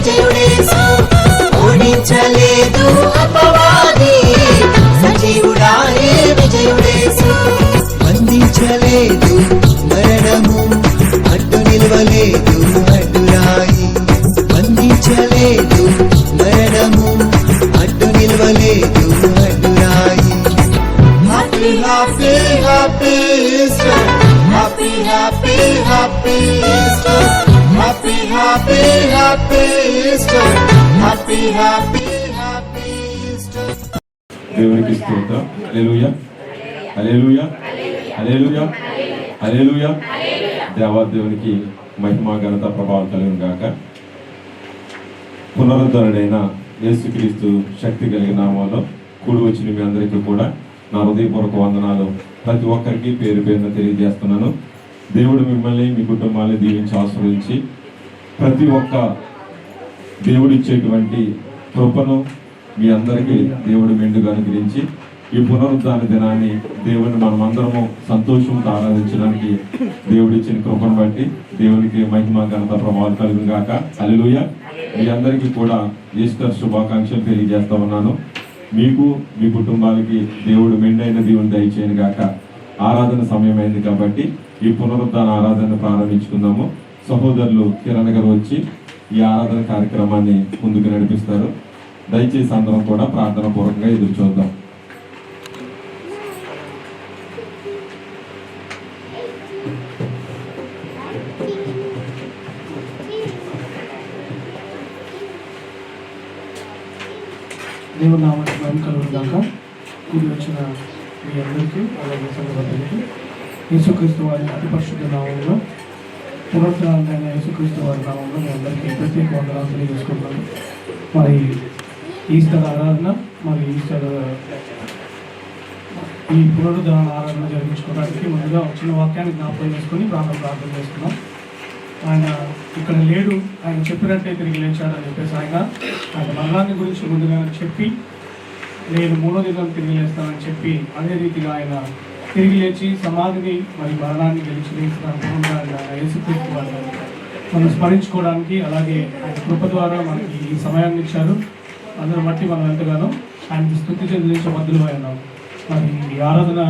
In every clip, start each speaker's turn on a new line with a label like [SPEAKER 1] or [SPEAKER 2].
[SPEAKER 1] విజయుడేసు ఓడించలేదు అపవాది సజీవుడాయే విజయుడేసు బంధించలేదు మరణము అడ్డు నిలవలేదు అడ్డురాయి బంధించలేదు మరణము అడ్డు నిలవలేదు అడ్డురాయి happy happy happy Easter happy happy happy Easter happy happy happy Easter happy happy happy Easter
[SPEAKER 2] దేవునికి స్తోత్రం. హల్లెలూయా హల్లెలూయా హల్లెలూయా హల్లెలూయా. దేవాదేవునికి మహిమ ఘనత ప్రభావం కలుగును గాక. పునరుద్ధరణైన యేసుక్రీస్తు శక్తి కలిగిన నామంలో కూడి వచ్చిన మీ అందరికీ కూడా నా హృదయపూర్వక వందనాలు ప్రతి ఒక్కరికి పేరు పేరున తెలియజేస్తున్నాను. దేవుడు మిమ్మల్ని మీ కుటుంబాన్ని దీవించి ఆశీర్వదించి ప్రతి ఒక్క దేవుడు ఇచ్చేటువంటి కృపను మీ అందరికీ దేవుడు మెండుగా అనుగ్రహించి ఈ పునరుద్ధాన దినాన్ని దేవుడిని మనమందరము సంతోషంతో ఆరాధించడానికి దేవుడు ఇచ్చిన కృపను బట్టి దేవునికి మహిమ ఘనత ప్రభావాలు కలుగును గాక. హల్లెలూయా. మీ అందరికీ కూడా ఈస్టర్ శుభాకాంక్షలు తెలియజేస్తా ఉన్నాను. మీకు మీ కుటుంబాలకి దేవుడు మెండైన దీవుని దయచేయను గాక. ఆరాధన సమయం అయింది కాబట్టి ఈ పునరుద్ధాన ఆరాధన ప్రారంభించుకుందాము. సహోదరులు కిరణ్ గారు వచ్చి ఈ ఆరాధన కార్యక్రమాన్ని ముందుకు నడిపిస్తారు. దయచేసి అందరం కూడా ప్రార్థన పూర్వకంగా ఎదురు చూద్దాం.
[SPEAKER 3] దేవుని నామానికి మహిమ కలుగును గాక. కూడి వచ్చిన మీ అందరికీ అలాగే సంఘటనకి యేసుక్రీస్తు వారి అతి పరిశుద్ధ నామంలో పునరుద్ధరణైన యేసుక్రీస్తు వారి నామంలో మీ అందరికీ ప్రత్యేక వందనాలు తెలియజేసుకుంటున్నాను. మరి ఈస్టర్ ఆరాధన మరి ఈస్టర్ ఈ పునరుద్ధరణ ఆరాధన జరిపించుకోవడానికి ముందుగా వచ్చిన వాక్యాన్ని జ్ఞాపకం చేసుకుని ప్రార్థన చేసుకున్నాం. ఆయన ఇక్కడ లేడు, ఆయన చెప్పినట్టే తిరిగి లేచాడని చెప్పేసి ఆయన మరణాన్ని గురించి ముందుగా చెప్పి నేను 3వ దినం తిరిగి లేస్తానని చెప్పి అదే రీతిగా ఆయన తిరిగి లేచి సమాధిని మరి మరణాన్ని గెలిచి లేచిన యేసుక్రీస్తు వారిని మనం స్మరించుకోవడానికి అలాగే ఆయన కృప ద్వారా మనకి ఈ సమయాన్ని ఇచ్చారు. అందరిని బట్టి మనం ఎంతగానో ఆయనకి స్తుతి చెల్లించే బద్దులు అయినాం. మరి ఈ ఆరాధన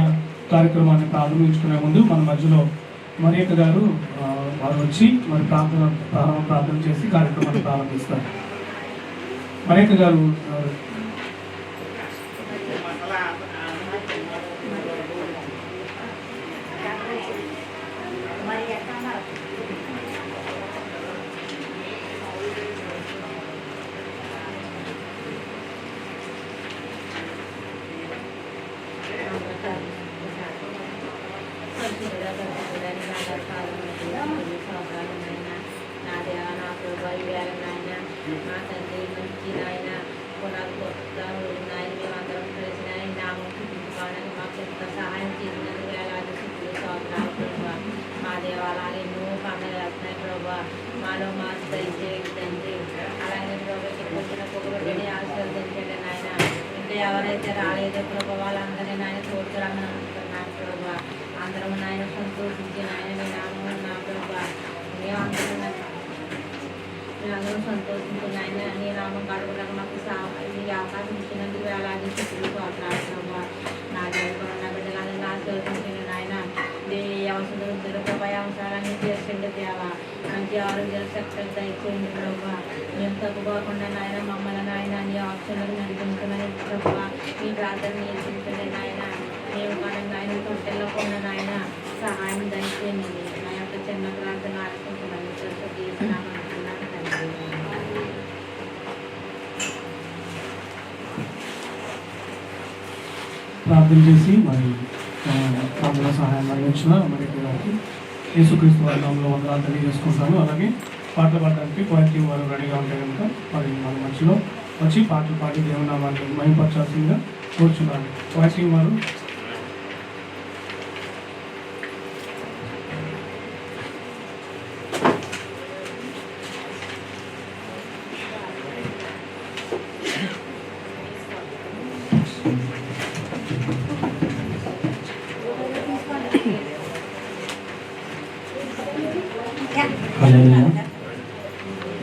[SPEAKER 3] కార్యక్రమాన్ని ప్రారంభించుకునే ముందు మన మధ్యలో మరియక్క గారు వారు వచ్చి మరి ప్రార్థన చేసి కార్యక్రమాన్ని ప్రారంభిస్తారు. మరియక్క గారు
[SPEAKER 4] సహాయం చేసినందుకు వేలాది శుద్ధులు సోదరాలు ప్రభావ మా దేవాలయాలు ఎన్నో పండుగలు వస్తున్నాయి ప్రభావ మాలో మార్పు దయచేయండి తండ్రి. అలాగే ప్రభావ ఇక్కడికి వచ్చిన పొగబడిని ఆశీర్వదించండి నాయన. ఇంకా ఎవరైతే రాలేదో ప్రభావ వాళ్ళందరినీ నాయన తోడుకురమ్మని అనుకుంటున్నాను ప్రభావ. అందరం నాయన సంతోషించి నాయన మీ నామం నా ప్రభావ మేమందరం సంతోషించి నాయన నీ నామం గడపడానికి మాకు ఈ అవకాశం ఇచ్చినందుకు వేలాది శుద్ధులు సోదరాలు ప్రభావ. నా దేవుడు నా బిడ్డలందరినీ ఆశీర్వదించండి నాయన. అవసరం ప్రభావ అవసరాలన్నీ తీర్చండి దేవా. మంచి ఆరోగ్యాలు శక్తులు దయచేయండి ప్రభావ. మేము తగ్గుపోకుండా నాయన మమ్మల్ని నాయన నీ ఆప్షన్లకు నడిపించమని ప్రభావ మీ ప్రార్థన నేర్పించండి నాయన. మేము కానీ నాయన తొట్టెళ్ళకుండా నాయన సహాయం దయచేయండి. నా యొక్క చిన్న ప్రార్థన ఆలోచించమని తీసుకున్నామనుకున్నాను తండ్రి.
[SPEAKER 3] ప్రార్థన చేసి మరి ప్రార్థన సహాయం అందించిన మరి గారికి యేసుక్రీస్తు వారి నామంలో వందనాలు తెలియజేసుకుంటాను. అలాగే పాటలు పాడడానికి కోయర్ టీం వారు రెడీగా ఉంటే కనుక మరి మన మధ్యలో వచ్చి పాటలు పాడి దేవునామాన్ని మహిమపరచాల్సిందిగా కూర్చున్నాను. కోయర్ టీం వారు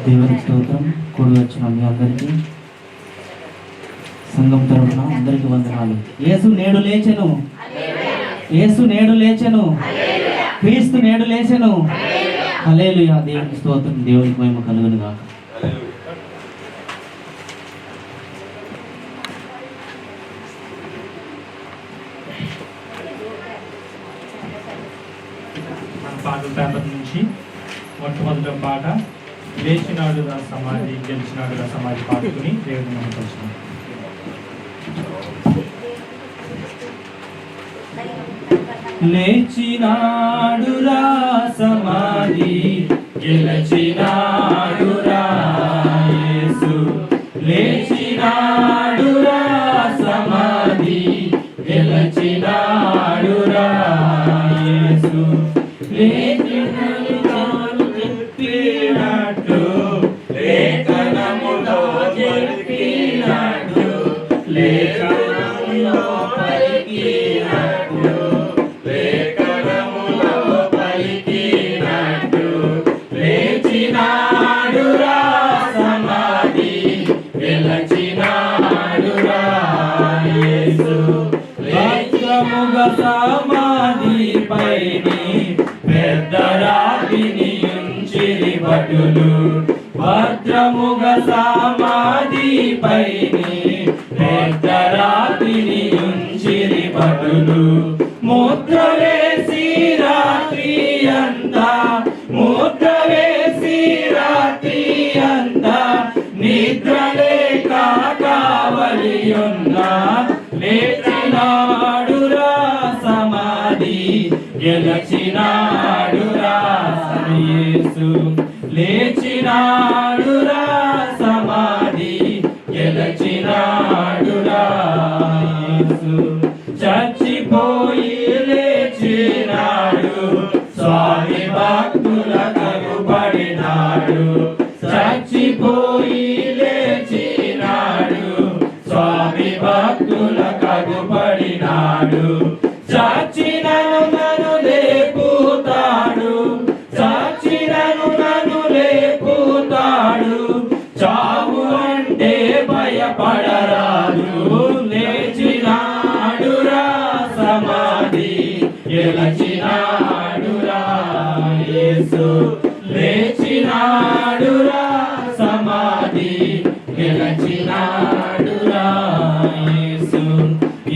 [SPEAKER 5] దేవునికి స్తోత్రం. కూడి వచ్చిన మీ అందరికీ సంఘం తరపున అందరికీ వందనాలు. యేసు నేడు లేచెను, యేసు నేడు లేచెను, క్రీస్తు నేడు లేచెను. హల్లెలూయా. దేవునికి స్తోత్రం, దేవునికి మహిమ కలుగును గాక.
[SPEAKER 6] మన పాటల పేపర్ నుంచి మొట్టమొదటి పాట లేచినాడుగా సమాధి గెలిచినాడుగా సమాధి పాడుకుని దేవుని నమ్మకం. లేచినాడురా సమాధి గెలిచినాడురా యేసు, లేచినాడురా సమాధి గెలిచినాడురా యేసు, లేచినాడు చెప్పినట్టు లేఖనములో చెప్పినట్టు లేఖనములో పలికినట్టు లేఖనములో పలికినట్టు లేచినాడురా సమాధి గెలిచినాడురా యేసు, లేఖముగా సమాధి పైని పెద్ద రాతిని ఉంచిరి భటులు, భద్రముగా సమాధి పైని పెద్ద రాతిని ఉంచిరి భటులు, ముద్ర వేసి రాత్రి అంతా ముద్ర వేసి రాత్రి అంతా నిద్ర లేక కావలి ఉన్నా లేచినాడురా సమాధి గెలిచినాడురా యేసు, లేచినాడురా సమాధి గెలిచినాడురా యేసు, చచ్చిపోయి లేచినాడు స్వామి భక్తుల కరుబడినాడు, చచ్చిపోయి లేచినాడు స్వామి భక్తుల కరుబడినాడు, చచ్చినను నన్ను లేపుతాడు, చచ్చినను నన్ను లేపుతాడు, చావు అంటే భయపడరాదు, లేచినాడురా సమాధి గెలిచినాడురా యేసు, లేచినాడురా సమాధి గెలిచినాడురా యేసు,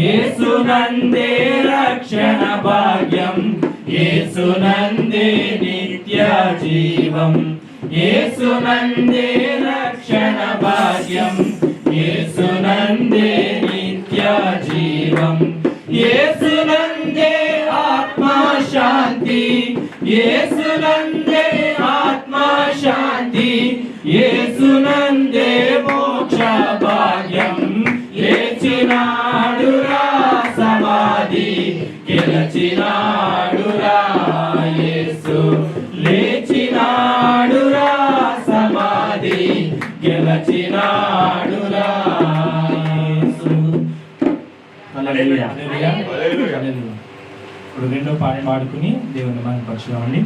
[SPEAKER 6] యేసునందే రక్షణ భాగ్యం, యేసునందే నిత్య జీవం, యేసునందే రక్షణ భాగ్యం, యేసునందే నిత్య జీవం, యేసునందే ఆత్మా శాంతి, యేసునందే ఆత్మా శాంతి, యేసునందే మోక్ష భాగ్యం, లేచినాడురా సమాధి గెలిచినాడురా యేసు, లేచినాడురా సమాధి గెలిచినాడురా యేసు. హల్లెలూయా. హల్లెలూయా. ఇప్పుడు రెండో పాట పాడుకుని దేవుని మహిమపరచుదామండి.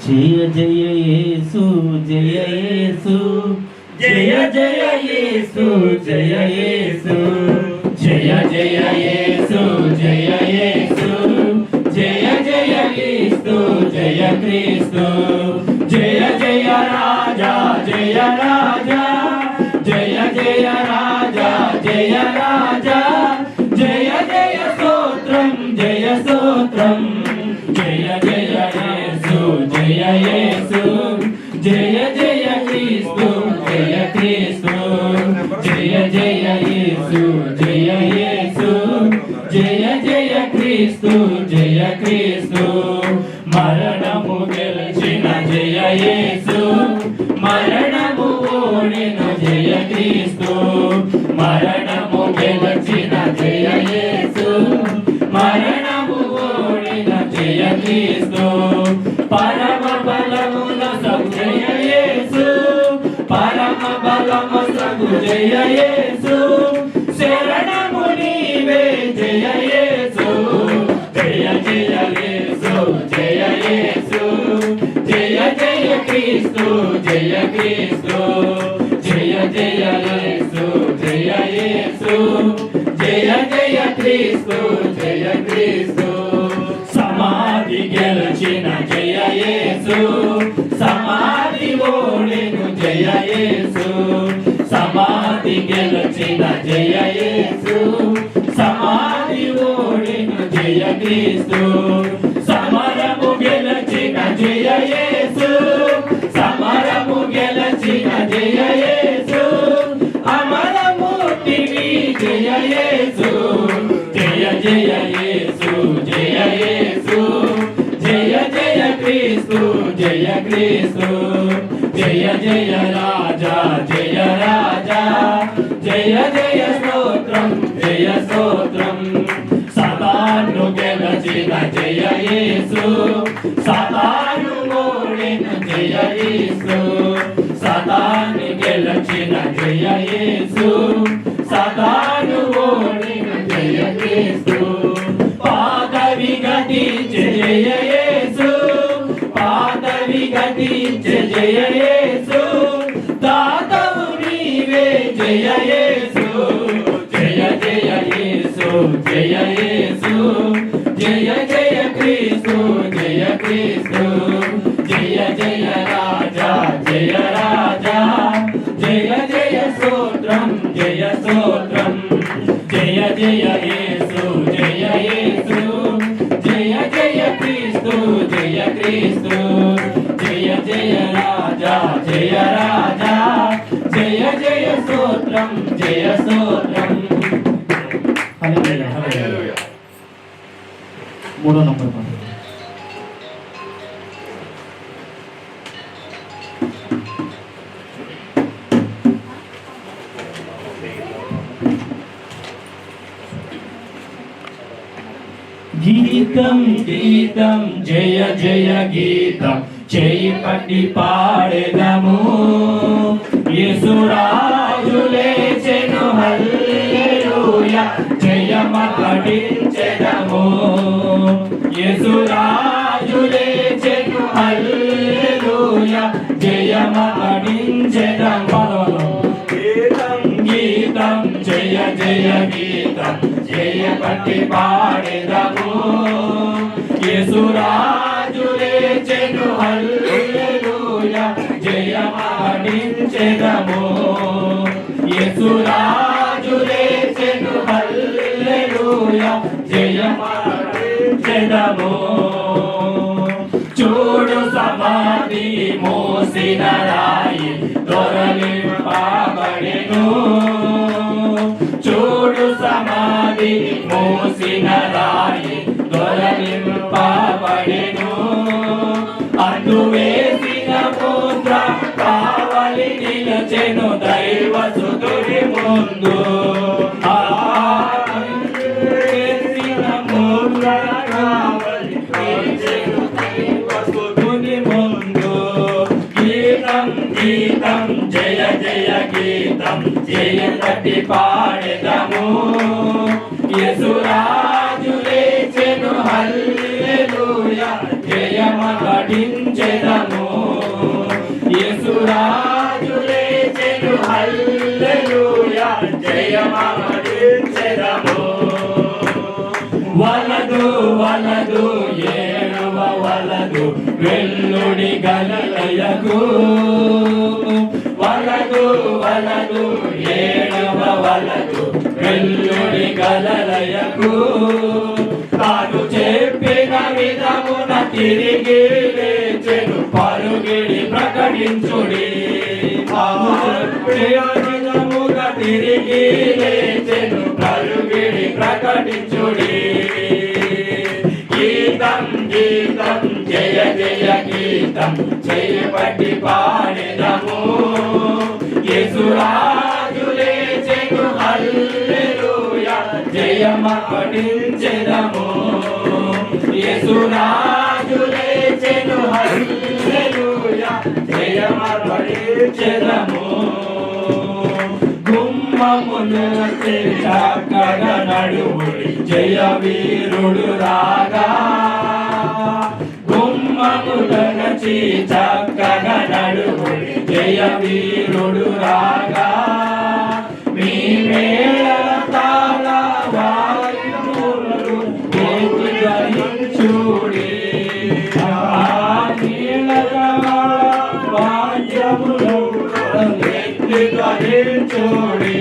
[SPEAKER 5] జయ జయ యేసు, జయ యేసు, జయ జయ యేసు, జయ యేసు, జయ జయ యేసు, జయ యేసు, జయ జయ క్రీస్తు, జయ క్రీస్తు, జయ జయ రాజా, జయ రాజా, జయ జయ రాజా, జయ రాజా, జయ జయ స్తోత్రం, జయ స్తోత్రం, జయ జయ యేసు, జయ యేసు, జయ జయ క్రీస్తు, జయ క్రీస్తు, జయ జయ యేసు, జయ యేసు, జయ జయ క్రీస్తు, జయ క్రీస్తు, మరణము గెలిచిన జయ యేసు, మరణము ఓడిన జయ క్రీస్తు, మరణము గెలిచిన జయ యేసు, మరణము ఓడిన జయ క్రీస్తు, పరమ బలమున సగు జయ యేసు, పరమ బలము సగు జయ యేసు, శరణము నీవే జయ యేసు, జయ జయ యేసు, జయ యేసు, జయ జయ
[SPEAKER 7] జయ క్రీస్తు జయ జయ యేసు జయ యేసు జయ జయ క్రీస్తు జయ క్రీస్తు సమాధి గెలిచిన జయ యేసు సమాధి ఓడెను జయ యేసు సమాధి గెలిచిన జయ యేసు సమాధి ఓడెను జయ క్రీస్తు సమరము గెలిచిన జయ యేసు సమరము గెలిచిన జయ యేసు అమరమూర్తివి జయ యేసు జయ జయ యేసు జయ యేసు జయ జయ క్రీస్తు జయ క్రీస్తు జయ జయ రాజా జయ రాజా జయ జయ స్తోత్రం జయ స్తోత్రం సదాను గెలచిన జయ యేసు సదాను ఓడిన జయ యేసు సదాను గెలచిన జయ యేసు సదాను ఓడిన జయ క్రీస్తు పాదవి గతించే జయ యేసు పాదవి గతించే జయ యేసు దాతవు నీవే జయ యేసు జయ జయ యేసు జయ యేసు జయ జయ క్రీస్తు జయ క్రీస్తు జయ జయ రాజా జయ రాజా జయ జయ స్తోత్రం జయ స్తోత్రం జయ జయ యేసు జయ యేసు జయ జయ క్రీస్తు జయ క్రీస్తు జయ జయ రాజా జయ రాజా జయ జయ స్తోత్రం జయ స్తోత్రం
[SPEAKER 5] హల్లెలూయా హల్లెలూయా. మూడో నంబర్ పాట.
[SPEAKER 7] గీతం గీతం జయ జయ గీతం చేయి పట్టి పాడెదము యేసురాజు లేచెను హల్లెలూయా జయమపడించెదము యేసురాజు లేచెను హల్లెలూయా జయమపడించెదము గీతం గీతం జయ జయ గీతం జయ పట్టి పాడెదము యేసురాజు లేచెను హల్లెలూయా జయమపడించెదము యేసురాజు లేచెను హల్లెలూయా జయమపడించెదము చూడు సమాధి మోసిన రాయి దొరలింపబడెను చూడు సమాధి మోసిన రాయి దొరలింపబడెను అందువేసిన ముద్ర కావలి నిలచెను దైవసుతుడి ముందు వేసిన ముద్ర కావలి నిలచెను దైవసుతుడి ముందు గీతం గీతం జయ జయ గీతం జయ తటి పాడెదము యేసురాజు లేచెను హల్లెలూయా జయమపడించెదము యేసురాజు లేచెను హల్లెలూయా జయమపడించెదము వలదు వలదు ఏడవ వలదు వెల్లుడి గలలయకు వలదు వలదు ఏడవ వలదు వెల్లుడి గలలయకు తాను చెప్పిన విధమున తిరిగి లేచెను పరుగిడి ప్రకటించుడి తాను చెప్పిన విధముగా తిరిగి లేచెను పరుగిడి ప్రకటించుడి గీతం గీతం జయ జయ గీతం చేయబట్టి పాడెదము యేసురాజు లేచెను హల్లెలూయా జయమపడించెదము యేసురాజు లేచెను హల్లెలూయా జయమపడించెదము గుమ్మమును చక్కగా నడువుడి జయ వీరుడు రాగా గుమ్మములను చక్కగా నడువుడి జయ వీరుడు రాగా మీ మేళల తాళ వాయిద్యములు ఎత్తి ధరించుడి వాద్యములు ఎత్తి ధరించుడి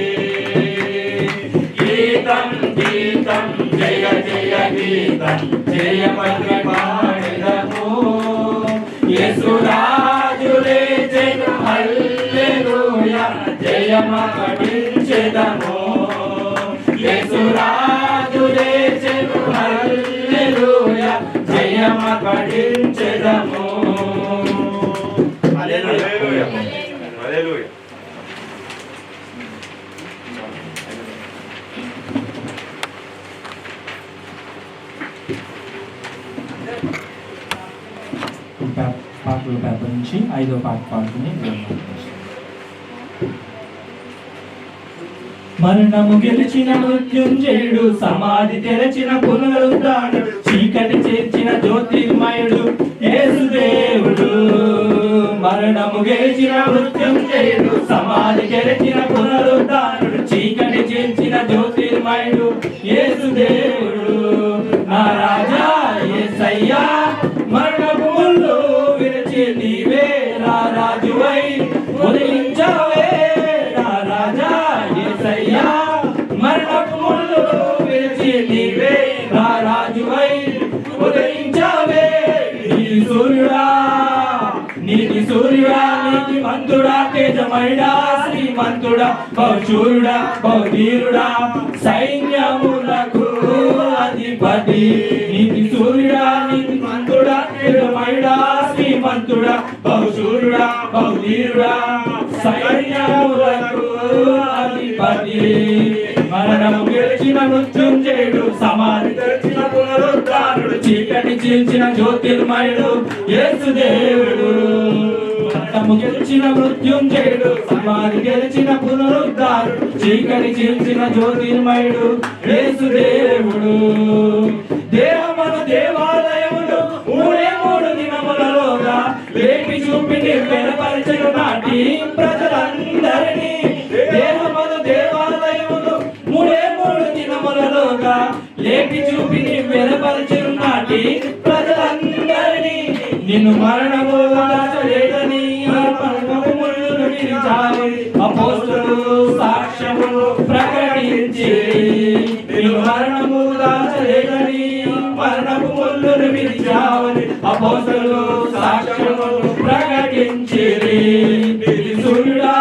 [SPEAKER 7] గీతం గీతం జయ జయ గీతం జయమని పాడెదము యేసురాజు లేచెను హల్లెలూయా జయమకటించెదము యేసురాజు లేచెను హల్లెలూయా జయమకటించెదము హల్లెలూయా హల్లెలూయా
[SPEAKER 6] పాటల పేపర్ నుంచి 5వ పాట పాడుకుని మరణము గెలిచిన మృత్యుంజయుడు సమాధి తెరచిన పునరుద్ధానుడు చీకటి చేర్చిన జ్యోతిర్మయుడు యేసుదేవుడు మరణము గెలిచిన మృత్యుంజయుడు సమాధి తెరచిన పునరుద్ధానుడు చీకటి చేర్చిన జ్యోతిర్మయుడు యేసుదేవుడు నా రాజా యేసయ్యా మరణపు ముళ్ళు విరచి నీవే నా రాజువై ఉదయించావే నా రాజా యేసయ్యా మరణపు ముళ్ళు విరచి నీవే నా రాజువై ఉదయించావే నీతి సూర్యుడా నీతి సూర్యుడా నీతి మంతుడా తేజమయుడా శ్రీమంతుడా బహుశూరుడా బహుధీరుడా సైన్యములకు అధిపతి నీతి సూర్యుడా నీతి మంతుడా తేజమయుడా శ్రీమంతుడా బహుశూరుడా బహుధీరుడా సైన్యములకు అధిపతి మరణము గెలిచిన మృత్యుంజయుడు సమాధి తెరచిన పునరుద్ధానుడు చీకటి చీల్చిన జ్యోతిర్మయుడు యేసుదేవుడు మరణము గెలిచిన మృత్యుంజయుడు సమాధి గెలిచిన పునరుద్ధానుడు చీకటి చీల్చిన జ్యోతిర్మయుడు యేసుదేవుడు దేహమును దేవాలయమును మూడే మూడు దినములలోగా లేపి చూపి నిర్వేదపరచను నాటి ప్రజలందరినీ దేహమును దేవాలయమును మూడే మూడు దినములలోగా లేపి చూపి నిర్వేదపరచను నాటి ప్రజలందరినీ నిన్ను మరణము దాచలేదని పరమములను విరిచావు అపోస్తలులు సాక్ష్యములు ప్రకటించి నిన్ను మరణము దాచలేదని మరణపు ముళ్ళును విరిచావని అపోస్తలులు సాక్ష్యములు ప్రకటించిరి నీతి సూర్యుడా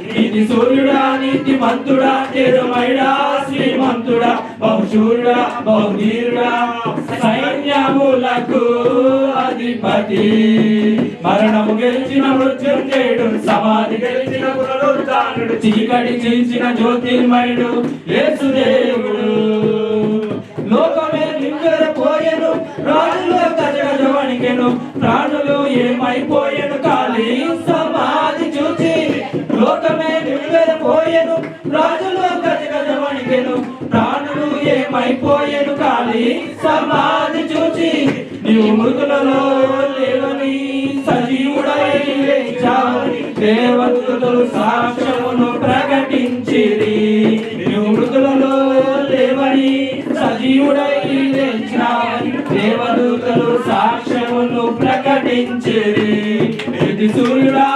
[SPEAKER 6] నీతి సూర్యుడా నీతి మంతుడా తేజమయుడా శ్రీమంతుడా బహుశూరుడా బహుధీరుడా సైన్యములకు అధిపతి మరణము గెలిచిన మృత్యుంజయుడు సమాధి గెలిచిన పునరుద్ధానుడు చీకటి చీల్చిన జ్యోతిర్మయుడు యేసుదేవుడు లోకమే నివ్వెరపోయెను రాజుల గజగజ వణికెను ప్రాణులు ఏమైపోయెను ఖాళీ సమాధి చూచి లోకమే నివ్వెరపోయెను రాజుల గజగజ వణికెను ప్రాణులు ఏమైపోయెను ఖాళీ సమాధి చూచి నీవు మృతులలో లేవని సజీవుడై లేచావని దేవదూతలు సాక్ష్యమును ప్రకటించిరి నీవు మృతులలో లేవని సజీవుడై లేచావని దేవదూతలు సాక్ష్యమును ప్రకటించిరి నీతి సూర్యుడా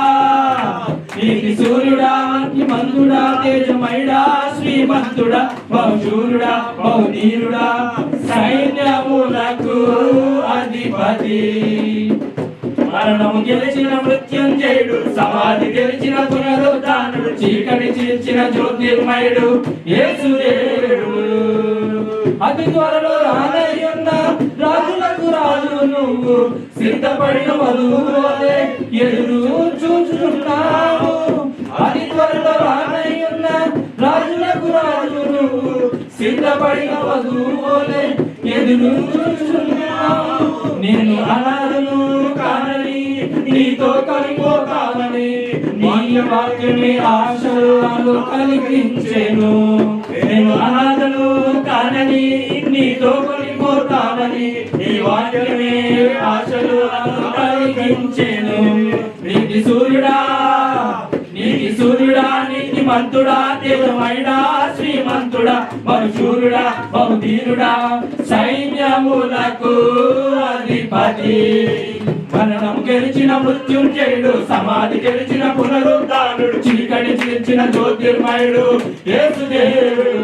[SPEAKER 6] నీతి సూర్యుడా మంతుడా తేజమయుడా శ్రీమంతుడా బహుశూరుడా బహుధీరుడా సైన్యములకు అధిపతి మరణము గెలిచిన మృత్యుంజయుడు సమాధి గెలిచిన పునరుద్ధానుడు చీకటి చీల్చిన జ్యోతిర్మయుడు యేసుదేవుడు అతి త్వరలో రానయ్యున్న రాజులకు రాజు నువ్వు సిద్ధపడిన వధువు వలె ఎదురు చూస్తున్నావు అతి త్వరలో రానయ్యున్న రాజులకు రాజు నువ్వు సిద్ధపడిన వధువు వలె ఎదురు చూస్తున్నావు నేను అనాథను కానని నీతో కలిపోతానని నీ
[SPEAKER 7] వాక్యమే ఆశలను కలిగించెను. నేను అనాథను కానని నీతో కొనిపోతానని ఈ వాక్యమే ఆశలను కలిగించెను. నీతి సూర్యుడా నీతి మంతుడా తేజమైనా శ్రీమంతుడా బహుశూరుడా బహుధీరుడా సైన్యములకు అధిపతి. మరణం గెలిచిన మృత్యుంజయుడు, సమాధి గెలిచిన పునరుద్ధానుడు, చీకటి చీల్చిన జ్యోతిర్మయుడు యేసుదేవుడు.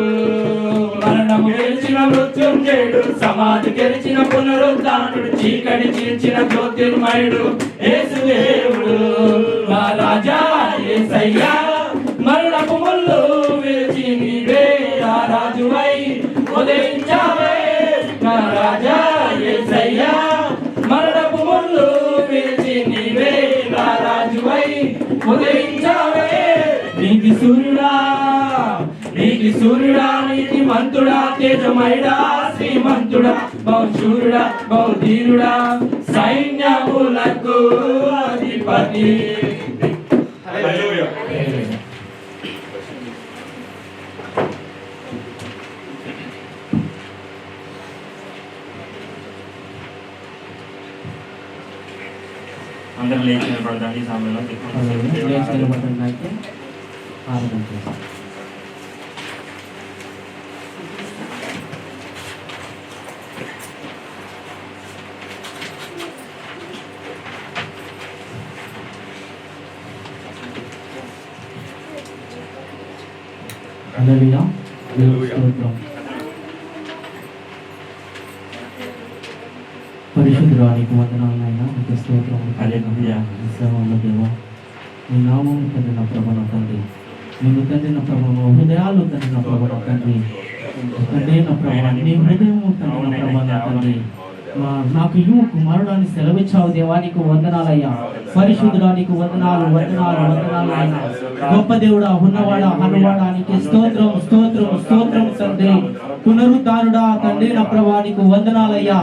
[SPEAKER 7] మరణం గెలిచిన మృత్యుంజయుడు, సమాధి గెలిచిన పునరుద్ధానుడు, చీకటి చీల్చిన జ్యోతిర్మయుడు యేసుదేవుడు. మా రాజా యేసయ్యా మరణపు ముళ్ళు విరిచి నీవే ఆ రాజువై ఉదయించావే. నా రాజా యేసయ్యా మరణపు ముళ్ళు విరిచి నీవే ఆ రాజువై ఉదయించావే. నీతి సూర్యుడా నీతి మంతుడా తేజమైడా శ్రీమంతుడా బహుశూరుడా బహుధీరుడా సైన్యములకు అధిపతి. అందరూ లేచి నిలబడదండి. ఈ సమయంలో
[SPEAKER 5] లేచి నిలబడండి అయితే ఆరాధన చేస్తాం. హల్లెలూయా. స్తోత్రం. పరిశుద్ధుడా నీకు వందనాలు నాయనా, నీకు స్తోత్రం.
[SPEAKER 7] హల్లెలూయా.
[SPEAKER 5] దేవా నీ నామం తండ్రి నా ప్రభ నా తండ్రి, నేను తండ్రి నా ప్రభ మా హృదయాలు తండ్రి నా ప్రభ నా తండ్రి, తండ్రి నా ప్రభ నీ హృదయము తండ్రి నా ప్రభ నా తండ్రి, నాకు ఇల్లు కుమారుడాన్ని సెలవిచ్చావు దేవా, నీకు వందనాలయ్యా. పరిశుద్ధుడా నీకు వందనాలు వందనాలు వందనాలు ఆయన. గొప్ప దేవుడా ఉన్నవాడా అనువాడానికి స్తోత్రం స్తోత్రం స్తోత్రం తండ్రి. పునరుద్ధానుడా తండ్రి నా ప్రభా నీకు వందనాలయ్యా.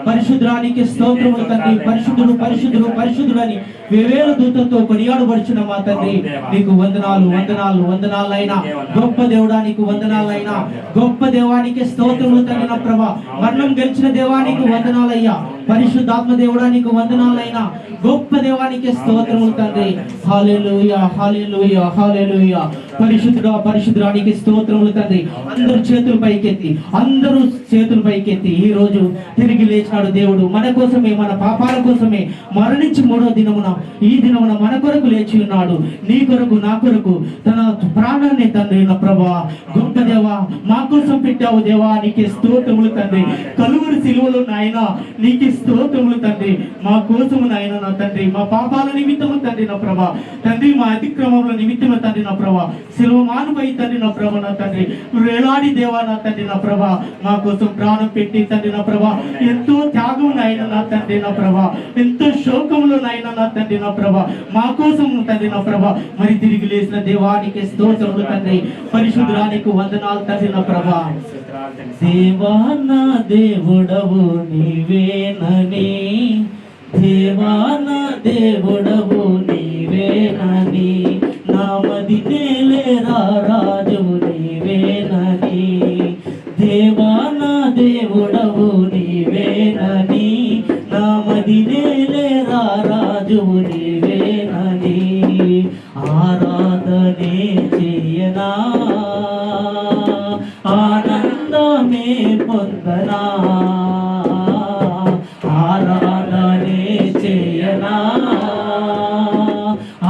[SPEAKER 5] పరిశుద్ధానికి స్తోత్రములు తండ్రి. పరిశుద్ధుడు పరిశుద్ధుడు పరిశుద్ధుడని వేవేల దూతలతో కొనియాడబడుచున్న మా తండ్రి నీకు వందనాలు వందనాలు వందనాలైనా. గొప్ప దేవుడా నీకు వందనాలైనా. గొప్ప దేవానికి స్తోత్రములు తండ్రి నా ప్రభా. మరణం గెలిచిన దేవానికి వందనాలయ్యా. పరిశుద్ధాత్మ దేవుడా నీకు వందనాలైనా. గొప్ప దేవానికి స్తోత్రములు తండ్రి. హల్లెలూయా హల్లెలూయా హల్లెలూయా. పరిశుద్ధుడా పరిశుద్ధుడానికి స్తోత్రములు తండ్రి. అందరూ చేతులు పైకెత్తి, అందరూ చేతులు పైకెత్తి ఈ రోజు తిరిగి లేచినాడు దేవుడు మన కోసమే, మన పాపాల కోసమే మరణించి మూడో దినమున ఈ దినమున మన కొరకు లేచి ఉన్నాడు. నీ కొరకు నా కొరకు తన ప్రాణాన్ని తండ్రి నా ప్రభా. గొప్ప దేవా మా కోసం పెట్టావు దేవా, నీకే స్తోత్రములు తండ్రి. కలువరి సిలువలో నాయన నీకే స్తోత్రములు తండ్రి. మా కోసము నాయన నా తండ్రి, మా పాపాల నిమిత్తము తండ్రి నా ప్రభా. తండ్రి మా అతిక్రమముల నిమిత్తము తండ్రి నా ప్రభా. సిలువ మానుపై తండ్రి నా ప్రభా నా తండ్రి. వేలాడి దేవా నా తండ్రి నా ప్రభా. మా కోసం ప్రాణం పెట్టి తండ్రి నా ప్రభా. ఎంతో త్యాగం నాయన నా తండ్రి నా ప్రభా. ఎంతో శోకములు నాయన నా తండ్రి నా ప్రభా. మా కోసం తండ్రి నా ప్రభా. మరి తిరిగి లేచిన దేవానికి స్తోత్రములు తండ్రి. పరిశుద్ధురానికి వందనాలు తండ్రి నా ప్రభా. దేవా నా దేవుడవు నీవేనని, దేవా నా దేవుడవు నీవేనని, నామది నేలేరా రాజువు నీవేనని. దేవా నా దేవుడవు నీవేనని, నామది నేలేరా రాజువు నీవేనని. ఆరాధనే చేయనా, ఆనందమే పొందనా. ఆరాధనే చేయనా,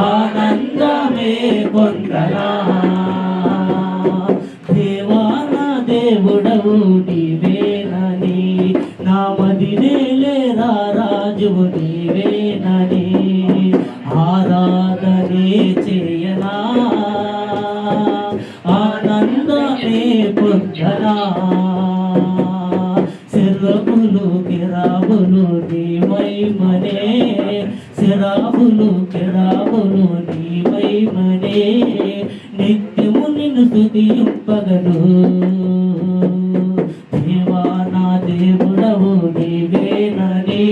[SPEAKER 5] ఆనందమే పొందనా. దేవా నా దేవుడవు నీవేనని, నామది నేలేరా రాజువు నీవేనని. ఆరాధనే చేయనా, ఆనందమే పొందనా. శరములు కెరాబులు నీ మహిమనే, శరాబులు కెరాబులు నీ మహిమనే. నిత్యము నిన్ను స్తుతింపగను. దేవా నా దేవుడవు నీవేనని,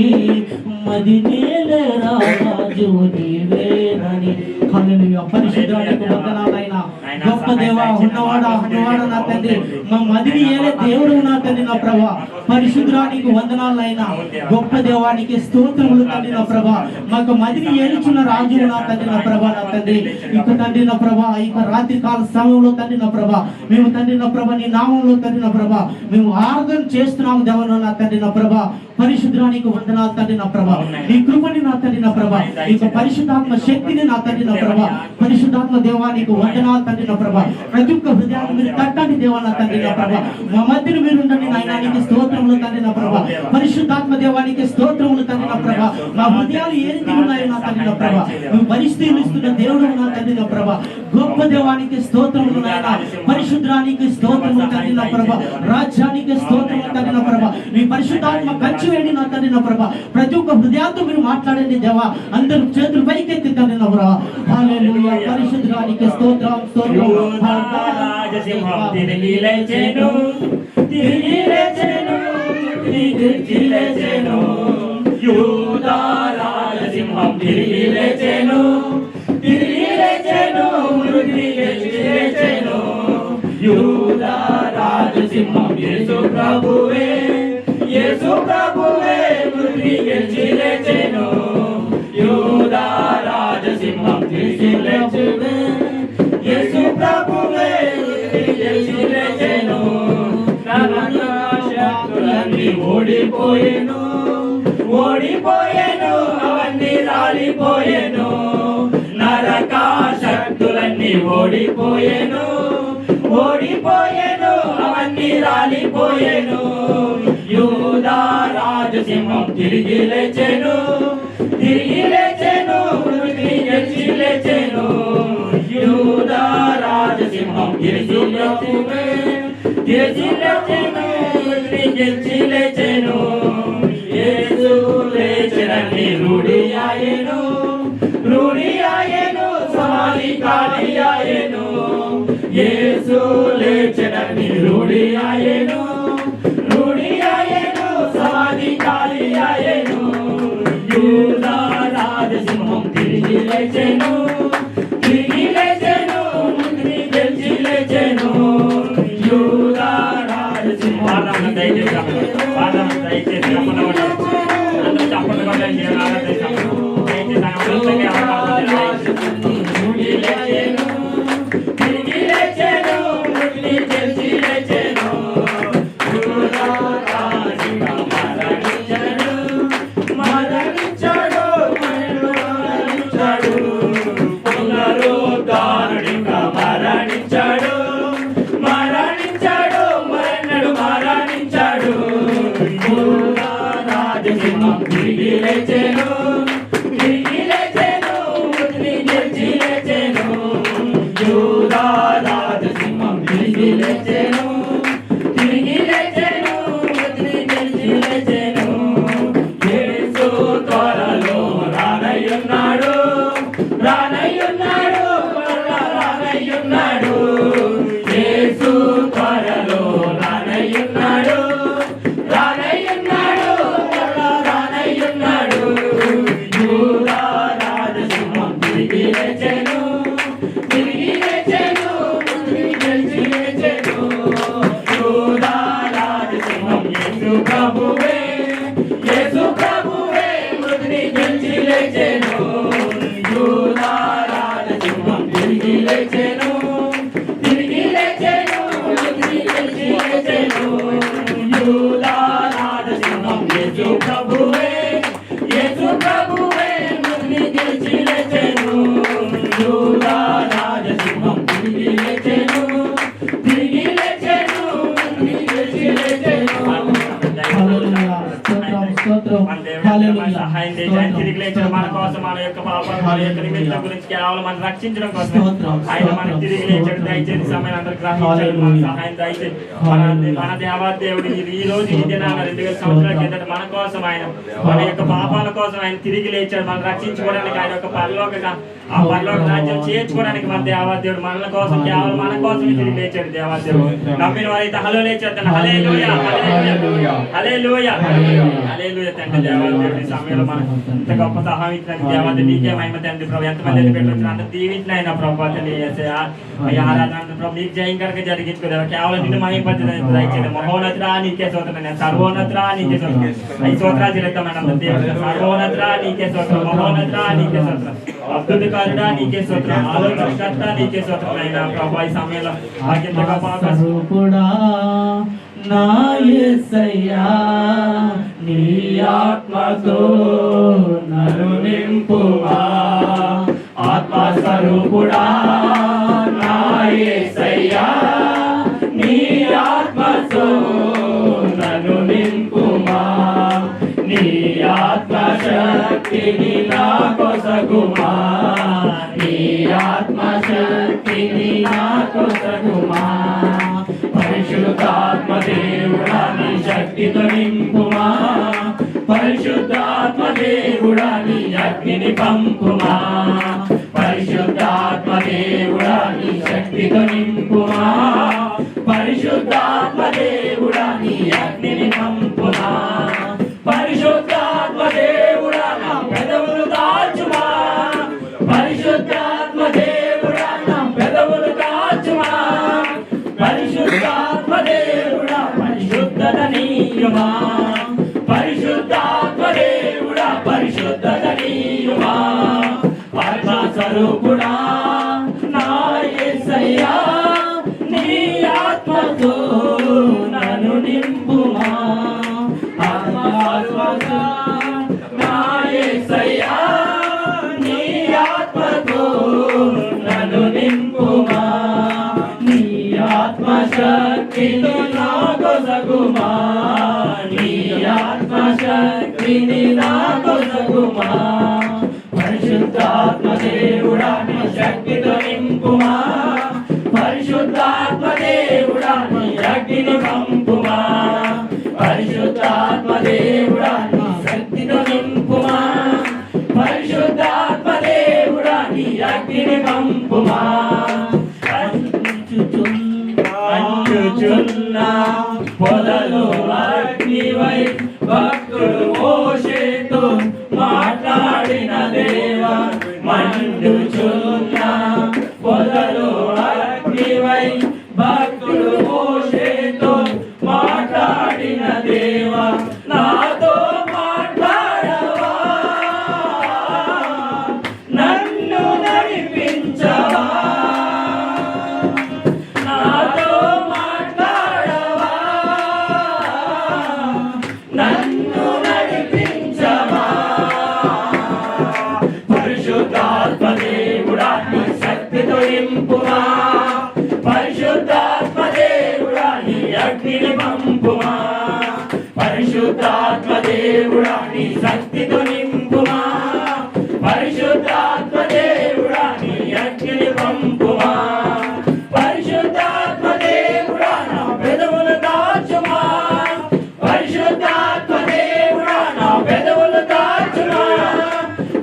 [SPEAKER 5] మది నేలేరా రాజువు నీవేనని. హల్లెలూయా పరిశుద్ధానికి వందనాలైనా గొప్ప దేవ ఉన్నవాడా నా తండ్రి మా మదిని ఏలే దేవుడు నా తండ్రి నా ప్రభా పరిశుద్ధానికి వందనాలైనా గొప్ప దేవానికి స్తోత్రములు తండ్రి నా ప్రభా మాకు మదిని ఏలుచున్న రాజు నా తండ్రి నా ప్రభా నా తండ్రి ఇక తండ్రి నా ప్రభా ఇక రాత్రి కాల సమయంలో తండ్రి నా ప్రభా మేము తండ్రి నా ప్రభా నీ నామంలో తండ్రి నా ప్రభా మేము ఆరాధన చేస్తున్నాము దేవను నా తండ్రి నా ప్రభా పరిశుద్ధానికి వందనాలు తండ్రి నా ప్రభా నీ కృపని నా తండ్రి నా ప్రభా ఇక పరిశుద్ధాత్మ శక్తిని నా తండ్రి నా ప్రభా పరిశుద్ధాత్మ దేవానికి వందనాలు తండ్రి నా ప్రభా ప్రతి ఒక్క హృదయాన్ని మీరు తట్టండి దేవా నా తండ్రి నా ప్రభా మా మధ్యన మీరు ఉండండి నాయనానికి స్తోత్రములు తండ్రి నా ప్రభా పరిశుద్ధాత్మ దేవానికి స్తోత్రములు తండ్రి నా ప్రభా మా హృదయాలు ఏ రీతి ఉన్నాయో నా తండ్రి నా ప్రభా నువ్వు పరిశీలిస్తున్న దేవుడు నా తండ్రి నా ప్రభా గొప్ప దేవానికి స్తోత్రములు నాయన పరిశుద్ధానికి స్తోత్రములు తండ్రి నా ప్రభా రాజ్యానికి స్తోత్రములు తండ్రి నా ప్రభా నీ పరిశుద్ధాత్మ కంచి వేడి నా తండ్రి నా ప్రభా ప్రతి ఒక్క హృదయాలతో మీరు మాట్లాడండి దేవా అందరూ చేతులు పైకెత్తి తండ్రి నా ప్రభా హల్లెలూయా పరిశుద్ధానికి స్తోత్రం స్తోత్రం
[SPEAKER 7] రాజసింహం తిరిగి లేచెను తిరిగి లేచెను తిరిగి లేచెను యూదా రాజసింహం తిరిగి లేచెను తిరిగి లేచెను తిరిగి లేచెను యూదా రాజసింహం యేసు ప్రభువే తిరిగి లేచెను యూదా రాజసింహం తిరిగి లేచెను యేసు ప్రభువే తిరిగి లేచెను శక్తులన్నీ ఓడిపోయెను అవన్నీ రాలిపోయెను నరక శక్తులన్నీ ఓడిపోయెను అవన్నీ రాలిపోయెను యూదా రాజసింహం తిరిగి లేచెను తిరిగి లేచెను యూదా రాజసింహం తిరిగి లేచెను యేసు లేచెనని రూఢి ఆయెను సమాధి ఖాళీ ఆయెను యేసు లేచెనని రూఢి ఆయెను సమాధి ఖాళీ ఆయెను యూదా రాజసింహం తిరిగి లేచెను గెలిచి లేచెను యూదా రాజసింహం దయచేసి తిరిగి లేచెను యూదా రాజసింహం తిరిగి లేచెను యేసు త్వరలో రానయ్యున్నాడు యేసు త్వరలో రానయ్యున్నాడు యూదా రాజసింహం తిరిగి లేచెను యూదా రాజసింహం యేసు ప్రభువే మృతిని గెలిచి లేచెను యూదా రాజసింహం తిరిగి లేచెను మృతిని గెలిచి లేచెను యూదా రాజసింహం యేసు ప్రభువే మృతిని గెలిచి లేచెను యూదా రాజసింహం తిరిగి లేచెను మృతిని గెలిచి లేచెను
[SPEAKER 5] హల్లెలూయా స్తోత్రం హల్లెలూయా
[SPEAKER 7] సహాయం చేయండి తిరిగి లేచారు మన కోసం మన యొక్క పాపాలు మన యొక్క నిమిత్తం గురించి కేవలం మనం రక్షించడం కోసం ఆయన మనకి తిరిగి లేచాడు దయచేసి సమయం అందరికి గ్రహించండి మన సహాయం దయచేసి మన దేవాదేవుడు ఈ రోజు ఈ దినాన 2000 సంవత్సరాల కిందట మన కోసం ఆయన మన యొక్క పాపాల కోసం ఆయన తిరిగి లేచాడు మనం రక్షించుకోవడానికి ఆయన యొక్క పరలోక రాజ్యం చేర్చుకోవడానికి మన దేవాదేవుడు మన కోసం కేవలం మన కోసం తిరిగి లేచాడు దేవాదేవుడు నమ్మిన వారైతే హలో లేచేద్దాం హల్లెలూయా హల్లెలూయా హల్లెలూయా తండ్రి దేవాదేవుడి సమయంలో మనం ఇంత గొప్ప సహాయం ఇచ్చిన ప్రభావం నీకే మహిమ తండ్రి ప్రభు ఎంతమంది అయితే బిడ్డలు వచ్చిన అందరూ దీవించిన ఆయన ప్రభావ తండ్రి యేసయ్యా ఈ ఆరాధన ప్రభు నీకు జయంకరంగా జరిగించుకోదేవా కేవలం నిన్ను మహిమపరచడానికి దయచేయండి మహోన్నతుడా నీకే స్తోత్రం నేను సర్వోన్నతుడా నీకే స్తోత్రం ఈ స్తోత్రాలు చెల్లిస్తామని అందరూ దేవుడు సర్వోన్నతుడా నీకే స్తోత్రం మహోన్నతుడా నీకే స్తోత్రం అద్భుతకారుడా నీకే స్తోత్రం ఆలోచనకర్త నీకే స్తోత్రం అయినా ప్రభు ఈ సమయంలో భాగ్యంగా
[SPEAKER 5] స్వరూపుడా నా యేసయ్యా నీ ఆత్మతో నన్ను నింపుమా ఆత్మ స్వరూపుడా నా యేసయ్యా నీ ఆత్మతో నన్ను నింపుమా నీ ఆత్మ శక్తిని నా కొసగుమా నీ ఆత్మ శక్తిని నా కొసగుమా పరిశుద్ధాత్మ దేవుడా నీ శక్తితో నింపుమా పరిశుద్ధాత్మ దేవుడా నీ అగ్నిని పంపుమా పరిశుద్ధాత్మ దేవుడా నీ శక్తితో నింపుమా పరిశుద్ధాత్మ దేవుడా నీ అగ్నిని పంపుమా పరిశుద్ధాత్మ దేవుడా నా పెదవులు దాచుమా పరిశుద్ధాత్మ దేవుడా నా పెదవులు దాచుమా పరిశుద్ధాత్మ దేవుడా పరిశుద్ధత నీయుమా పరిశుద్ధాత్మ దేవుడా పరిశుద్ధత నీయుమా ఆత్మ స్వరూపుడా నా యేసయ్యా నీ ఆత్మతో నన్ను నింపుమా ఆత్మ నా యేసయ్యా నీ ఆత్మతో నన్ను నింపుమా నీ ఆత్మ శక్తిని నా కొసగుమా నీ ఆత్మ శక్తిని నా కొసగుమా పరిశుద్ధాత్మ దేవుడా నీ శక్తితో నింపుమా పరిశుద్ధాత్మ దేవుడా నీ అగ్నిని పంపుమా పరిశుద్ధాత్మ దేవుడా నీ శక్తితో నింపుమా పరిశుద్ధాత్మ దేవుడా నీ అగ్నిని పంపుమా అంచుచున్న పొదలు అగ్నివై భక్తుడు మోషేతో మాట్లాడిన దేవా మండుచున్న పొదలు అగ్నివై భక్తుడు మోషేతో మాట్లాడిన దేవా నాతో మాట్లాడవా నన్ను నడిపించవా నాతో మాట్లాడవా నన్ను నడిపించవా పరిశుద్ధాత్మ దేవుడా నీ శక్తితో నింపుమా పరిశుద్ధాత్మ దేవుడా నీ అగ్నిని పంపుమా పరిశుద్ధాత్మ దేవుడా నీ శక్తితో నింపుమా పరిశుద్ధాత్మ దేవుడా నీ అగ్నిని పంపుమా పరిశుద్ధాత్మ దేవుడా నా పెదవులు దాచుమా పరిశుద్ధాత్మ దేవుడా నా పెదవులు దాచుమా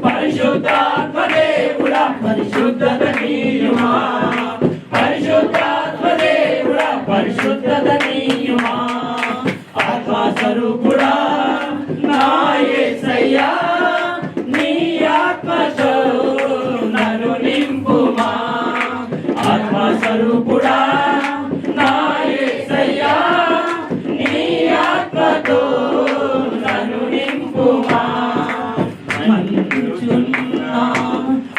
[SPEAKER 5] పరిశుద్ధాత్మ దేవుడా పరిశుద్ధత నీయుమా పరిశుద్ధాత్మ దేవుడా పరిశుద్ధత నీయుమా ఆత్మ స్వరూపుడా నా యేసయ్యా నీ ఆత్మతో నన్ను నింపుమా ఆత్మ స్వరూపుడా నా యేసయ్యా నీ ఆత్మతో నన్ను నింపుమా మంచుచున్న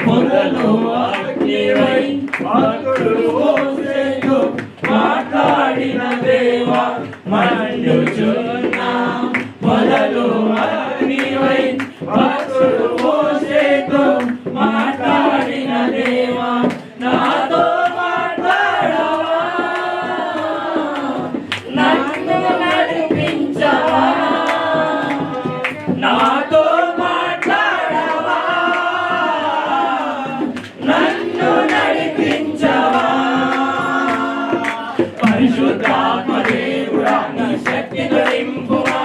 [SPEAKER 5] పొదలు అగ్నివై భక్తుడు మోషేతో మాట్లాడిన దేవా మండుచున్న పొదలు అగ్నివై భక్తుడు మోషేతో మాట్లాడిన దేవా నాతో మాట్లాడవా నన్ను నడిపించవా నాతో మాట్లాడవా నన్ను నడిపించవా పరిశుద్ధాత్మ దేవుడా నీ శక్తితో నింపుమా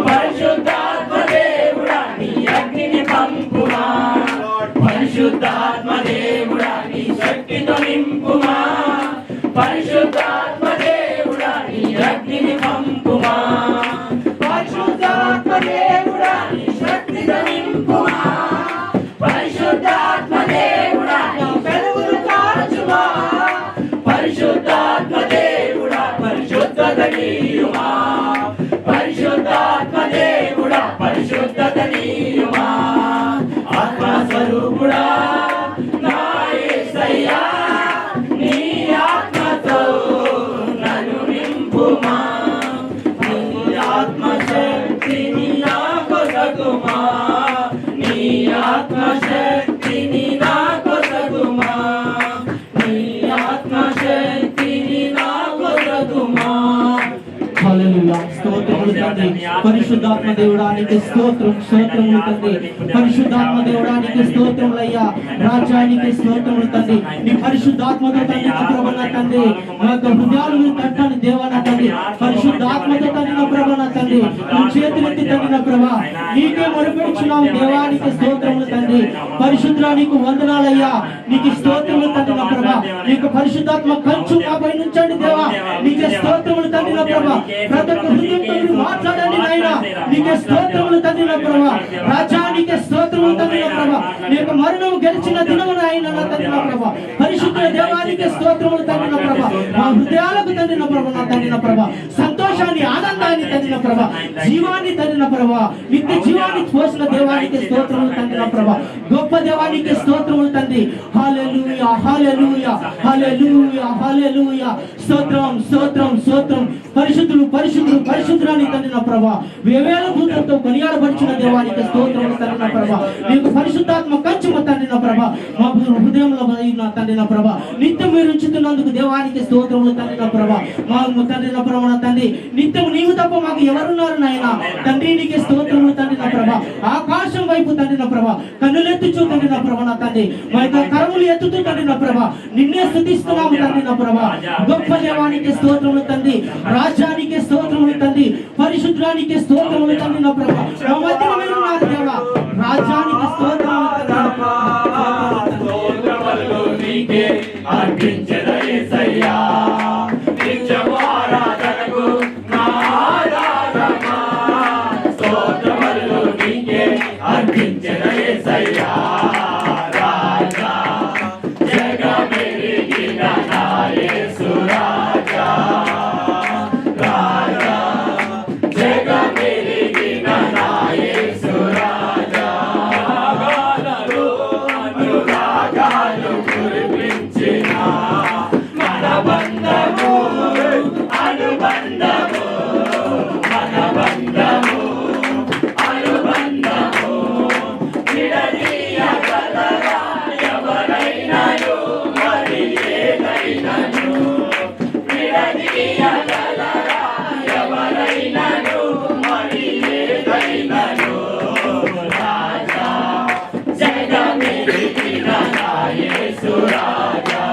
[SPEAKER 5] పరిశుద్ధాత్మ దేవుడా నీ అగ్నిని పంపుమా పరిశుద్ధాత్మ దేవుడా నీ శక్తితో నింపుమా పరిశుద్ధాత్మ దేవుడా నీ అగ్నిని పంపుమా పరిశుద్ధాత్మ దేవుడా నీ శక్తితో నింపుమా
[SPEAKER 7] నీయుమా పరిశుద్ధాత్మ దేవుడా పరిశుద్ధత నీయుమా ఆత్మస్వరూపుడా నా యేసయ్యా నీ ఆత్మతో నన్ను నింపుమా నీ ఆత్మశక్తిని నా కొసగుమా నీ ఆత్మశక్తిని నా కొసగుమా నీ ఆత్మశక్తిని నా కొసగుమా
[SPEAKER 5] హల్లెలూయా స్తోత్రములు తండ్రి పరిశుద్ధాత్మ దేవుడానికి స్తోత్రములు తండ్రి పరిశుద్ధాత్మ దేవుడానికి స్తోత్రములయ్యా రాజ్యానికి స్తోత్రములు తండ్రి నీ పరిశుద్ధాత్మతో తండ్రి నా ప్రభు నా తండ్రి మా యొక్క హృదయాలను తట్టని దేవా నా తండ్రి పరిశుద్ధాత్మతో తండ్రి నా ప్రభు నా తండ్రి నీ చేతులెత్తి తండ్రి నా ప్రభా నీకే మొరపెడుచున్నాం దేవానికి స్తోత్రములు తండ్రి పరిశుద్ధుడా నీకు వందనాలయ్యా నీకు స్తోత్రములు తండ్రి నా ప్రభా నీకు పరిశుద్ధాత్మ కంచు మాపై నుంచండి దేవా నీకే స్తోత్రములు తండ్రి నా ప్రభా ప్రతి ఒక్క హృదయంతో మీరు మాట్లాడండి నాయనా నీకే స్తోత్రములు తండ్రి నా ప్రభా రాజా నీకే స్తోత్రములు తండ్రి నా ప్రభా నీకు మరణం గెలిచిన దినము నాయనా నా తండ్రి నా ప్రభా పరిశుద్ధ దేవానికి స్తోత్రములు తండ్రి నా ప్రభా మా హృదయాలకు తండ్రి నా ప్రభా నా తండ్రి నా ప్రభా సంతోషాన్ని ఆనందాన్ని తండ్రి నా ప్రభా జీవాన్ని తండ్రి నా ప్రభా నిత్య జీవాన్ని పోసిన దేవానికి స్తోత్రములు తండ్రి నా ప్రభా గొప్ప దేవానికి స్తోత్రములు తండ్రి హల్లెలూయా హల్లెలూయా హల్లెలూయా హల్లెలూయా స్తోత్రం స్తోత్రం స్తోత్రం పరిశుద్ధులు పరిశుద్ధులు పరిశుద్ధులని తండ్రి నా ప్రభా వేవేల భూతులతో కొనియాడబడుచున్న దేవానికి స్తోత్రములు తండ్రి నా ప్రభా నీకు పరిశుద్ధాత్మ కంచుమ తండ్రి నా ప్రభా మా హృదయంలో నా తండ్రి నా ప్రభా నిత్యం మీరు ఉంచుతున్నందుకు దేవానికి స్తోత్రములు తండ్రి నా ప్రభా మా తండ్రి నా ప్రభా నా తండ్రి నిత్యం నీవు తప్ప మాకు ఎవరున్నారు నాయన తండ్రి నీకే స్తోత్రములు తండ్రి నా ప్రభా ఆకాశం వైపు తండ్రి నా ప్రభా కన్నులెత్తుచు తండ్రి నా ప్రభా నా తండ్రి మా యొక్క కరములు ఎత్తుతూ తండ్రి నా ప్రభా నిన్నే స్తుతిస్తున్నాము తండ్రి నా ప్రభా గొప్ప దేవానికి స్తోత్రములు తండ్రి రాజ్యానికి స్తోత్రములు తండ్రి పరిశుద్ధానికి స్తోత్రములు తండ్రి నా ప్రభా మా మధ్యలో మీరు ఉన్నారు దేవా రాజ్యానికి స్తోత్రములు
[SPEAKER 7] స్తోత్రములు నీకే అర్పించెదా యేసయ్యా నిత్యము ఆరాధనకు నా ఆరాధన స్తోత్రములు నీకే అర్పించెదా యేసయ్యా రాజా జగమెరిగిన నా యేసు రాజా రాజా జగమెరిగిన నా యేసు రాజా రాగాలు అనురాగాలు కురిపించిన మన బంధము అనుబంధము మన బంధము అనుబంధము విడదీయగలరా ఎవరైనాను మరి ఏదైనాను విడదీయగలరా ఎవరైనాను మరి ఏదైనాను రాజా జగమెరిగిన నా యేసు రాజా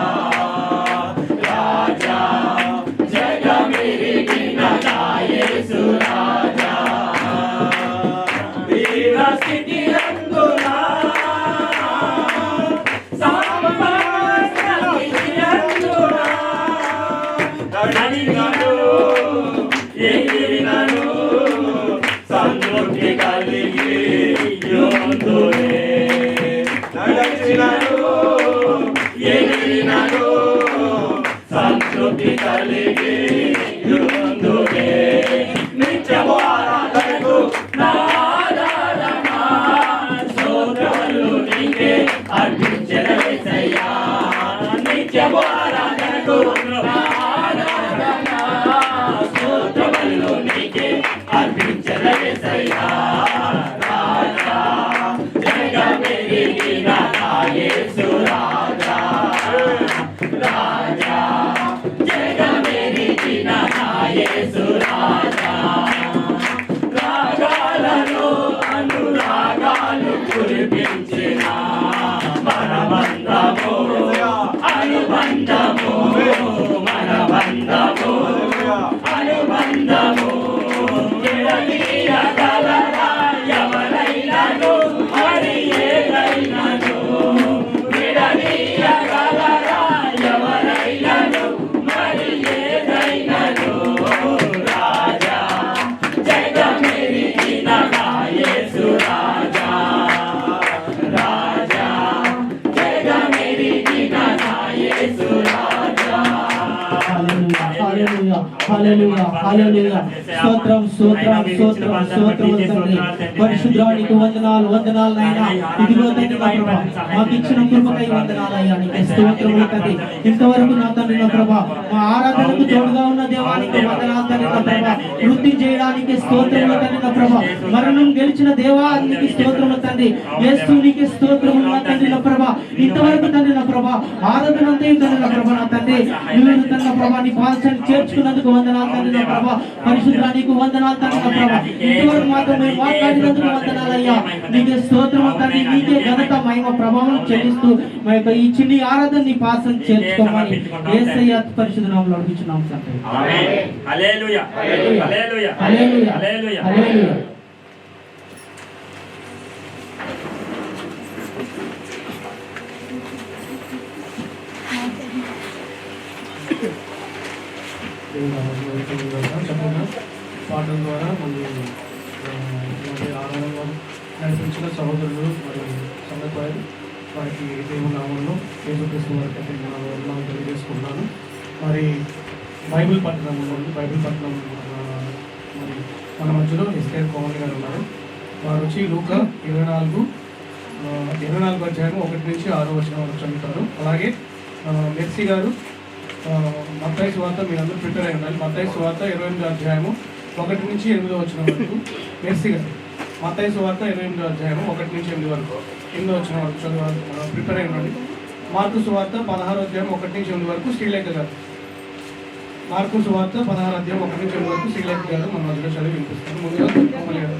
[SPEAKER 7] రాజా జగమెరిగిన నా యేసు రాజా వీర స్థితి రంగునా సంతృప్తి కలిగి యోందురే నడిచినను ఎగిరినను సంతృప్తి కలిగి యోందురే నిత్యము ఆరాధనకు నా ఆరాధన స్తోత్రములు నీకే అర్పించెదా యేసయ్యా నిత్యము ఆరాధనకు నా ఆరాధన స్తోత్రములు నీకే అర్పించెదా యేసయ్యా రాజా జగమెరిగిన నా యేసు రాజా రాజా జగమెరిగిన నా
[SPEAKER 5] హల్లెలూయా హల్లెలూయా స్తోత్రం స్తోత్రం స్తోత్రం స్తోత్రం తండ్రి పరిశుద్ధానికి వందనాలు వందనాలు నాయనా ఇదిగో తండ్రి నా ప్రభా మాకు ఇచ్చిన కృపకై వందనాలయ్యా నీకు స్తోత్రములు తండ్రి ఇంతవరకు నా తండ్రి నా ప్రభా మా ఆరాధనకు తోడుగా ఉన్న దేవానికి వందనాలు తండ్రి నా ప్రభా వృద్ధి చేయడానికి స్తోత్రములు తండ్రి నా ప్రభా మరణం గెలిచిన దేవానికి స్తోత్రములు తండ్రి యేసు నీకు స్తోత్రములు నా తండ్రి నా ప్రభా ఇంతవరకు తండ్రి నా ప్రభా ఆరాధన అంతే తండ్రి నా ప్రభా నా తండ్రి మీరు తండ్రి నా ప్రభా నీ పాదం చేర్చుకున్నందుకు వందనాలు తండ్రి నా ప్రభా పరిశుద్ధానికి వందనాలు తండ్రి నా ప్రభా ఇంతవరకు మాతో మీరు మాట్లాడినందుకు వందనాలయ్యా నీకే స్తోత్రము తండ్రి నీకే ఘనత మహిమ ప్రభావం చెల్లిస్తూ మా యొక్క ఈ చిన్ని ఆరాధన నీ పాదం చేర్చుకోమని యేసయ్య పరిశుద్ధ నామములో అడుగుచున్నాం తండ్రి
[SPEAKER 7] ఆమేన్ హల్లెలూయా హల్లెలూయా
[SPEAKER 5] హల్లెలూయా
[SPEAKER 7] హల్లెలూయా
[SPEAKER 5] హల్లెలూయా
[SPEAKER 3] చక్కగా పాటల ద్వారా మళ్ళీ ఆరాధనలో నడిపించిన సహోదరులు మరియు సంఘపాయలు వారికి దేవుని నామంలో యేసుక్రీస్తు వారికి వందనాలు తెలియజేసుకుంటున్నాను. మరి బైబిల్ పట్టణం మరి మన మధ్యలో ఎస్కేర్ కోమల్ గారు ఉన్నారు. వారు వచ్చి లూకా 24 అధ్యాయం 1 నుంచి 6 వచనం వరకు చదువుతారు. అలాగే మెర్సీ గారు మత్తయి సువార్త మీరందరూ ప్రిపేర్ అయి ఉండాలి. మత్తయి సువార్త 28 అధ్యాయము 1 నుంచి 8 వచనం వరకు మెర్సీ గారు మత్తయి సువార్త 28 అధ్యాయము 1 నుంచి 8 వరకు 8 వచనం వరకు చదవాలి, ప్రిపేర్ అయి ఉండండి. మార్కు సువార్త 16 అధ్యాయం 1 నుంచి 8 వరకు శ్రీలేఖ గారు మార్కు సువార్త 16 అధ్యాయం 1 నుంచి 8 వరకు శ్రీలేఖ గారు మన మధ్యలో చదివి వినిపిస్తారు. ముందుగా కోమలి గారు.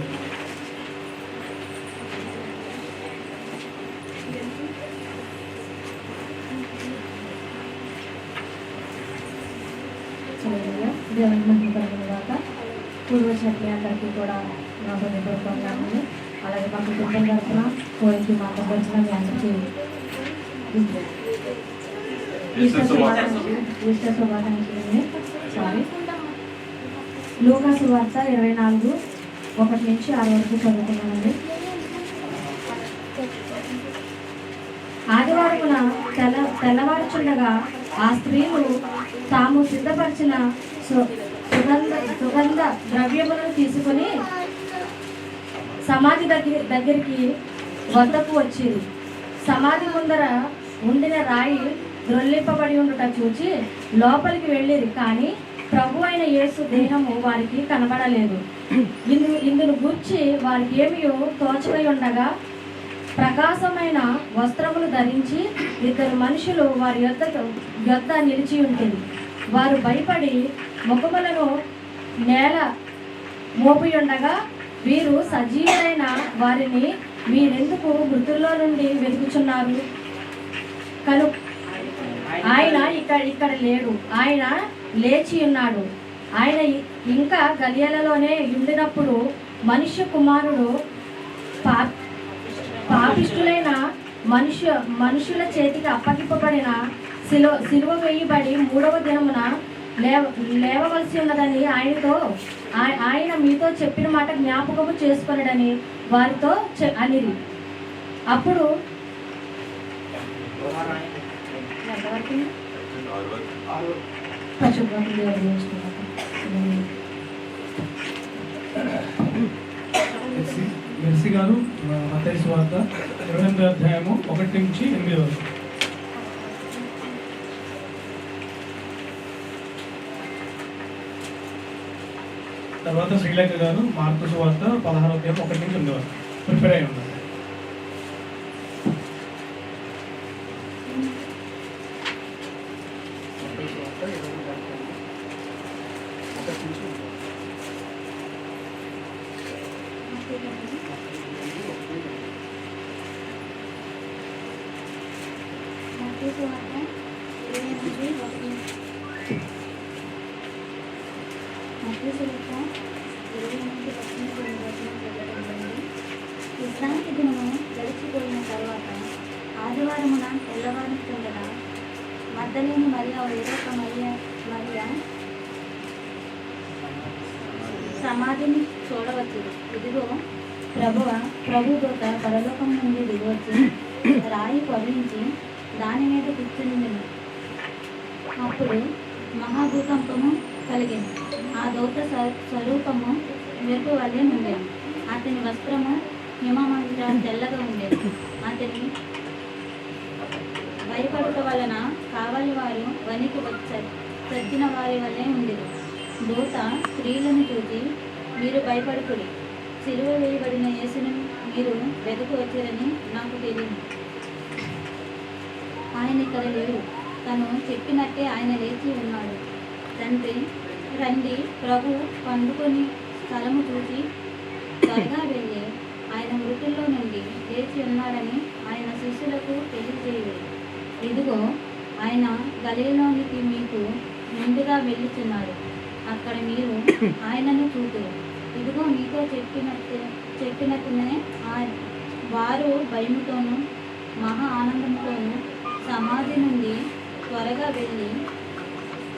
[SPEAKER 8] దేవుని మహిమపరముగాక. పూర్వశక్తి అందరికీ కూడా నా హృదయపూర్వకంగాను అలాగే మా కుటుంబం తరఫున కోరికి మా వచ్చిన మీ అందరికీ ఈస్టర్ శుభాకాంక్షలు. సారీ లూకా సువార్త 24 1 నుంచి 6 వరకు చదువుకున్నానండి. ఆదివారమున తెల్లవారుచుండగా ఆ స్త్రీలు తాము సిద్ధపరిచిన సుగంధ ద్రవ్యములను తీసుకుని సమాధి దగ్గరికి వద్దకు వచ్చింది. సమాధి ముందర ఉండిన రాయి ద్రొల్లింపబడి ఉండుట చూచి లోపలికి వెళ్ళిరి. కానీ ప్రభు అయిన యేసు దేహము వారికి కనబడలేదు. ఇందును గూర్చి వారికి ఏమియో తోచకై ఉండగా ప్రకాశమైన వస్త్రములు ధరించి 2 మనుషులు వారి యొద్ద నిలిచి ఉంటుంది. వారు భయపడి ముఖములను నేల మోపి ఉండగా వీరు సజీవులైన వారిని మీరెందుకు మృతుల్లో నుండి వెతుకుచున్నారు? ఆయన ఇక్కడ లేడు, ఆయన లేచి ఉన్నాడు. ఆయన ఇంకా గలియలలోనే ఉండినప్పుడు మనుష్య కుమారుడు పాపిష్టులైన మనుషుల చేతికి అప్పగింపబడిన సిలువ వేయబడి 3వ దినమున లేవవలసి ఉన్నదని ఆయన మీతో చెప్పిన మాట జ్ఞాపకము చేసుకొనడని వారితో అనిరి. అప్పుడు
[SPEAKER 3] మెర్సీ గారు మత్తయి సువార్త 28 అధ్యాయము 1 నుంచి 8 వరకు. తర్వాత శ్రీలేఖ గారు మార్కు సువార్త 16 అధ్యాయం 1 నుంచి 8 వరకు ప్రిపేర్ అయి ఉన్నారు.
[SPEAKER 8] విశ్రాంతి దినము గడిచిపోయిన తర్వాత ఆదివారమున తెల్లవారుతుండగా మగ్దలేని మరియా వేరొక మరియా సమాధిని చూడవచ్చు. ఇదిగో ప్రభు దూత పరలోకం నుండి దిగొచ్చి రాయి పగిలించి దాని మీద కూర్చుని. అప్పుడు మహాభూకంపము
[SPEAKER 9] కలిగింది. ఆ దూత స్వరూపము మెరుపు వలె ఉండేది. అతని వస్త్రము హిమమంత తెల్లగా ఉండేది. అతని భయపడుట వలన కావలి వారు వనికి చచ్చిన వారి వలె ఉండేది. దూత స్త్రీలను చూసి, మీరు భయపడుకుడి, సిలువ వేయబడిన యేసును మీరు వెతుకు వచ్చారని నాకు తెలియదు. ఆయన ఇక్కడ లేడు, తను చెప్పినట్టే ఆయన లేచి ఉన్నాడు. తండ్రి, రండి, ప్రభు పండుకొని స్థలము చూసి త్వరగా వెళ్ళి ఆయన మృతుల్లో నుండి లేచి ఉన్నాడని ఆయన శిష్యులకు తెలియజేయలేదు. ఇదిగో ఆయన గలిలలోనికి మీకు ముందుగా వెళ్ళుచున్నారు, అక్కడ మీరు ఆయనను చూతురు. ఇదిగో మీతో చెప్పినట్టునే వారు భయముతోనూ మహా ఆనందంతోనూ సమాధి నుండి త్వరగా వెళ్ళి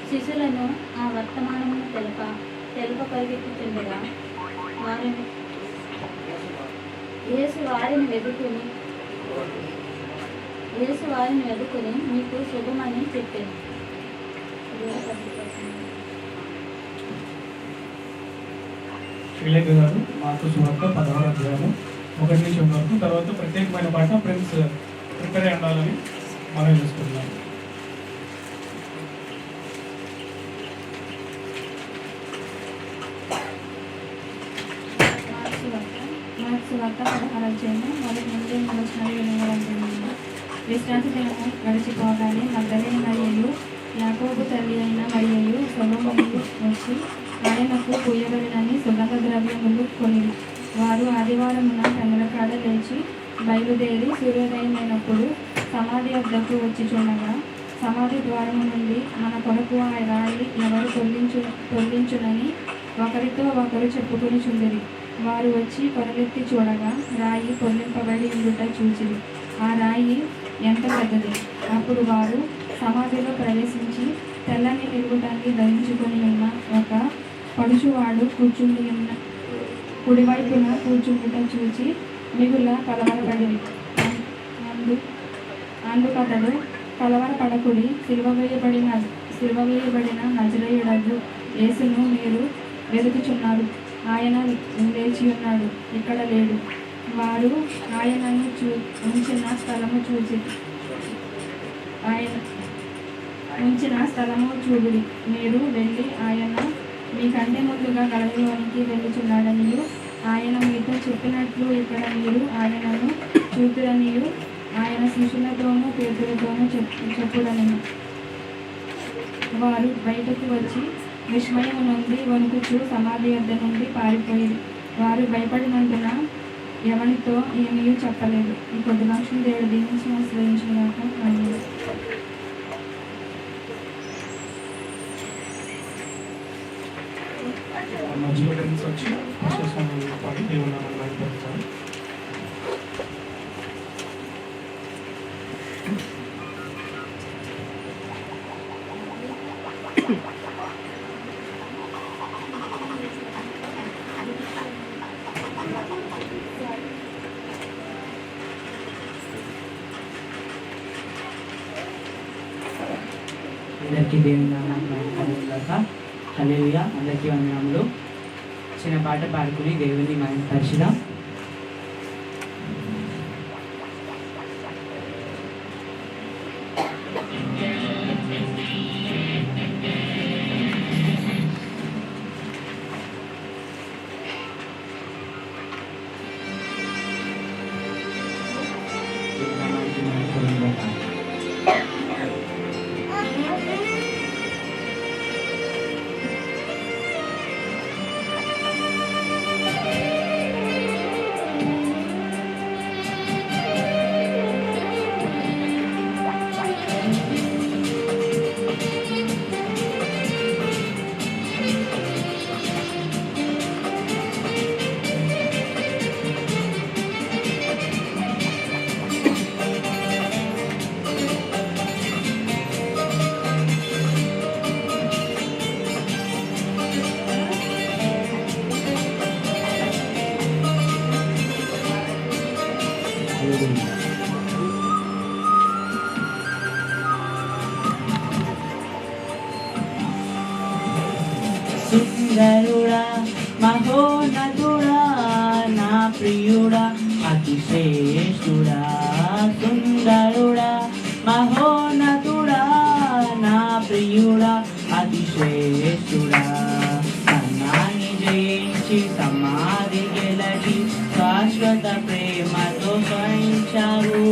[SPEAKER 9] శిష్యులను ఆ వర్తమానమును తెలుప పరిగెత్తుచుండగా యేసు వారిని వెదుకుని మీకు శుభమని చెప్పింది.
[SPEAKER 3] శ్రీలేఖ గారు మార్కు సువార్త 16వ అధ్యాయం 1 నుంచి 8 వరకు, తర్వాత ప్రత్యేకమైన పాట ఫ్రెండ్స్ ప్రిపేర్ అయి ఉండాలని మనం చేసుకుంటున్నాం.
[SPEAKER 8] మార్క్స్ వార్త 16వ అధ్యాయం 1 నుండి 3 వచనాలు వినబడుతుంది. విశ్రాంతి దినము గడిచిపోగానే మగ్దలేని మరియయు, యాకోబు తల్లి అయిన మరియయు, సొలొమోను వచ్చి ఆయనకు పూయబడినని సుగంధ ద్రవ్యములు కొనిరి. వారు ఆదివారమున పెందల కాడ లేచి బయలుదేరి సూర్యోదయమైనప్పుడు సమాధి వద్దకు వచ్చి చూడగా, సమాధి ద్వారము నుండి మన కొరకు ఆ రాయి ఎవరు తొలగించునని ఒకరితో ఒకరు చెప్పుకొని చుండిరి. వారు వచ్చి కొరలెత్తి చూడగా రాయి పొర్లింపబడి ఉండుట చూచిరి. ఆ రాయి ఎంత పెద్దది! అప్పుడు వారు సమాధిలో ప్రవేశించి తెల్లని నిలుగుటాన్ని ధరించుకొని ఉన్న ఒక పడుచువాడు కూర్చుండి ఉన్న కుడివైపున కూర్చుండుట చూచి మిగుల కలవరపడింది. అందుకతడు, కలవరపడకుడి, సిలువ వేయబడిన నజరేయుడగు యేసును మీరు వెతుకుచున్నారు. ఆయన లేచి ఉన్నాడు, ఇక్కడ లేడు. వారు ఆయనను ఉంచిన స్థలము చూడుడి. మీరు వెళ్ళి ఆయన మీకంటే ముందుగా గలిలలోనికి వెళ్ళుచున్నాడనియు, ఆయన మీతో చెప్పినట్లు ఇక్కడ మీరు ఆయనను చూతురనియు ఆయన శిష్యులతోనూ పేతులతోనూ చెప్పుడనియు. వారు బయటకు వచ్చి విస్మయం నుండి వణుకుచూ సమాధి వద్ద నుండి పారిపోయి, వారు భయపడినందున ఎవరితో ఏమీ చెప్పలేదు. ఈ కొద్ది లక్షలు దేవుడు దీవించి ఆశ్రయించినాక
[SPEAKER 3] మధ్యలో ఫ్రెండ్స్ వచ్చి పాటి దేవుడు నామమున మహిమపరుస్తారు.
[SPEAKER 10] అందరికీ దేవుని నామమున మహిమకలుగుగాక. హల్లెలూయా. అందరికీ వందనములు. చిన్న పాట పాడుకుని దేవుని మహిమపరచుదాం. సుందరుడా మహోన్నతుడా నా ప్రియుడా అతిశ్రేష్ఠుడా సుందరుడా మహోన్నతుడా నా ప్రియుడా అతిశ్రేష్ఠుడా మరణాన్ని జయించి సమాధి గెలచి శాశ్వత ప్రేమతో స్మరించావు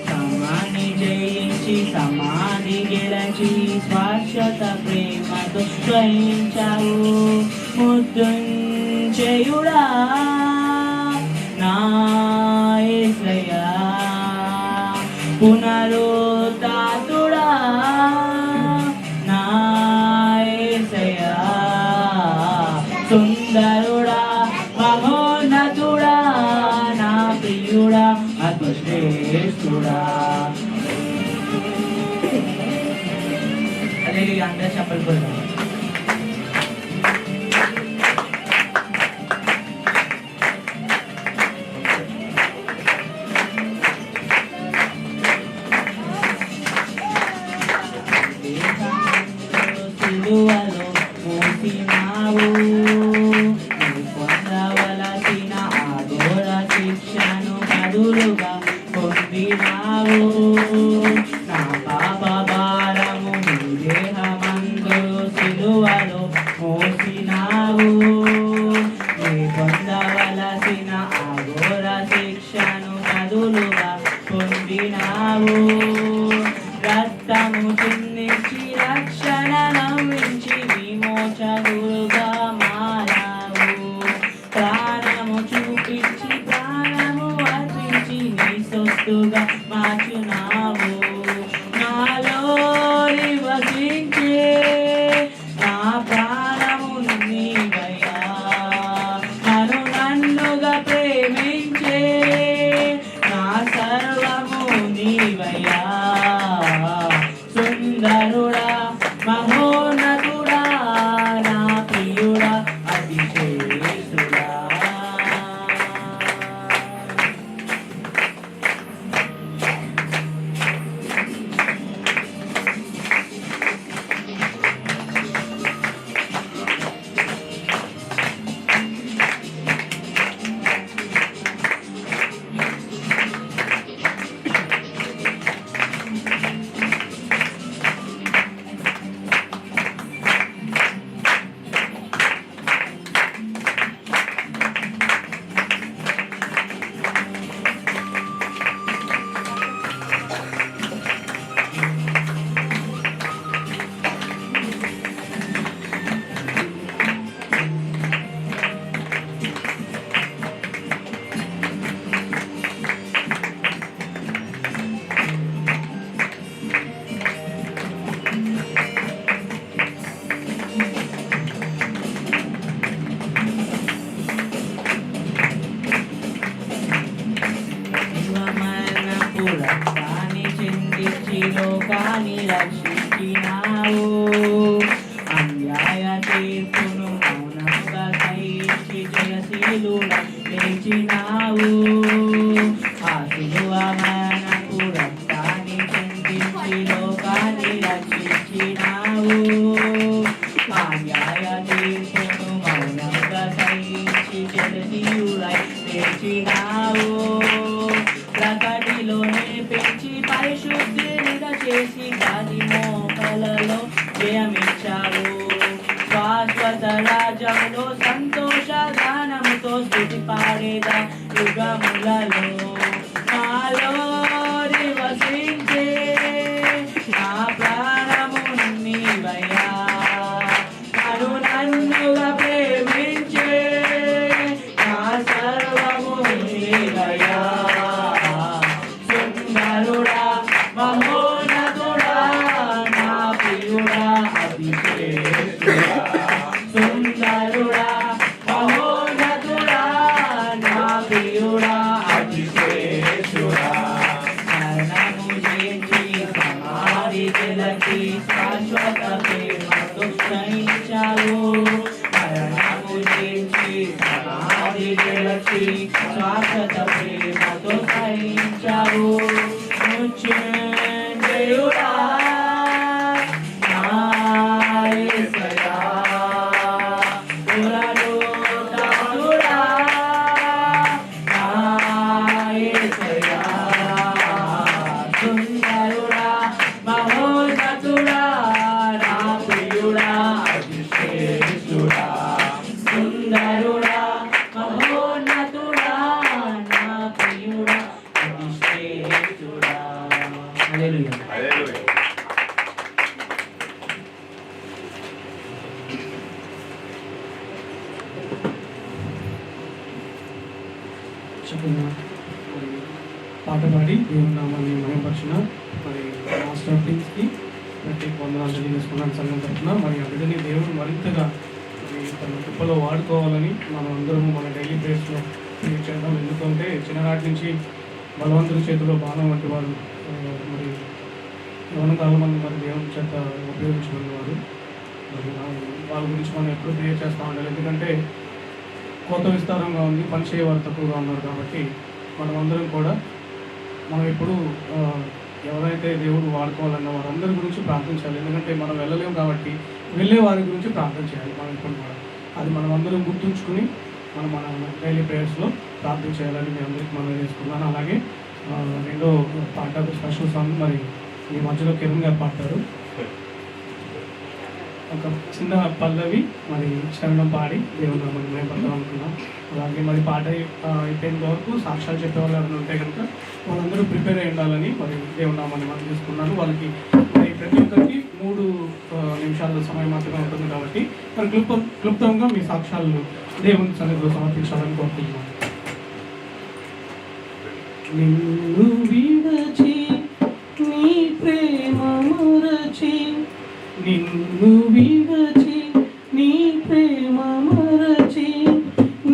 [SPEAKER 10] సమాన్ని జయించి సమాధి గెలచి శాశ్వత ప్రేమతో స్మరించావు మృత్యుంజయుడా నా యేసయ్యా పునరుత్థాతుడా నా యేసయ్యా సుందరుడా మహోన్నతుడా నా ప్రియుడా అతిశ్రేష్ఠుడా అదే అందరూ చెప్పలు కొడతాం సిలువలో మోసినావు పొందవలసిన అఘోర శిక్షను బదులుగా పొందినావు నా పాప భారము నీ దేహమందు సిలువలో మోసినావు నీ పొందవలసిన అఘోర శిక్షను బదులుగా పొందినావు రక్తము చిందించి రక్షణ నవ్వించి విమోచకుడుగా మారావు ప్రాణము చూపించి ప్రాణము అర్పించి నీ సొత్తుగా మార్చునావు నాలో నివసించే నా ప్రాణము నీవయ్యా నన్నుగా ప్రేమించే నా సర్వము నీవయ్యా సుందరుడా మహోన్నతుడా నా ప్రియుడా అతిశ్రేష్ఠుడా రక్తాన్ని చిందించి లోకాన్ని రక్షించినావు అన్యాయ తీర్పును మౌనంగా సహించి జయశీలుడా లేచినావు ఆ శిలువ మరణపు రక్తాన్ని చిందించి లోకాన్ని రక్షించినావు అన్యాయ తీర్పును మౌనంగా సహించి జయశీలుడా లేచినావు ప్రకటిలోనే పెంచి పరిశుద్ధిగా చేసి గాలి మోకలలో జయమిచ్చావు శాశ్వత రాజ్యంలో సంతోష గానముతో స్తుతి పాడేదా యుగములలో నాలో నివసించే నా ప్రాణము నీవయ్యా నన్నుగా ప్రేమించే నా సర్వము నీవయ్యా సుందరుడా మహోన్నతుడా నా ప్రియుడా అతిశ్రేష్ఠుడా సుందరుడా మహోన్నతుడా నా ప్రియుడా అతిశ్రేష్ఠుడా మరణము జయించి సమాధి గెలచి శాశ్వత ప్రేమతో సహించావు మరణము జయించి సమాధి గెలచి శాశ్వత ప్రేమతో సహించావు మృత్యుంజయుడా నా యేసయ్యా
[SPEAKER 3] చక్కగా మరి పాట పాడి దేవుని నామాన్ని మహిమపరిచిన మరి మాస్టర్ టీమ్స్కి ప్రత్యేక వందనాలు తెలియజేసుకున్నాను సంఘం తరఫున. మరి ఆ బిడ్డని దేవుడు మరింతగా మరి తన కృపలో వాడుకోవాలని మనం అందరము మన డైలీ ప్రేయర్స్లో ప్రేయర్ చేద్దాం. ఎందుకంటే చిన్ననాటి నుంచి బలవంతుడి చేతిలో బాణం వంటి వారు మరి యవన కాలమంది మరి దేవుని చేత ఉపయోగించుకునే వారు. మరి వాళ్ళ గురించి మనం ఎప్పుడు ప్రేయర్ చేస్తూ ఉండాలి. ఎందుకంటే కోత విస్తారంగా ఉంది, పని చేయవారు తక్కువగా ఉన్నారు. కాబట్టి మనమందరం కూడా మనం ఎప్పుడు ఎవరైతే దేవుడు వాడుకోవాలన్న వారందరి గురించి ప్రార్థించాలి. ఎందుకంటే మనం వెళ్ళలేము కాబట్టి వెళ్ళే వారి గురించి ప్రార్థన చేయాలి. మనం ఇప్పుడు కూడా అది మనం అందరం గుర్తుంచుకుని మనం మన డైలీ ప్రేయర్స్లో ప్రార్థన చేయాలని మీ అందరికీ మనం చేసుకున్నాను. అలాగే రెండో పాట స్పెషల్ సాంగ్ మరి ఈ మధ్యలో కిరణ్ గారు పాడతారు. ఒక చిన్న పల్లవి మరి శరణం పాడి దేవుని నామాన్ని మహిమపడదాం అనుకున్నాం. అలాగే మరి పాట అయిపోయిన వరకు సాక్ష్యాలు చెప్పేవాళ్ళు ఎవరైనా ఉంటే కనుక వాళ్ళందరూ ప్రిపేర్ అయి ఉండాలని మరి దేవుని నామాన్ని మనం తీసుకున్నాను. వాళ్ళకి మరి ప్రతి ఒక్కరికి 3 నిమిషాల సమయం మాత్రమే ఉంటుంది కాబట్టి మరి క్లుప్తంగా మీ సాక్ష్యాలను దేవుని సన్నిధిలో సమర్పించాలని కోరుకుంటున్నాను. నిన్ను విడచి నీ ప్రేమ మరచి, నిన్ను విడచి నీ ప్రేమ మరచి,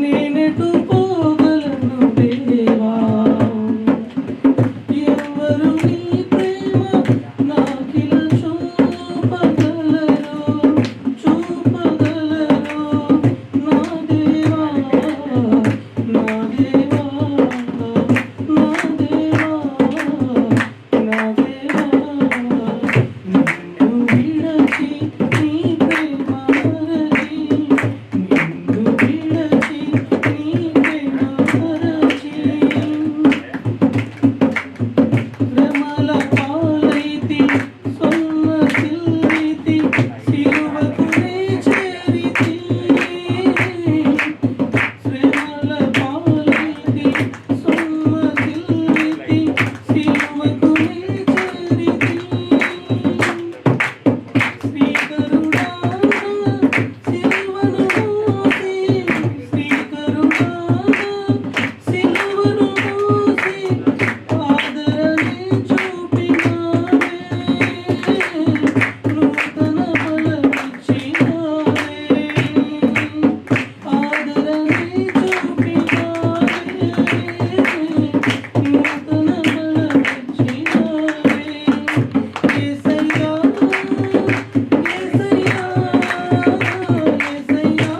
[SPEAKER 3] నేనెటు పోగలను దేవా, ఎవరు నీ ప్రేమ నాకిల చూపగలరు, చూపగలరు నా దేవా, నా దేవా, నా దేవా, నా దేవా. నిన్ను విడచి నీ ప్రేమ మరచి, నిన్ను విడచి నీ ప్రేమ మరచి, శ్రమల పాలైతి సొమ్మసిల్లితి, సిలువకు నే చేరితి, శ్రమల పాలైతి సొమ్మసిల్లితి, సిలువకు నే చేరితి, శ్రీకరుడా సిలువను మోసి, శ్రీకరుడా సిలువను మోసి, ఆదరణి చూపినావే, నూతన బలమిచ్చినావే, ఆదరణి చూపినావే, నూతన బలమిచ్చినావే. యేసయ్యా, యేసయ్యా, యేసయ్యా,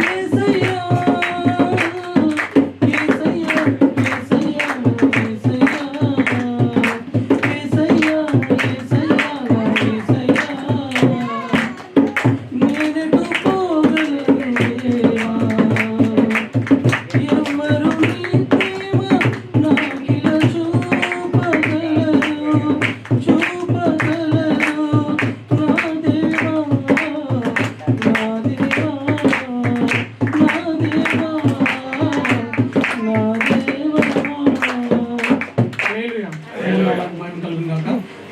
[SPEAKER 3] యేసయ్యా, యేసయ్యా, యేసయ్యా, యేసయ్యా, యేసయ్యా, నేనెటు పోగలను దేవా, ఎవరు నీ ప్రేమ నాకిల చూపగలరు, చూపగలరు నా దేవా, నా దేవా, నా దేవా, నా దేవా. మహిమ కలుగును గాక.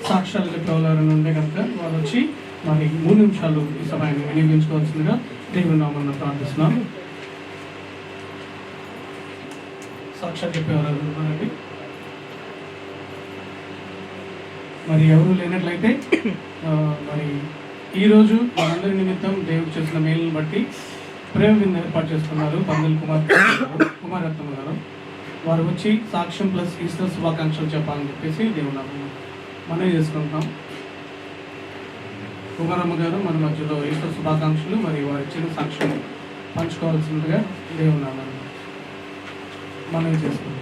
[SPEAKER 3] సాక్ష్యాలు చెప్పేవాళ్ళు ఉంటే కనుక వాళ్ళు వచ్చి మరి 3 నిమిషాలు ఈ సమయాన్ని వినియోగించుకోవాల్సిందిగా దేవుని నామమున ప్రార్థిస్తున్నాం. సాక్ష్యాలు చెప్పేవాళ్ళు ఉన్నారండి. మరి ఎవరు లేనట్లయితే మరి ఈరోజు మనందరి నిమిత్తం దేవుడు చేసిన మేలును బట్టి ప్రేమ విందు ఏర్పాటు చేస్తున్నారు పందుల కుమారత్నం గారు. వారు వచ్చి సాక్ష్యం ప్లస్ ఈస్టర్ శుభాకాంక్షలు చెప్పాలని చెప్పేసి దేవుని నామమున మనవి చేసుకుంటున్నాం. కుమారమ్మ గారు మన మధ్యలో ఈస్టర్ శుభాకాంక్షలు మరి వారి ఇచ్చిన సాక్ష్యం పంచుకోవాల్సిందిగా దేవుని నామమున మనవి చేసుకుంటున్నాం.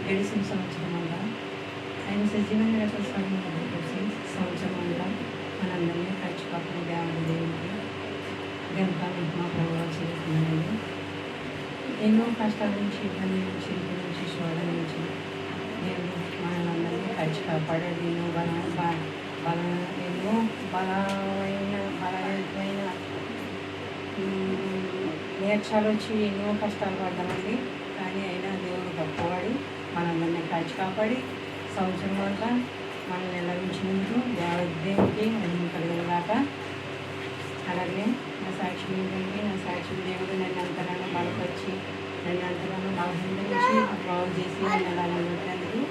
[SPEAKER 11] గడిచిన సంవత్సరమంతా ఆయన సజీవమైన రకస్వామి కోసం సంవత్సరమంతా మనందరినీ ఖర్చు పక్కన దేవునికి గంట మహిమ ప్రభావం చేస్తున్నాను. ఎన్నో కష్టాల నుంచి ఇబ్బంది నుంచి ఇంటి నుంచి చోట నుంచి దేవుడు మనల్ని కాచి కాపాడాడు. ఎన్నో ఎన్నో బలమైన నేర్చాలు వచ్చి ఎన్నో కష్టాలు పడ్డామండి. కానీ అయినా దేవుడు గొప్పవాడు, మనందరినీ కాచి కాపాడి సంవత్సరం అంతా మనల్ని నిలవించినందుకు దేవుడికి మహిమ కలిగేలాగా. అలాగే నా సాక్షి ఏంటంటే, నా సాక్షి దేవుడు నన్ను అంతగానో బలపరిచి నన్ను అంతగానో బలహీనరించి బాగు చేసి నన్ను అలా నిలబెట్టినందుకు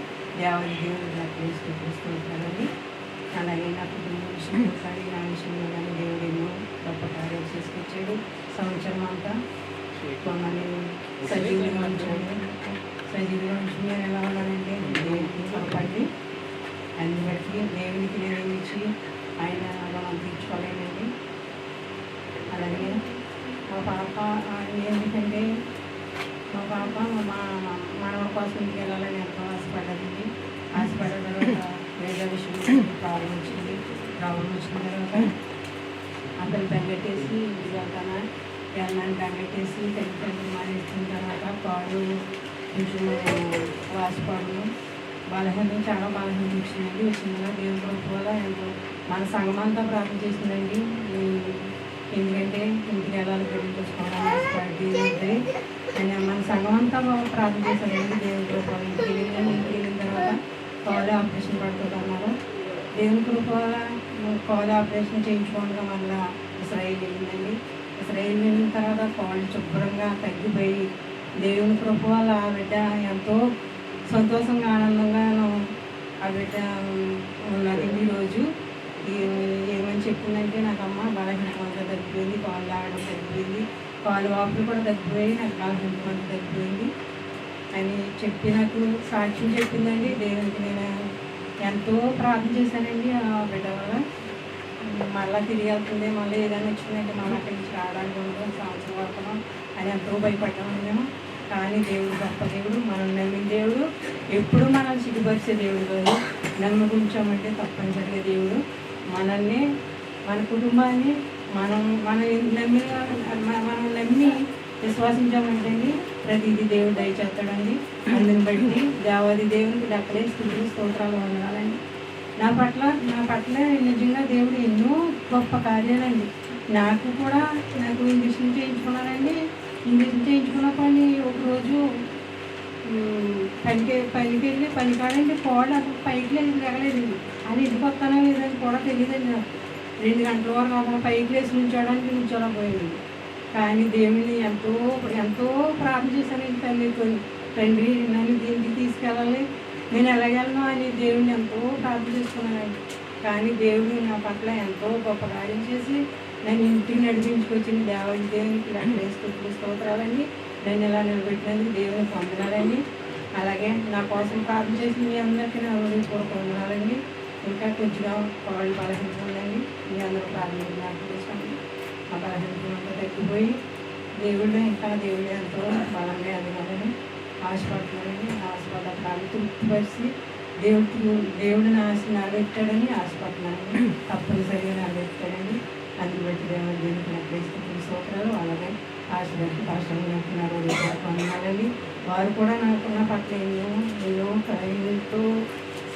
[SPEAKER 11] దేవుడు నాకు చూపిస్తుంటానండి. అలాగే నా కుటుంబ విషయంలో కానీ నా విషయంలో కానీ దేవుడు ఎన్నో గొప్ప కార్యాలు చేసుకొచ్చాడు. సంవత్సరం అంతా మమ్మల్ని సజీవులుగా ఉంచాడు. సజీవులుగా ఉంచి నేను ఎలా ఉన్నానంటే దేవుడికి కాపాడి అన్ని బట్టి దేవునికి నేను ఇచ్చి ఆయన రుణం తీర్చుకోలేనండి. అలాగే మా పాప ఎందుకంటే మా పాప మా మనవడి కోసం ఇంటికి వెళ్ళాలని ఎంతో ఆశపడ్డది. ఆశపడ్డ తర్వాత వేరే విషయం ప్రాబ్లం వచ్చింది తర్వాత అతను బెంగట్టేసి ఇంటికి వెళ్తానా వెళ్ళాలని బెంగట్టేసి తల్లిదండ్రులు మానేసిన తర్వాత పాడు కొంచెం వాసిపాడు బలహీనం చాలా బలహీనం వచ్చిందండి. వచ్చిందా దేవుని కృప వల్ల ఎంతో మన సంఘం అంతా ప్రార్థన చేసిందండి. ఎందుకంటే ఇంటికి వెళ్ళాలి పెళ్లి చూసుకోవడం ఆశపడి అని మన సంఘం అంతా ప్రార్థన చేశానండి. దేవుని కృప వల్ల ఇంటికి వెళ్ళిన తర్వాత కాలు ఆపరేషన్ పడుతుంది అన్నారు. దేవుని కృప వల్ల కాలు ఆపరేషన్ చేయించుకోవడం వల్ల ఇస్రాయేల్ వెళ్ళిందండి. ఇస్రాయేల్ వెళ్ళిన తర్వాత కాళ్ళు శుభ్రంగా తగ్గిపోయి దేవుని కృప వల్ల ఆ బిడ్డ ఎంతో సంతోషంగా ఆనందంగాను ఆ బిడ్డ ఉన్నదండి. ఈరోజు ఏమని చెప్పిందంటే, నాకు అమ్మ బలహీనం అంతా తగ్గిపోయింది, కాళ్ళు లాగడం తగ్గిపోయింది, కాలు వాపులు కూడా తగ్గిపోయి నాకు బలహీనం అంతా తగ్గిపోయింది అని చెప్పి నాకు సాక్ష్యం చెప్పిందండి. దేవునికి నేను ఎంతో ప్రార్థన చేశానండి. ఆ బిడ్డ వల్ల మళ్ళీ తిరిగి వెళ్తుంది, మళ్ళీ ఏదైనా వచ్చిందంటే మళ్ళీ అక్కడి నుంచి రావడానికి ఉండదు, సంవత్సరం వరకు అని ఎంతో భయపడ్డాము మేము. కానీ దేవుడు గొప్ప దేవుడు, మనం నమ్మిన దేవుడు, ఎప్పుడు మనల్ని సిగ్గుపరిచే దేవుడు కాదు. నమ్ముకుంటామంటే తప్పనిసరిగా దేవుడు మనల్ని మన కుటుంబాన్ని మనం నమ్మి విశ్వాసించామంటే ప్రతిదీ దేవుడు దయచేస్తాడండి. అందుని బట్టి దేవాది దేవునికి డక్కలే స్థుతులు స్తోత్రాలు వందనాలండి. నా పట్ల నిజంగా దేవుడు ఎన్నో గొప్ప కార్యాలండి. నాకు ఇంజక్షన్ చేయించుకున్నానండి. ఇంజక్షన్ చేయించుకున్న పని ఒకరోజు పనికి వెళ్ళి పని కాడండి కోళ్ళు అసలు పైకి లేగలేదండి. అది ఇంటికి వస్తానో లేదని కూడా తెలియదండి నాకు. 2 గంటల వరకు అసలు పైకి లేచి నుంచోలేకపోయింది. కానీ దేవుని ఎంతో ఎంతో ప్రార్థన చేశానండి. తల్లితో తండ్రి నన్ను దీనికి తీసుకెళ్ళాలి, నేను ఎలాగెళ్ళను అని దేవుని ఎంతో ప్రార్థన చేసుకున్నానండి. కానీ దేవుడు నా పట్ల ఎంతో గొప్ప కార్యం చేసి నన్ను ఇంటికి నడిపించుకొచ్చింది. దేవునికి లెక్కలేసుకుంటూ స్తోత్రాలని నన్ను ఇలా నిలబెట్టినందుకు దేవుని పొందనాలండి. అలాగే నా కోసం ప్రార్థన చేసి మీ అందరికీ నా హృదయపూర్వక వందనాలండి. ఇంకా కొంచెంగా కాళ్ళు బలహీనండి. మీ అందరూ ప్రార్థన చేసుకోండి. ఆ బలహీనంతా తగ్గిపోయి దేవుడు ఎంతో బలంగా ఎదగాలని ఆశపడుతున్నానని ఆశపడ్డాను. తృప్తిపరిచి దేవుడు నా ఆశ నెరవేర్చాడని ఆశపడుతున్నానని తప్పనిసరిగా నెరవేర్చాడని. అందుకు బట్టి దేవునికి నెరవేర్చుకున్న స్తోత్రాలు. అలాగే ఆశపడి కష్టంగా పొందాలని వారు కూడా నాకున్న పట్ల ఎంతో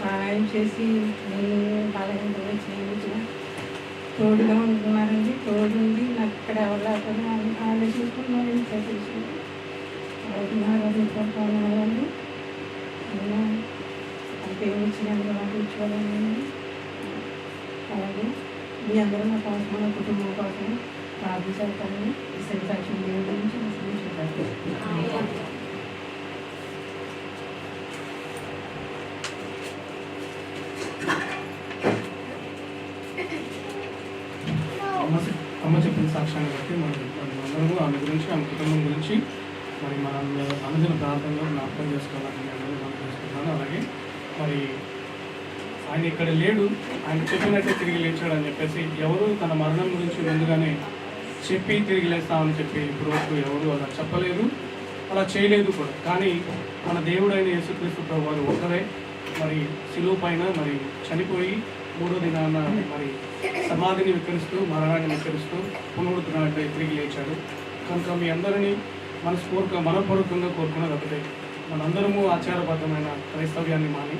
[SPEAKER 11] సహాయం చేసి నేను బలహీనతగా చేయించిన తోడుగా ఉంటున్నారండి. తోడుండి నాకు ఇక్కడ ఎవరు ఆలోచించుకున్నారండి. పొందాలండి. నేను అంటే ఇచ్చినందుకు పంపించుకోవాలండి. అలాగే మీ అందరూ నా కోసం, నా కుటుంబం కోసం ప్రార్థించాలని ఈ సాక్ష్యం దేవుడి గురించి
[SPEAKER 3] అమ్మ చెప్పిన సాక్ష్యాన్ని బట్టి అందరము ఆమె గురించి, ఆమె కుటుంబం గురించి మరి మన అనుదిన ప్రార్థనలో జ్ఞాపకం చేసుకోవాలని అందరూ మనం చేసుకుంటున్నాను. అలాగే మరి ఆయన ఇక్కడ లేడు, ఆయన చెప్పినట్టే తిరిగి లేచాడు అని చెప్పేసి ఎవరు తన మరణం గురించి ముందుగానే చెప్పి తిరిగి లేస్తామని చెప్పి ఇప్పుడు వరకు ఎవరు అలా చెప్పలేదు, అలా చేయలేదు కూడా. కానీ మన దేవుడైన యేసుక్రీస్తు ప్రభు వారు ఒక్కరే మరి శిలువ పైన మరి చనిపోయి 3వ దినాన మరి సమాధిని వికరిస్తూ మరణాన్ని వికరిస్తూ పునరుద్ధరణపై తిరిగి లేచాడు. కనుక మీ అందరినీ మనపూర్వకంగా కోరుకున్నది ఒకటే, మనందరము ఆచారబద్ధమైన క్రైస్తవ్యాన్ని మాని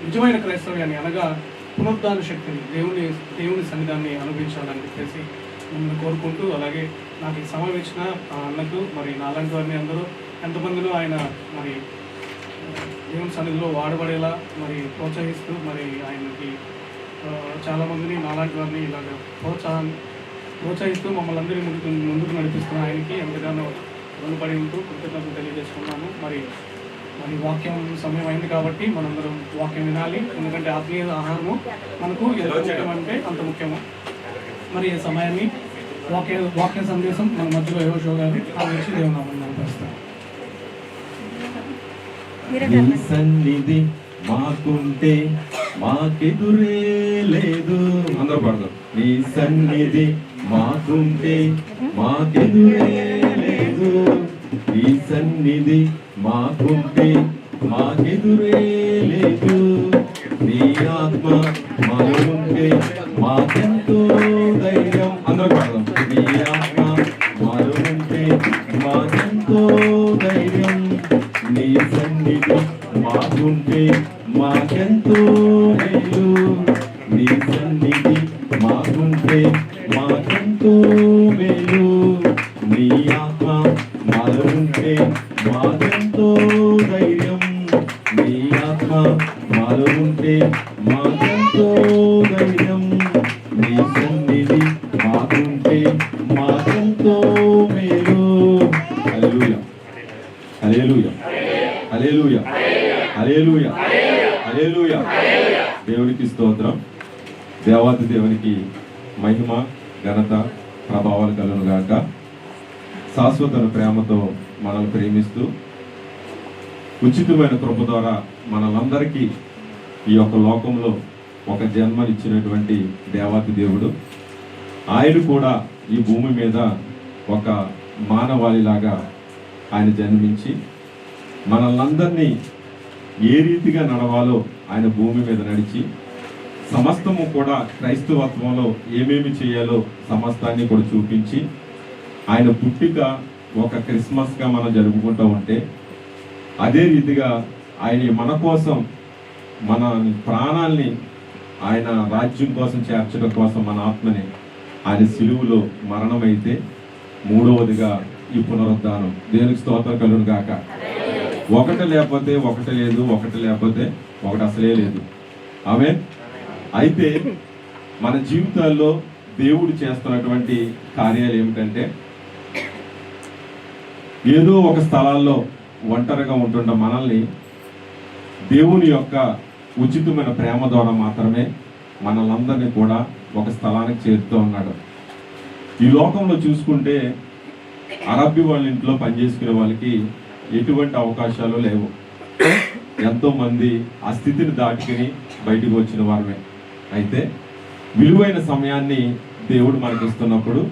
[SPEAKER 3] నిజమైన క్రైస్తవ్యాన్ని అనగా పునరుద్ధాన శక్తిని దేవుని సన్నిధాన్ని అనుభవించాలని చెప్పేసి మిమ్మల్ని కోరుకుంటూ, అలాగే నాకు ఈ సమయం ఇచ్చిన ఆ అన్నకు మరి నాలాంటి వారిని అందరూ ఎంతమందిలో ఆయన మరి దేవుని సన్నిధిలో వాడబడేలా మరి ప్రోత్సహిస్తూ మరి ఆయనకి చాలామందిని నాలాంటి వారిని ఇలాగ ప్రోత్సహిస్తూ మమ్మల్ని అందరినీ ముందుకు నడిపిస్తున్న ఆయనకి ఎంతగానో రుణపడి ఉంటూ కృతజ్ఞతలు తెలియజేసుకున్నాము. మరి వాక్యం సమయం అయింది కాబట్టి మనందరం వాక్యం వినాలి. ఎందుకంటే ఆత్మీయ ఆహారము మనకు ఎంత ముఖ్యమంటే అంత ముఖ్యము. మరి ఈ సమయాన్ని వాక్య సందేశం మన మధ్యలో యోషో గారు ఆ విషయం దేవునామని నడిపిస్తారు.
[SPEAKER 2] నీ సన్నిధి మాకుంటే మాకెదురే లేదు. అందరూ పడదాం. నీ సన్నిధి మాకుంటే మాకెదురే లేదు. నీ సన్నిధి మాకుంటే మాకెదురే లేదు. నీ ఆత్మ మాలో ఉంటే మాకెంతో ధైర్యం. అందరూ పడదాం. నీ ఆత్మ మాలో ఉంటే మాకెంతో ధైర్యం. నీ సన్నిధి మాకుంటే మాకెంతో మేలు. నీ సన్నిధి మాకుంటే మాకెంతో మేలు. నీ ఆత్మ మాలో ఉంటే మాకెంతో ధైర్యం. నీ ఆత్మ మాలో ఉంటే మాకెంతో ధైర్యం. నీ సన్నిధి మాకుంటే మాకెంతో మేలు. హల్లెలూయా, హల్లెలూయా, హల్లెలూయా, హల్లెలూయా, హల్లెలూయా. దేవునికి స్తోత్రం. దేవాది దేవునికి మహిమ, ఘనత, ప్రభావాలు కలుగును గాక. శాశ్వత ప్రేమతో మనల్ని ప్రేమిస్తూ ఉచితమైన కృప ద్వారా మనలందరికీ ఈ యొక్క లోకంలో ఒక జన్మనిచ్చినటువంటి దేవాది దేవుడు, ఆయన కూడా ఈ భూమి మీద ఒక మానవాళిలాగా ఆయన జన్మించి మనల్నందరినీ ఏ రీతిగా నడవాలో ఆయన భూమి మీద నడిచి సమస్తము కూడా క్రైస్తవత్వంలో ఏమేమి చేయాలో సమస్తాన్ని కూడా చూపించి ఆయన పుట్టిక ఒక క్రిస్మస్గా మనం జరుపుకుంటూ ఉంటే, అదే రీతిగా ఆయన మన కోసం మన ప్రాణాల్ని ఆయన రాజ్యం కోసం చేర్చడం కోసం మన ఆత్మని ఆయన సిలువులో మరణమైతే మూడవదిగా ఈ పునరుద్ధానం. దేవునికి స్తోత్రం కలుగును గాక. ఒకటి లేకపోతే ఒకటి లేదు, ఒకటి లేకపోతే ఒకటి అసలే లేదు. ఆమేన్. అయితే మన జీవితాల్లో దేవుడు చేస్తున్నటువంటి కార్యాలు ఏమిటంటే, ఏదో ఒక స్థలాల్లో ఒంటరిగా ఉంటున్న మనల్ని దేవుని యొక్క ఉచితమైన ప్రేమ ద్వారా మాత్రమే మనలందరినీ కూడా ఒక స్థలానికి చేరుతూ ఉన్నాడు. ఈ లోకంలో చూసుకుంటే అరబ్బీ వాళ్ళ ఇంట్లో పనిచేసుకునే వాళ్ళకి ఎటువంటి అవకాశాలు లేవు. ఎంతో మంది ఆ స్థితిని దాటుకుని బయటకు వచ్చిన వారమే. అయితే విలువైన సమయాన్ని దేవుడు మనకి ఇస్తున్నప్పుడు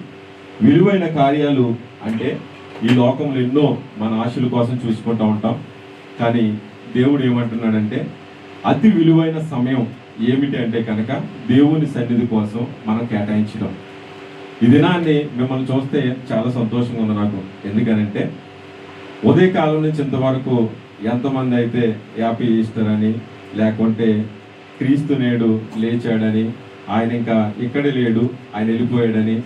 [SPEAKER 2] విలువైన కార్యాలు అంటే ఈ లోకంలో ఎన్నో మన ఆశల కోసం చూసుకుంటూ ఉంటాం. కానీ దేవుడు ఏమంటున్నాడంటే, అతి విలువైన సమయం ఏమిటి అంటే కనుక దేవుని సన్నిధి కోసం మనం కేటాయించడం. ఈ దినాన్ని మిమ్మల్ని చూస్తే చాలా సంతోషంగా ఉంది నాకు. ఎందుకనంటే ఉదయకాలం నుంచి ఇంతవరకు ఎంతమంది అయితే హ్యాపీ ఈస్టర్ అని, లేకుంటే క్రీస్తు నేడు లేచాడని, ఆయన ఇంకా ఇక్కడే లేడు, ఆయన వెళ్ళిపోయాడని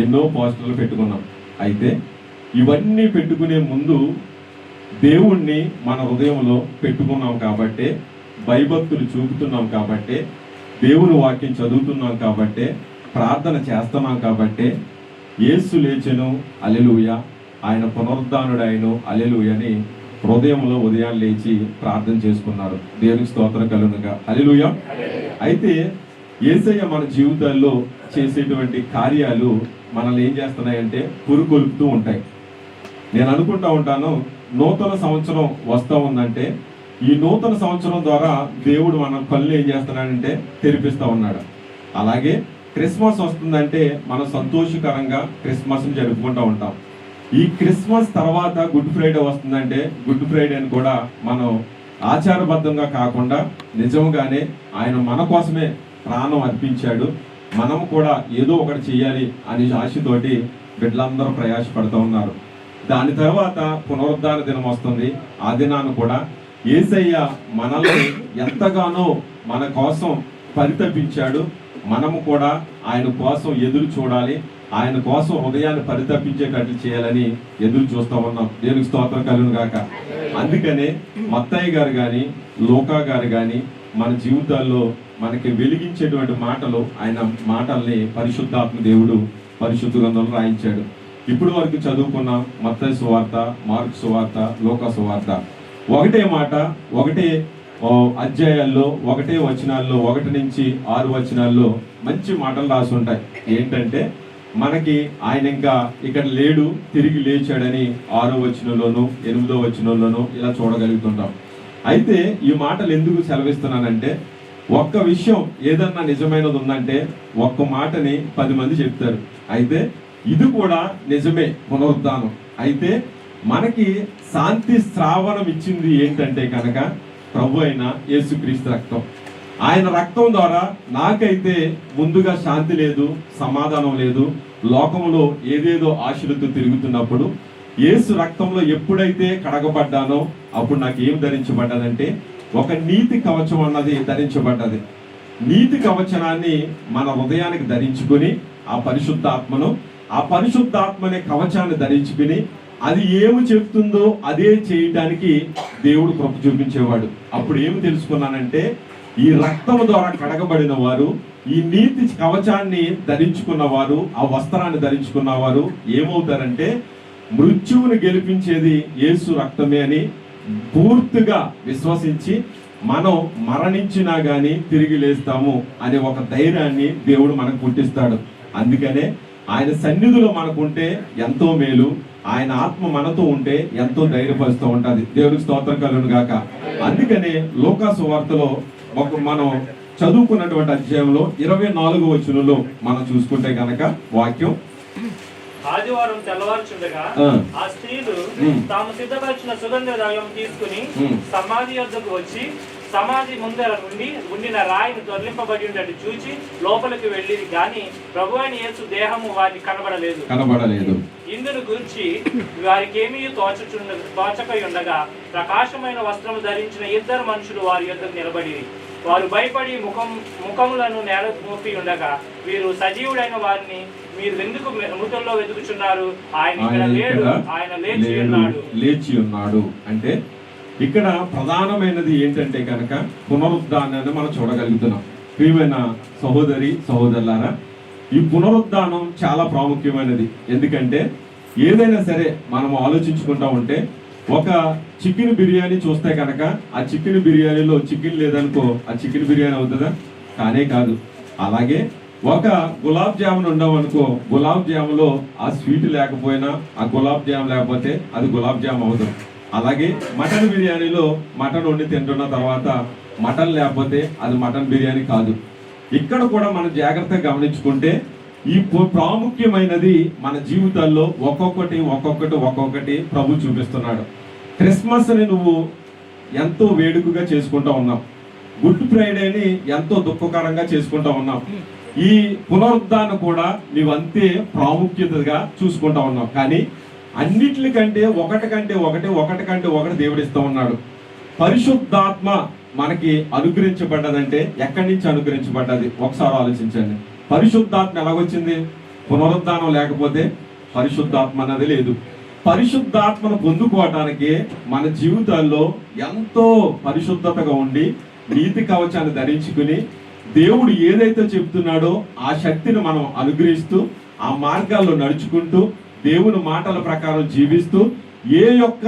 [SPEAKER 2] ఎన్నో పోస్టర్లు పెట్టుకున్నాం. అయితే ఇవన్నీ పెట్టుకునే ముందు దేవుణ్ణి మన హృదయంలో పెట్టుకున్నాం కాబట్టి, భయభక్తులు చూపుతున్నాం కాబట్టి, దేవుని వాక్యం చదువుతున్నాం కాబట్టి, ప్రార్థన చేస్తున్నాం కాబట్టి, యేసు లేచెను హల్లెలూయా, ఆయన పునరుద్ధానుడు ఆయన హల్లెలూయా అని హృదయంలో ఉదయాన్ని లేచి ప్రార్థన చేసుకున్నారు. దేవునికి స్తోత్రం కలుగునుగా. హల్లెలూయా. అయితే యేసయ్య మన జీవితాల్లో చేసేటువంటి కార్యాలు మనల్ని ఏం చేస్తున్నాయంటే పురుకొల్పుతూ ఉంటాయి. నేను అనుకుంటా ఉంటాను, నూతన సంవత్సరం వస్తూ ఉందంటే ఈ నూతన సంవత్సరం ద్వారా దేవుడు మన కళ్ళు ఏం చేస్తున్నాడంటే తెరిపిస్తూ ఉన్నాడు. అలాగే క్రిస్మస్ వస్తుందంటే మనం సంతోషకరంగా క్రిస్మస్ని జరుపుకుంటూ ఉంటాం. ఈ క్రిస్మస్ తర్వాత గుడ్ ఫ్రైడే వస్తుందంటే గుడ్ ఫ్రైడేని కూడా మనం ఆచారబద్ధంగా కాకుండా నిజంగానే ఆయన మన కోసమే ప్రాణం అర్పించాడు, మనం కూడా ఏదో ఒకటి చేయాలి అనే ఆశతోటి బిడ్డలందరూ ప్రయాసపడుతూ ఉన్నారు. దాని తర్వాత పునరుద్ధాన దినం వస్తుంది. ఆ దినాన్ని కూడా యేసయ్య మనల్ని ఎంతగానో మన కోసం పరితపించాడు. మనము కూడా ఆయన కోసం ఎదురు చూడాలి, ఆయన కోసం హృదయాన్ని పరితపించేటట్లు చేయాలని ఎదురు చూస్తూ ఉన్నాం. దేవునికి స్తోత్రం కలుగును గాక. అందుకనే మత్తయ్య గారు కానీ లూకా గారు కానీ మన జీవితాల్లో మనకి వెలిగించేటువంటి మాటలు, ఆయన మాటల్ని పరిశుద్ధాత్మ దేవుడు పరిశుద్ధ గ్రంథంలో రాయించాడు. ఇప్పుడు వరకు చదువుకున్నాం మత్తయి సువార్త, మార్కు సువార్త, లూకా సువార్త. ఒకటే మాట, ఒకటే అధ్యాయాల్లో, ఒకటే వచనాల్లో, 1 నుంచి 6 వచనాల్లో మంచి మాటలు రాసి ఉంటాయి. ఏంటంటే మనకి ఆయన ఇంకా ఇక్కడ లేడు, తిరిగి లేచాడని 6వ వచనంలోను 8వ వచనంలోను ఇలా చూడగలుగుతుంటాం. అయితే ఈ మాటలు ఎందుకు సెలవిస్తున్నానంటే, ఒక్క విషయం ఏదన్నా నిజమైనది ఉందంటే ఒక్క మాటని 10 మంది చెప్తారు. అయితే ఇది కూడా నిజమే, పునరుద్ధానం. అయితే మనకి శాంతి శ్రావణం ఇచ్చింది ఏంటంటే కనుక ప్రభు అయిన యేసుక్రీస్తు రక్తం. ఆయన రక్తం ద్వారా నాకైతే ముందుగా శాంతి లేదు, సమాధానం లేదు. లోకంలో ఏదేదో ఆశలతో తిరుగుతున్నప్పుడు యేసు రక్తంలో ఎప్పుడైతే కడగబడ్డానో అప్పుడు నాకు ఏం ధరించబడ్డదంటే ఒక నీతి కవచం అన్నది ధరించబడ్డది. నీతి కవచనాన్ని మన హృదయానికి ధరించుకొని ఆ పరిశుద్ధాత్మనే కవచాన్ని ధరించుకుని అది ఏమి చెప్తుందో అదే చేయటానికి దేవుడు కృప చూపించేవాడు. అప్పుడు ఏమి తెలుసుకున్నానంటే ఈ రక్తం ద్వారా కడగబడిన వారు, ఈ నీతి కవచాన్ని ధరించుకున్న వారు, ఆ వస్త్రాన్ని ధరించుకున్న వారు ఏమవుతారంటే మృత్యువుని గెలిపించేది యేసు రక్తమే అని పూర్తిగా విశ్వసించి మనం మరణించినా గాని తిరిగి లేస్తాము అనే ఒక ధైర్యాన్ని దేవుడు మనకు పుట్టిస్తాడు. అందుకనే ఆయన సన్నిధిలో మనకుంటే ఎంతో మేలు, ఆయన ఆత్మ మనతో ఉంటే ఎంతో ధైర్యపరుస్తూ ఉంటది. దేవుడికి స్తోత్రం కలుగును గాక. అందుకనే లూకా సువార్తలో మనం చదువుకున్నటువంటి అధ్యాయంలో 24వ వచనంలో మనం చూసుకుంటే గనక వాక్యం,
[SPEAKER 7] ఆదివారం తెల్లవారుచుండగా ఆ స్త్రీలు తాము సిద్ధపరిచిన సుగంధ ద్రవ్యం తీసుకుని సమాధి యొద్దకు వచ్చి సమాధి ముందర నుండి ఉండిన రాయిని తొలగింపబడి ఉండేది చూచి లోపలికి వెళ్ళి గాని ప్రభు అయిన యేసు దేహము వారికి కనబడలేదు. ఇందును గురించి వారికి ఏమీ తోచకై ఉండగా ప్రకాశమైన వస్త్రము ధరించిన 2 మనుషులు వారి యొద్దకు నిలబడి వారు భయపడి ముఖములను నేల మోపి ఉండగా వీరు సజీవుడైన వారిని మీరు ఎందుకు మృతుల్లో వెతుకుచున్నారు? ఆయన ఇక్కడ లేడు, ఆయన
[SPEAKER 2] లేచి ఉన్నాడు. అంటే ఇక్కడ ప్రధానమైనది ఏంటంటే కనుక పునరుద్ధానాన్ని మనం చూడగలుగుతున్నాం. ప్రియమైన సహోదరి సహోదరులారా, ఈ పునరుద్ధానం చాలా ప్రాముఖ్యమైనది. ఎందుకంటే ఏదైనా సరే మనం ఆలోచించుకుంటా ఉంటే ఒక చికెన్ బిర్యానీ చూస్తే కనుక ఆ చికెన్ బిర్యానీలో చికెన్ లేదనుకో ఆ చికెన్ బిర్యానీ అవుతుందా? కానే కాదు. అలాగే ఒక గులాబ్ జామున్ ఉండవనుకో గులాబ్ జాములో ఆ స్వీట్ లేకపోయినా, ఆ గులాబ్ జామ్ లేకపోతే అది గులాబ్ జామ్ అవుతుంది. అలాగే మటన్ బిర్యానీలో మటన్ వండి తింటున్న తర్వాత మటన్ లేకపోతే అది మటన్ బిర్యానీ కాదు. ఇక్కడ కూడా మనం జాగ్రత్తగా గమనించుకుంటే ఈ ప్రాముఖ్యమైనది మన జీవితాల్లో ఒక్కొక్కటి ప్రభు చూపిస్తున్నాడు. క్రిస్మస్ ని నువ్వు ఎంతో వేడుకగా చేసుకుంటా ఉన్నావు, గుడ్ ఫ్రైడేని ఎంతో దుఃఖకరంగా చేసుకుంటా ఉన్నావు. ఈ పునరుద్ధానం కూడా నీవంతే ప్రాముఖ్యతగా చూసుకుంటా ఉన్నావు. కానీ అన్నిటికంటే ఒకటి దేవుడిస్తూ ఉన్నాడు. పరిశుద్ధాత్మ మనకి అనుగ్రహించబడ్డదంటే ఎక్కడి నుంచి అనుగ్రహించబడ్డది ఒకసారి ఆలోచించండి. పరిశుద్ధాత్మ ఎలాగొచ్చింది? పునరుద్ధానం లేకపోతే పరిశుద్ధాత్మ అన్నది లేదు. పరిశుద్ధాత్మను పొందుకోవటానికి మన జీవితాల్లో ఎంతో పరిశుద్ధతగా ఉండి నీతి కవచాన్ని ధరించుకుని దేవుడు ఏదైతే చెప్తున్నాడో ఆ శక్తిని మనం అనుగ్రహిస్తూ ఆ మార్గాల్లో నడుచుకుంటూ దేవుని మాటల ప్రకారం జీవిస్తూ ఏ యొక్క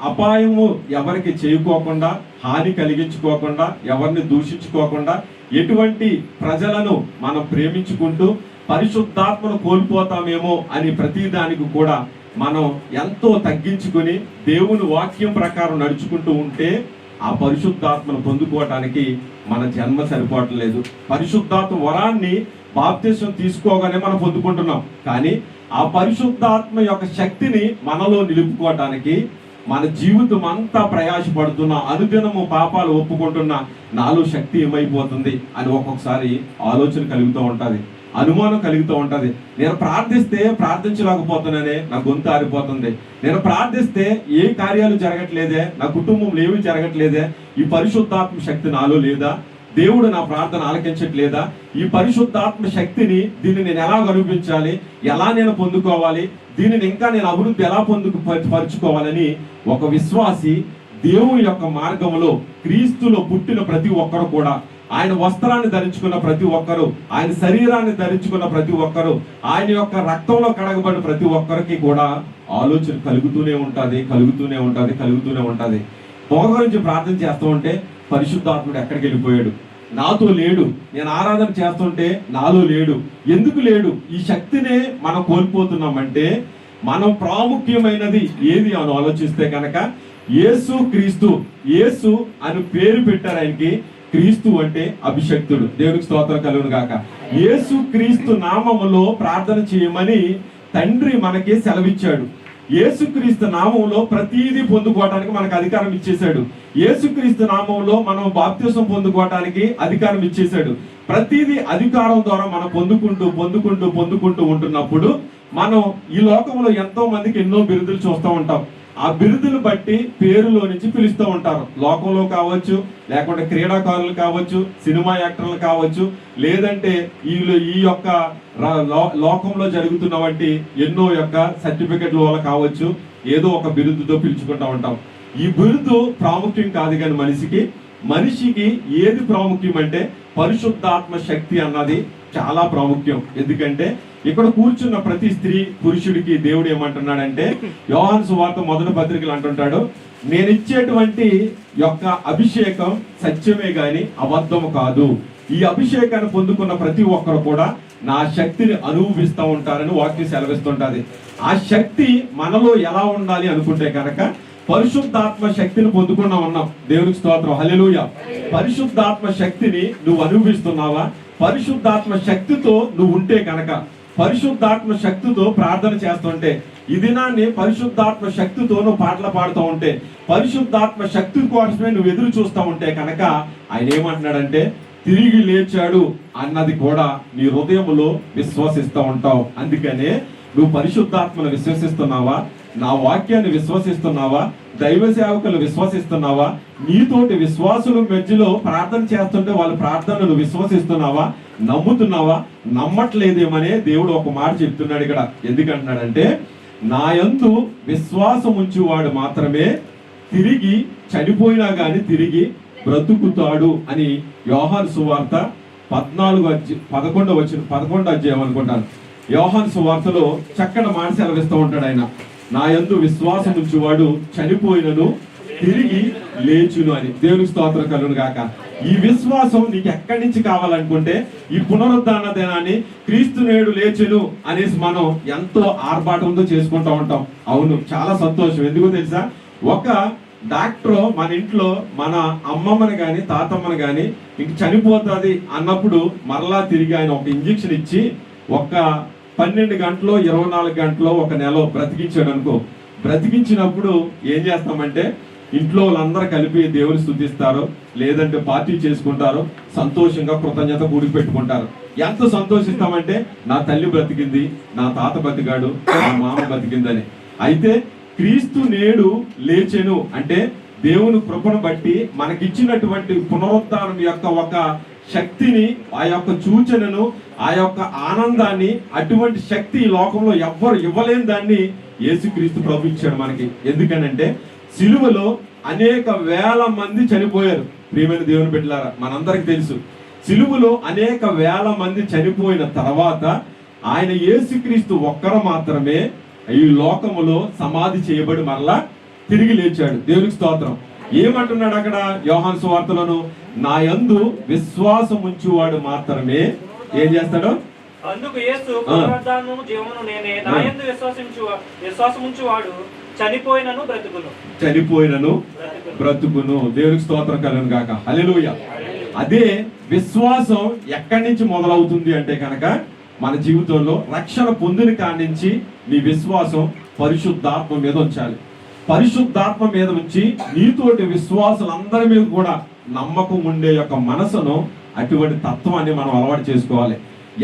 [SPEAKER 2] అపాయము ఎవరికి చేయకోకుండా, హాని కలిగించుకోకుండా, ఎవరిని దూషించుకోకుండా, ఎటువంటి ప్రజలను మనం ప్రేమించుకుంటూ పరిశుద్ధాత్మను కోల్పోతామేమో అని ప్రతి దానికి కూడా మనం ఎంతో తగ్గించుకొని దేవుని వాక్యం ప్రకారం నడుచుకుంటూ ఉంటే ఆ పరిశుద్ధాత్మను పొందుకోవటానికి మన జన్మ సరిపోవట్లేదు. పరిశుద్ధాత్మ వరాన్ని బాప్తిసం తీసుకోగానే మనం పొందుకుంటున్నాం. కానీ ఆ పరిశుద్ధాత్మ యొక్క శక్తిని మనలో నిలుపుకోవటానికి మన జీవితం అంతా ప్రయాసపడుతున్న, అనుదినము పాపాలు ఒప్పుకుంటున్న నాలో శక్తి ఏమైపోతుంది అని ఒక్కొక్కసారి ఆలోచన కలుగుతూ ఉంటుంది. అనుమానం కలుగుతూ ఉంటది. నేను ప్రార్థిస్తే ప్రార్థించలేకపోతున్నానే, నా గొంతు ఆరిపోతుంది. నేను ప్రార్థిస్తే ఏ కార్యాలు జరగట్లేదే, నా కుటుంబంలో ఏమి జరగట్లేదే, ఈ పరిశుద్ధాత్మ శక్తి నాలో లేదా, దేవుడు నా ప్రార్థన ఆలకించట్లేదా, ఈ పరిశుద్ధాత్మ శక్తిని దీన్ని నేను ఎలా అనిపించాలి, ఎలా నేను పొందుకోవాలి, దీనిని ఇంకా నేను అభివృద్ధి ఎలా పరుచుకోవాలని ఒక విశ్వాసి దేవుని యొక్క మార్గంలో క్రీస్తులో పుట్టిన ప్రతి ఒక్కరు కూడా, ఆయన వస్త్రాన్ని ధరించుకున్న ప్రతి ఒక్కరు, ఆయన శరీరాన్ని ధరించుకున్న ప్రతి ఒక్కరు, ఆయన యొక్క రక్తంలో కడగబడిన ప్రతి ఒక్కరికి కూడా ఆలోచన కలుగుతూనే ఉంటది. పొగ గురించి ప్రార్థన చేస్తూ ఉంటే పరిశుద్ధాత్ముడు ఎక్కడికి వెళ్ళిపోయాడు, నాతో లేడు, నేను ఆరాధన చేస్తుంటే నాలో లేడు. ఎందుకు లేడు? ఈ శక్తినే మనం కోల్పోతున్నామంటే మనం ప్రాముఖ్యమైనది ఏది అని ఆలోచిస్తే కనుక యేసు క్రీస్తు. యేసు అని పేరు పెట్టారు ఆయనకి. క్రీస్తు అంటే అభిషక్తుడు. దేవునికి స్తోత్రం కలుగును గాక. యేసు క్రీస్తు నామములో ప్రార్థన చేయమని తండ్రి మనకి సెలవిచ్చాడు. యేసుక్రీస్తు నామంలో ప్రతిదీ పొందుకోవడానికి మనకు అధికారం ఇచ్చేశాడు. యేసుక్రీస్తు నామంలో మనం బాప్తిసం పొందుకోవడానికి అధికారం ఇచ్చేశాడు. ప్రతిదీ అధికారం ద్వారా మనం పొందుకుంటూ ఉంటున్నప్పుడు మనం ఈ లోకంలో ఎంతో మందికి ఎన్నో బిరుదులు చూస్తూ ఉంటాం. ఆ బిరుదులు బట్టి పేరులో నుంచి పిలుస్తూ ఉంటారు. లోకంలో కావచ్చు, లేకుంటే క్రీడాకారులు కావచ్చు, సినిమా యాక్టర్లు కావచ్చు, లేదంటే ఈ యొక్క లోకంలో జరుగుతున్న వంటి ఎన్నో యొక్క సర్టిఫికెట్ల వల్ల కావచ్చు, ఏదో ఒక బిరుదుతో పిలుచుకుంటూ ఉంటాం. ఈ బిరుదు ప్రాముఖ్యం కాదు, కానీ మనిషికి ఏది ప్రాముఖ్యం అంటే పరిశుద్ధాత్మ శక్తి అన్నది చాలా ప్రాముఖ్యం. ఎందుకంటే ఇక్కడ కూర్చున్న ప్రతి స్త్రీ పురుషుడికి దేవుడు ఏమంటున్నాడంటే, యోహాను సువార్త 1వ పత్రికలు అంటుంటాడు, నేను ఇచ్చేటువంటి యొక్క అభిషేకం సత్యమే గాని అబద్ధము కాదు. ఈ అభిషేకాన్ని పొందుకున్న ప్రతి ఒక్కరు కూడా నా శక్తిని అనుభవిస్తూ ఉంటారని వాక్యం సెలవిస్తుంటది. ఆ శక్తి మనలో ఎలా ఉండాలి అనుకుంటే కనుక పరిశుద్ధాత్మ శక్తిని పొందుకున్నా ఉన్నాం. దేవునికి స్తోత్రం, హల్లెలూయా. పరిశుద్ధాత్మ శక్తిని నువ్వు అనుభవిస్తున్నావా? పరిశుద్ధాత్మ శక్తితో నువ్వు ఉంటే కనుక, పరిశుద్ధాత్మ శక్తితో ప్రార్థన చేస్తుంటే, ఈ దినాన్ని పరిశుద్ధాత్మ శక్తితో నువ్వు పాటలు పాడుతూ ఉంటే, పరిశుద్ధాత్మ శక్తి కోసమే నువ్వు ఎదురు చూస్తూ ఉంటే కనుక ఆయన ఏమంటున్నాడంటే తిరిగి లేచాడు అన్నది కూడా నీ హృదయంలో విశ్వసిస్తూ ఉంటావు. అందుకనే నువ్వు పరిశుద్ధాత్మను విశ్వసిస్తున్నావా? నా వాక్యాన్ని విశ్వసిస్తున్నావా? దైవ సేవకులు విశ్వసిస్తున్నావా? నీతోటి విశ్వాసుల మధ్యలో ప్రార్థన చేస్తుంటే వాళ్ళ ప్రార్థనలు విశ్వసిస్తున్నావా? నమ్ముతున్నావా? నమ్మట్లేదేమనే దేవుడు ఒక మాట చెప్తున్నాడు ఇక్కడ. ఎందుకంటున్నాడంటే నా యందు విశ్వాసం ఉంచువాడు మాత్రమే తిరిగి చనిపోయినా గాని తిరిగి బ్రతుకుతాడు అని యోహాను సువార్త 11వ అధ్యాయం అనుకుంటాను. యోహాను సువార్తలో చక్కటి మాట సెలవిస్తూ ఉంటాడు ఆయన. నా యందు విశ్వాసం ఉంచువాడు చనిపోయినను తిరిగి లేచును అని. దేవునికి స్తోత్రం కలుగును గాక. ఈ విశ్వాసం నీకు ఎక్కడి నుంచి కావాలనుకుంటే ఈ పునరుద్ధాన దినాన్ని క్రీస్తు నేడు లేచును అనేసి మనం ఎంతో ఆర్భాటంతో చేసుకుంటూ ఉంటాం. అవును, చాలా సంతోషం. ఎందుకో తెలుసా? ఒక డాక్టర్ మన ఇంట్లో మన అమ్మమ్మని గాని తాతమ్మని గాని ఇంక చనిపోతుంది అన్నప్పుడు మరలా తిరిగి ఆయన ఒక ఇంజెక్షన్ ఇచ్చి ఒక 12 గంటలో 24 గంటలో ఒక నెల బ్రతికించాడు అనుకో. బ్రతికించినప్పుడు ఏం చేస్తామంటే ఇంట్లో వాళ్ళందరూ కలిపి దేవుని స్తుతిస్తారు, లేదంటే పార్టీ చేసుకుంటారు, సంతోషంగా కృతజ్ఞత కూడి పెట్టుకుంటారు. ఎంత సంతోషిస్తామంటే నా తల్లి బ్రతికింది, నా తాత బతికాడు, నా మామ బతికిందని. అయితే క్రీస్తు నేడు లేచెను అంటే దేవుని కృపను బట్టి మనకిచ్చినటువంటి పునరుద్ధానం యొక్క ఒక శక్తిని, ఆ యొక్క సూచనను, ఆ యొక్క ఆనందాన్ని, అటువంటి శక్తి ఈ లోకంలో ఎవ్వరు ఇవ్వలేని దాన్ని యేసుక్రీస్తు ప్రభు ఇచ్చాడు మనకి. ఎందుకనంటే సిలువలో అనేక వేల మంది చనిపోయారు. ప్రియమైన దేవుని బిడ్డలారా, మనందరికి తెలుసు సిలువలో అనేక వేల మంది చనిపోయిన తర్వాత ఆయన యేసుక్రీస్తు ఒక్కరు మాత్రమే ఈ లోకములో సమాధి చేయబడి మరలా తిరిగి లేచాడు. దేవునికి స్తోత్రం. ఏమంటున్నాడు అక్కడ యోహాను సువార్తలోను? నా యందు విశ్వాసం ఉంచువాడు మాత్రమే ఏం చేస్తాడు?
[SPEAKER 7] అందుకు యేసు పునరుద్ధానమును జీవమును నేనే, నా యందు విశ్వాసముంచువాడు చనిపోయినను బ్రతుకును. దేవునికి స్తోత్రం కలుగును గాక. హల్లెలూయా. అదే విశ్వాసం ఎక్కడి నుంచి మొదలవుతుంది అంటే కనుక మన జీవితంలో రక్షణ పొందిన కాడి నుంచి నీ విశ్వాసం పరిశుద్ధాత్మ మీద ఉంచాలి. పరిశుద్ధాత్మ మీద ఉంచి నీతోటి విశ్వాసులందరి మీద కూడా నమ్మకం ఉండే యొక్క మనసును, అటువంటి తత్వాన్ని మనం అలవాటు చేసుకోవాలి.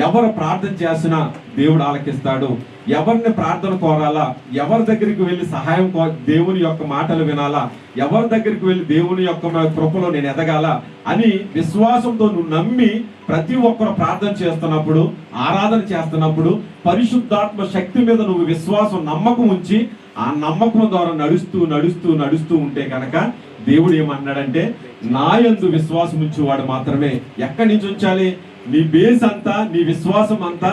[SPEAKER 2] ఎవరు ప్రార్థన చేసినా దేవుడు ఆలకిస్తాడు. ఎవరిని ప్రార్థన కోరాలా, ఎవరి దగ్గరికి వెళ్ళి సహాయం దేవుని యొక్క మాటలు వినాలా, ఎవరి దగ్గరికి వెళ్ళి దేవుని యొక్క కృపలో నేను ఎదగాల అని విశ్వాసంతో నువ్వు నమ్మి ప్రతి ఒక్కరు ప్రార్థన చేస్తున్నప్పుడు, ఆరాధన చేస్తున్నప్పుడు పరిశుద్ధాత్మ శక్తి మీద నువ్వు విశ్వాసం, నమ్మకం ఉంచి ఆ నమ్మకం ద్వారా నడుస్తూ నడుస్తూ నడుస్తూ ఉంటే కనుక దేవుడు ఏమన్నాడంటే, నా యందు విశ్వాసం ఉంచేవాడు మాత్రమే. ఎక్కడి నుంచి ఉంచాలి? నీ బేస్ అంతా, నీ విశ్వాసం అంతా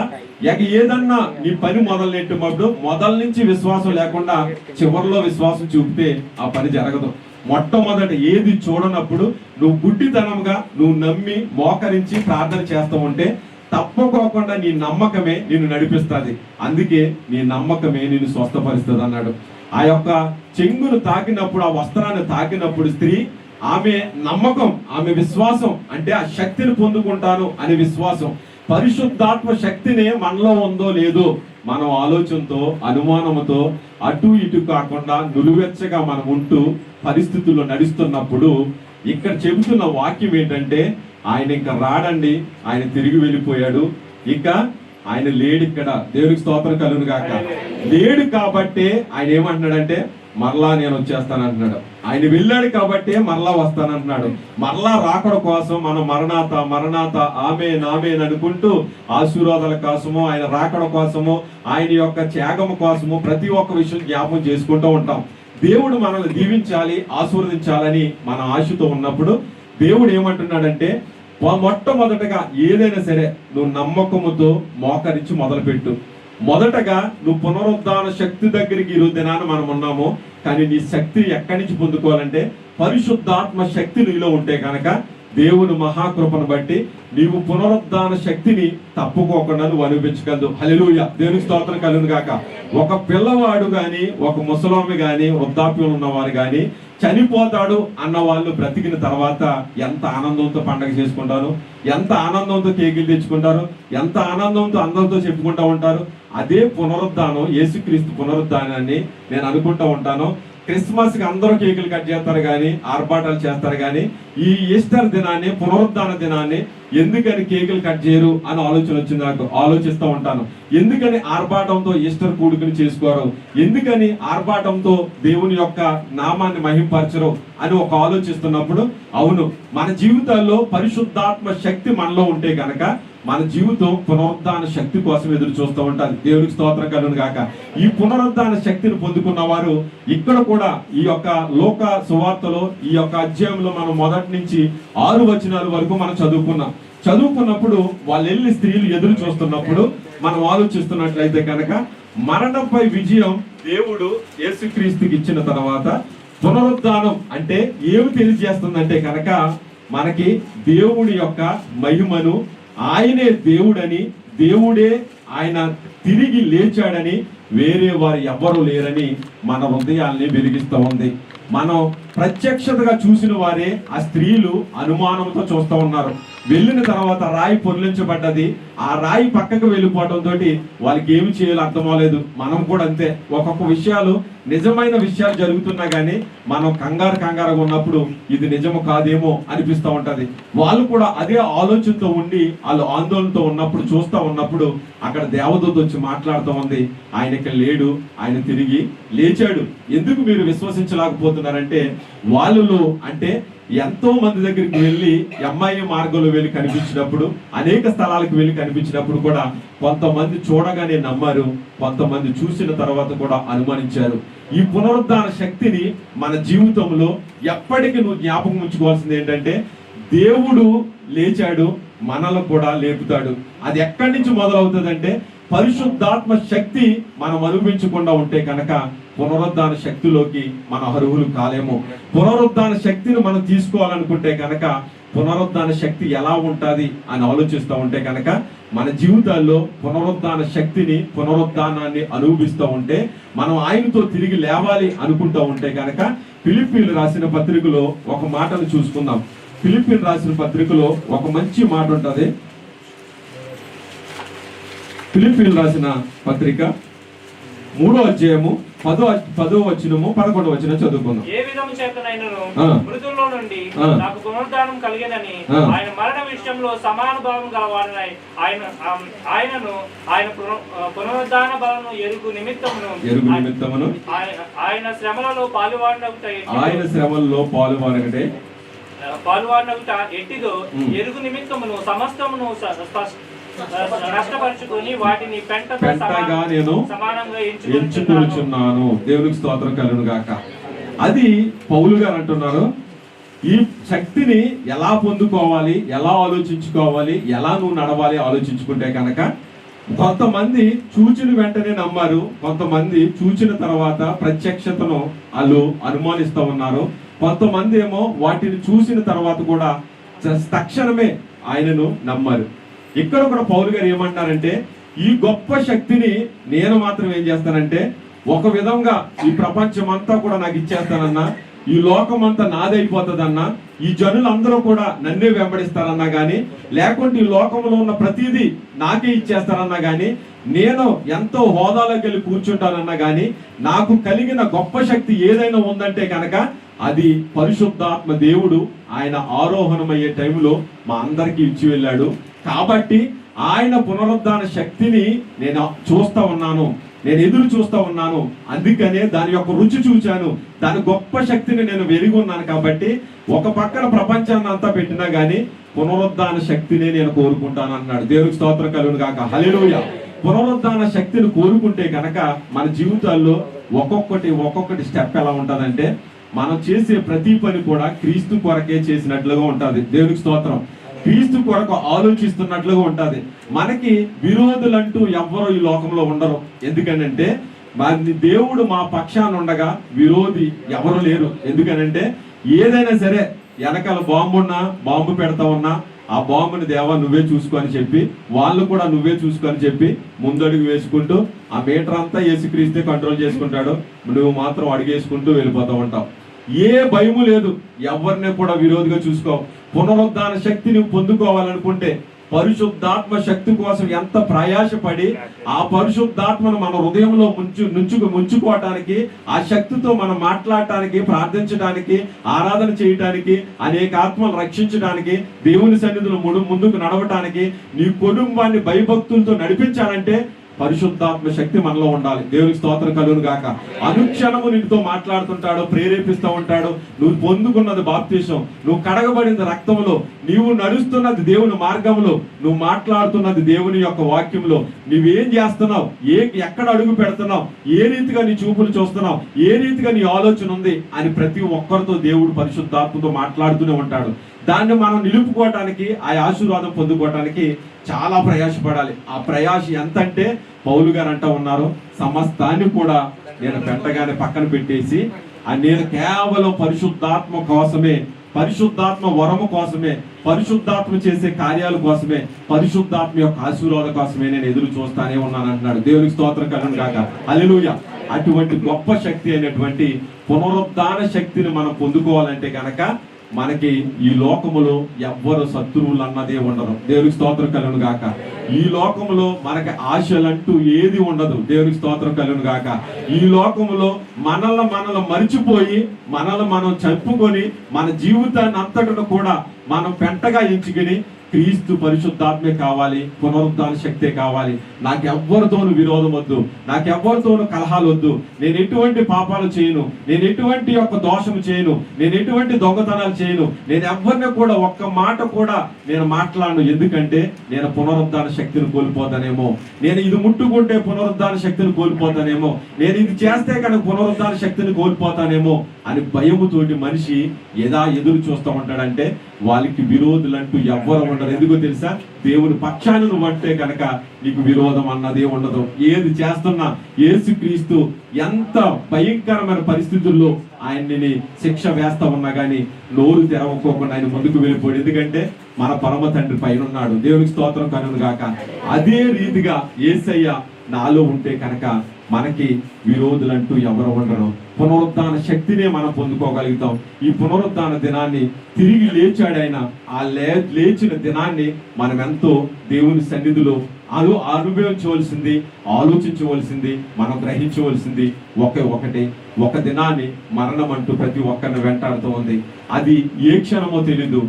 [SPEAKER 2] ఏదన్నా నీ పని మొదలెట్టినప్పుడు మొదల నుంచి విశ్వాసం లేకుండా చివరిలో విశ్వాసం చూపితే ఆ పని జరగదు. మొట్టమొదట ఏది చూడనప్పుడు నువ్వు గుడ్డితనంగా నువ్వు నమ్మి మోకరించి ప్రార్థన చేస్తూ ఉంటే తప్పకోకుండా నీ నమ్మకమే నిన్ను నడిపిస్తుంది. అందుకే నీ నమ్మకమే నిన్ను స్వస్థపరుస్తుంది అన్నాడు. ఆ యొక్క చెంగును తాకినప్పుడు, ఆ వస్త్రాన్ని తాకినప్పుడు స్త్రీ, ఆమె నమ్మకం, ఆమె విశ్వాసం అంటే ఆ శక్తిని పొందుకుంటాను అనే విశ్వాసం. పరిశుద్ధాత్మ శక్తినే మనలో ఉందో లేదో మనం ఆలోచనతో, అనుమానంతో అటు ఇటు కాకుండా నులువెచ్చగా మనం ఉంటూ పరిస్థితుల్లో నడుస్తున్నప్పుడు ఇక్కడ చెబుతున్న వాక్యం ఏంటంటే, ఆయన ఇంకా రాడండి, ఆయన తిరిగి వెళ్ళిపోయాడు, ఇక ఆయన లేడు ఇక్కడ. దేవునికి స్తోత్రం కలుగును గాక. లేడు కాబట్టి ఆయన ఏమంటున్నాడంటే, మరలా నేను వచ్చేస్తాను అంటున్నాడు. ఆయన వెళ్ళాడు కాబట్టి మరలా వస్తానంటున్నాడు. మరలా రాకడ కోసం మనం మరణాత మరణాత ఆమేన్ ఆమేన్ అనుకుంటూ ఆశీర్వాదాల కోసము, ఆయన రాకడ కోసము, ఆయన యొక్క త్యాగం కోసము ప్రతి ఒక్క విషయం జ్ఞాపకం చేసుకుంటూ ఉంటాం. దేవుడు మనల్ని దీవించాలి, ఆశీర్వదించాలని మన ఆశతో ఉన్నప్పుడు దేవుడు ఏమంటున్నాడంటే, మొట్టమొదటగా ఏదైనా సరే నువ్వు నమ్మకముతో మోకరించి మొదలుపెట్టు. మొదటగా నువ్వు పునరుద్ధాన శక్తి దగ్గరికి ఈరోజు దినాన్ని మనం ఉన్నాము. కానీ నీ శక్తి ఎక్కడి నుంచి పొందుకోవాలంటే పరిశుద్ధాత్మ శక్తి నీలో ఉంటే కనుక దేవుని మహాకృపను బట్టి నీవు పునరుద్ధాన శక్తిని తప్పుకోకుండా నువ్వు అనిపించగలదు. హల్లెలూయా, దేవునికి స్తోత్రం కలుగును గాక. ఒక పిల్లవాడు గాని, ఒక ముసలామి గాని, వృద్ధాప్యం ఉన్నవారు గాని చనిపోతాడు అన్న వాళ్ళు బ్రతికిన తర్వాత ఎంత ఆనందంతో పండగ చేసుకుంటారు, ఎంత ఆనందంతో కేకులు తెచ్చుకుంటారు, ఎంత ఆనందంతో అందరితో చెప్పుకుంటూ ఉంటారు. అదే పునరుద్ధానం, యేసుక్రీస్తు పునరుద్ధానాన్ని నేను అనుకుంటూ ఉంటాను. క్రిస్మస్ కి అందరూ కేకులు కట్ చేస్తారు కానీ, ఆర్భాటాలు చేస్తారు కానీ, ఈ ఈస్టర్ దినాన్ని, పునరుద్ధాన దినాన్ని ఎందుకని కేకులు కట్ చేయరు అని ఆలోచన వచ్చింది నాకు. ఆలోచిస్తూ ఉంటాను, ఎందుకని ఆర్భాటంతో ఈస్టర్ కూడుకుని చేసుకోరు, ఎందుకని ఆర్భాటంతో దేవుని యొక్క నామాన్ని మహింపరచరు అని ఒక ఆలోచిస్తున్నప్పుడు, అవును, మన జీవితాల్లో పరిశుద్ధాత్మ శక్తి మనలో ఉంటే కనుక మన జీవితం పునరుద్ధాన శక్తి కోసం ఎదురు చూస్తూ ఉంటుంది. దేవునికి స్తోత్రం కలుగును గాక. ఈ పునరుద్ధాన శక్తిని పొందుకున్న వారు ఇక్కడ కూడా ఈ యొక్క లోక సువార్తలో ఈ యొక్క అధ్యాయంలో మనం మొదటి నుంచి 6 వచనాల వరకు మనం చదువుకున్నప్పుడు వాళ్ళు వెళ్ళి స్త్రీలు ఎదురు చూస్తున్నప్పుడు మనం ఆలోచిస్తున్నట్లయితే కనుక మరణంపై విజయం దేవుడు యేసుక్రీస్తుకి ఇచ్చిన తర్వాత పునరుద్ధానం అంటే ఏమి తెలియజేస్తుందంటే కనుక మనకి దేవుడి యొక్క మహిమను, ఆయనే దేవుడని, దేవుడే ఆయన తిరిగి లేచాడని, వేరే వారు ఎవ్వరూ లేరని మన హృదయాల్ని వెలిగిస్తూ ఉంది. మనం ప్రత్యక్షతగా చూసిన వారే ఆ స్త్రీలు అనుమానంతో చూస్తూ ఉన్నారు. వెళ్ళిన తర్వాత రాయి పొర్లించబడ్డది, ఆ రాయి పక్కకు వెళ్ళిపోవడంతో వాళ్ళకి ఏమి చేయాలో అర్థం అవ్వలేదు. మనం కూడా అంతే, ఒక్కొక్క విషయాలు నిజమైన విషయాలు జరుగుతున్నా కానీ మనం కంగారుగా ఉన్నప్పుడు ఇది నిజము కాదేమో అనిపిస్తూ ఉంటది. వాళ్ళు కూడా అదే ఆలోచనతో ఉండి వాళ్ళు ఆందోళనతో ఉన్నప్పుడు, చూస్తూ ఉన్నప్పుడు అక్కడ దేవదూత వచ్చి మాట్లాడుతూ ఉంది, ఆయన ఇక్కడ లేడు, ఆయన తిరిగి లేచాడు. ఎందుకు మీరు విశ్వసించలేకపోతున్నారంటే, వాళ్ళలో అంటే ఎంతో మంది దగ్గరికి వెళ్ళి ఎంఐఏ మార్గంలో వెళ్ళి కనిపించినప్పుడు, అనేక స్థలాలకు వెళ్ళి కనిపించినప్పుడు కూడా కొంతమంది చూడగానే నమ్మారు, కొంతమంది చూసిన తర్వాత కూడా అనుమానించారు. ఈ పునరుద్ధాన శక్తిని మన జీవితంలో ఎప్పటికీ నువ్వు జ్ఞాపకం ఉంచుకోవాల్సింది ఏంటంటే, దేవుడు లేచాడు, మనల్ని కూడా లేపుతాడు. అది ఎక్కడి నుంచి మొదలవుతుందంటే, పరిశుద్ధాత్మ శక్తి మనం అనుభవించకుండా ఉంటే కనుక పునరుద్ధాన శక్తిలోకి మన అర్హులు కాలేము. పునరుద్ధాన శక్తిని మనం తీసుకోవాలనుకుంటే కనుక పునరుద్ధాన శక్తి ఎలా ఉంటుంది అని ఆలోచిస్తూ ఉంటే కనుక మన జీవితాల్లో పునరుద్ధాన శక్తిని, పునరుద్ధానాన్ని అనుభవిస్తూ ఉంటే మనం ఆయనతో తిరిగి లేవాలి అనుకుంటూ ఉంటే కనుక ఫిలిప్పీలు రాసిన పత్రికలో ఒక మాటను చూసుకుందాం. ఫిలిప్పీలు రాసిన పత్రికలో ఒక మంచి మాట ఉంటుంది. ఫిలిప్పీలు రాసిన పత్రిక 3వ అధ్యాయము 10వ వచనము 11వ వచనం చదువుకుందాం.
[SPEAKER 7] ఏ విధము చేతనైనను
[SPEAKER 2] ఆ.
[SPEAKER 7] మృతుల్లో నుండి
[SPEAKER 2] ఆ.
[SPEAKER 7] నాకు పునరుద్ధానం కలిగేదని
[SPEAKER 2] ఆ.
[SPEAKER 7] ఆయన మరణ విషయంలో సమానుభావం గలవాడనై ఆయనను ఆయన పునరుద్ధాన బలను ఎరుగు నిమిత్తమును ఆయన శ్రమలలో పాలువాడనగుట ఎట్టిదో ఎరుగు నిమిత్తమును సమస్తమును నష్టపరుచుకొని వాటిని
[SPEAKER 2] పెంటగా నేను
[SPEAKER 7] సమానంగా
[SPEAKER 2] ఎంచుకొనుచున్నాను. దేవునికి స్తోత్రం కలుగును గాక. అది పౌలు గారు అంటున్నారు, ఈ శక్తిని ఎలా పొందుకోవాలి, ఎలా ఆలోచించుకోవాలి, ఎలా నువ్వు నడవాలి ఆలోచించుకుంటే కనుక కొంతమంది చూచిన వెంటనే నమ్మారు, కొంతమంది చూచిన తర్వాత ప్రత్యక్షతను వాళ్ళు అనుమానిస్తూ ఉన్నారు, కొంతమంది ఏమో వాటిని చూసిన తర్వాత కూడా తక్షణమే ఆయనను నమ్మారు. ఇక్కడ కూడా పౌలు గారు ఏమంటారంటే, ఈ గొప్ప శక్తిని నేను మాత్రం ఏం చేస్తానంటే ఒక విధంగా ఈ ప్రపంచం అంతా కూడా నాకు ఇచ్చేస్తానన్నా, ఈ లోకం అంతా నాదైపోతుందన్నా, ఈ జనులందరూ కూడా నన్నే వెంబడిస్తారన్నా గానీ, లేకుంటే ఈ లోకంలో ఉన్న ప్రతిదీ నాకే ఇచ్చేస్తారన్నా గానీ, నేను ఎంతో హోదాలోకి వెళ్ళి కూర్చుంటానన్నా గానీ, నాకు కలిగిన గొప్ప శక్తి ఏదైనా ఉందంటే కనుక అది పరిశుద్ధాత్మ దేవుడు ఆయన ఆరోహణమయ్యే టైంలో మా అందరికీ ఇచ్చి వెళ్ళాడు. కాబట్టి ఆయన పునరుద్ధాన శక్తిని నేను చూస్తా ఉన్నాను, నేను ఎదురు చూస్తా ఉన్నాను. అందుకనే దాని యొక్క రుచి చూశాను, దాని గొప్ప శక్తిని నేను వెలిగి ఉన్నాను. కాబట్టి ఒక పక్కన ప్రపంచాన్ని అంతా పెట్టినా గానీ పునరుద్ధాన శక్తిని నేను కోరుకుంటాను అన్నాడు. దేవునికి స్తోత్రం కలుగును గాక. హల్లెలూయా. పునరుద్ధాన శక్తిని కోరుకుంటే కనుక మన జీవితాల్లో ఒక్కొక్కటి స్టెప్ ఎలా ఉంటుందంటే, మనం చేసే ప్రతి పని కూడా క్రీస్తు కొరకే చేసినట్లుగా ఉంటుంది. దేవునికి స్తోత్రం. క్రీస్తు కొరకు ఆలోచిస్తున్నట్లుగా ఉంటది. మనకి విరోధులంటూ ఎవ్వరూ ఈ లోకంలో ఉండరు. ఎందుకనంటే దేవుడు మా పక్షాన ఉండగా విరోధి ఎవరు లేరు. ఎందుకనంటే ఏదైనా సరే వెనకాల బాంబు పెడతా ఉన్నా ఆ బాంబుని దేవా నువ్వే చూసుకొని చెప్పి, వాళ్ళు కూడా నువ్వే చూసుకొని చెప్పి ముందడుగు వేసుకుంటూ ఆ మీటర్ అంతా యేసుక్రీస్తే కంట్రోల్ చేసుకుంటాడు, నువ్వు మాత్రం అడుగేసుకుంటూ వెళ్ళిపోతూ ఉంటావు. ఏ భయము లేదు, ఎవరిని కూడా విరోధిగా చూసుకో. పునరుద్ధాన శక్తి నువ్వు పొందుకోవాలనుకుంటే పరిశుద్ధాత్మ శక్తి కోసం ఎంత ప్రయాసపడి ఆ పరిశుద్ధాత్మను మన హృదయంలో ముంచుకోవటానికి, ఆ శక్తితో మనం మాట్లాడటానికి, ప్రార్థించడానికి, ఆరాధన చేయటానికి, అనేక ఆత్మలు రక్షించడానికి, దేవుని సన్నిధిలో ముందుకు నడవటానికి, నీ కుటుంబాన్ని భయభక్తులతో నడిపించాలంటే పరిశుద్ధాత్మ శక్తి మనలో ఉండాలి. దేవునికి స్తోత్రం కలుగును గాక. అనుక్షణము నీతో మాట్లాడుతుంటాడు, ప్రేరేపిస్తూ ఉంటాడు. నువ్వు పొందుకున్నది బాప్తీసం, నువ్వు కడగబడింది రక్తంలో, నీవు నడుస్తున్నది దేవుని మార్గంలో, నువ్వు మాట్లాడుతున్నది దేవుని యొక్క వాక్యంలో, నువ్వేం చేస్తున్నావు, ఎక్కడ అడుగు పెడుతున్నావు, ఏ రీతిగా నీ చూపులు చూస్తున్నావు, ఏ రీతిగా నీ ఆలోచన ఉంది అని ప్రతి ఒక్కరితో దేవుడు పరిశుద్ధాత్మతో మాట్లాడుతూనే ఉంటాడు. దాన్ని మనం నిలుపుకోవటానికి, ఆ ఆశీర్వాదం పొందుకోవటానికి చాలా ప్రయాసపడాలి. ఆ ప్రయాస ఎంత అంటే పౌలు గారు అంటూ ఉన్నారు, సమస్తాన్ని కూడా నేను పెట్టగానే పక్కన పెట్టేసి నేను కేవలం పరిశుద్ధాత్మ కోసమే, పరిశుద్ధాత్మ వరము కోసమే, పరిశుద్ధాత్మ చేసే కార్యాల కోసమే, పరిశుద్ధాత్మ యొక్క ఆశీర్వాదం కోసమే నేను ఎదురు చూస్తానే ఉన్నాను అంటున్నాడు. దేవునికి స్తోత్రం కలుగును గాక. హల్లెలూయా. అటువంటి గొప్ప శక్తి అయినటువంటి పునరుద్ధాన శక్తిని మనం పొందుకోవాలంటే కనుక మనకి ఈ లోకములో ఎవ్వరు శత్రువులు అన్నదే ఉండరు. దేవునికి స్తోత్రం కలుగును గాక. ఈ లోకములో మనకి ఆశలంటూ ఏది ఉండదు. దేవునికి స్తోత్రం కలుగును గాక. ఈ లోకములో మనల్ని మరిచిపోయి మనం చంపుకొని మన జీవితాన్ని అంతటను కూడా మనం పెంటగా ఎంచుకొని క్రీస్తు పరిశుద్ధాత్మే కావాలి, పునరుద్ధాన శక్తే కావాలి. నాకెవ్వరితోనూ విరోధం వద్దు, నాకెవ్వరితోనూ కలహాలు వద్దు, నేను ఎటువంటి పాపాలు చేయను, నేను ఎటువంటి యొక్క దోషము చేయను, నేను ఎటువంటి దొంగతనాలు చేయను, నేను ఎవరిని కూడా ఒక్క మాట కూడా నేను మాట్లాడను. ఎందుకంటే నేను పునరుద్ధాన శక్తిని కోల్పోతానేమో, నేను ఇది ముట్టుకుంటే పునరుద్ధాన శక్తిని కోల్పోతానేమో, నేను ఇది చేస్తే కనుక పునరుద్ధాన శక్తిని కోల్పోతానేమో అని భయముతోటి మనిషి ఎదురు చూస్తూ ఉంటాడంటే వాళ్ళకి విరోధులంటూ ఎవ్వరు ఉండరు. ఎందుకో తెలుసా? దేవుని పక్షాన్ని నువ్వు అంటే కనుక నీకు విరోధం అన్నదే ఉండదు. ఏది చేస్తున్నా యేసుక్రీస్తు ఎంత భయంకరమైన పరిస్థితుల్లో ఆయన్ని శిక్ష వేస్తా ఉన్నా గానీ నోరు తెరవకోకుండా ఆయన ముందుకు వెళ్ళిపోయాడు. ఎందుకంటే మన పరమ తండ్రి పైన ఉన్నాడు. దేవునికి స్తోత్రం కలుగును గాక. అదే రీతిగా యేసయ్య నాలో ఉంటే కనుక మనకి విరోధులంటూ ఎవరు ఉండరు. పునరుద్ధాన శక్తినే మనం పొందుకోగలుగుతాం. ఈ పునరుద్ధాన దినాన్ని తిరిగి లేచాడైనా ఆ లేచిన దినాన్ని మనం ఎంతో దేవుని సన్నిధిలో అనుభవించవలసింది, ఆలోచించవలసింది, మనం గ్రహించవలసింది ఒకటే. ఒక దినాన్ని మరణం అంటూ ప్రతి ఒక్కరిని వెంటాడుతూ ఉంది. అది ఏ క్షణమో తెలీదు.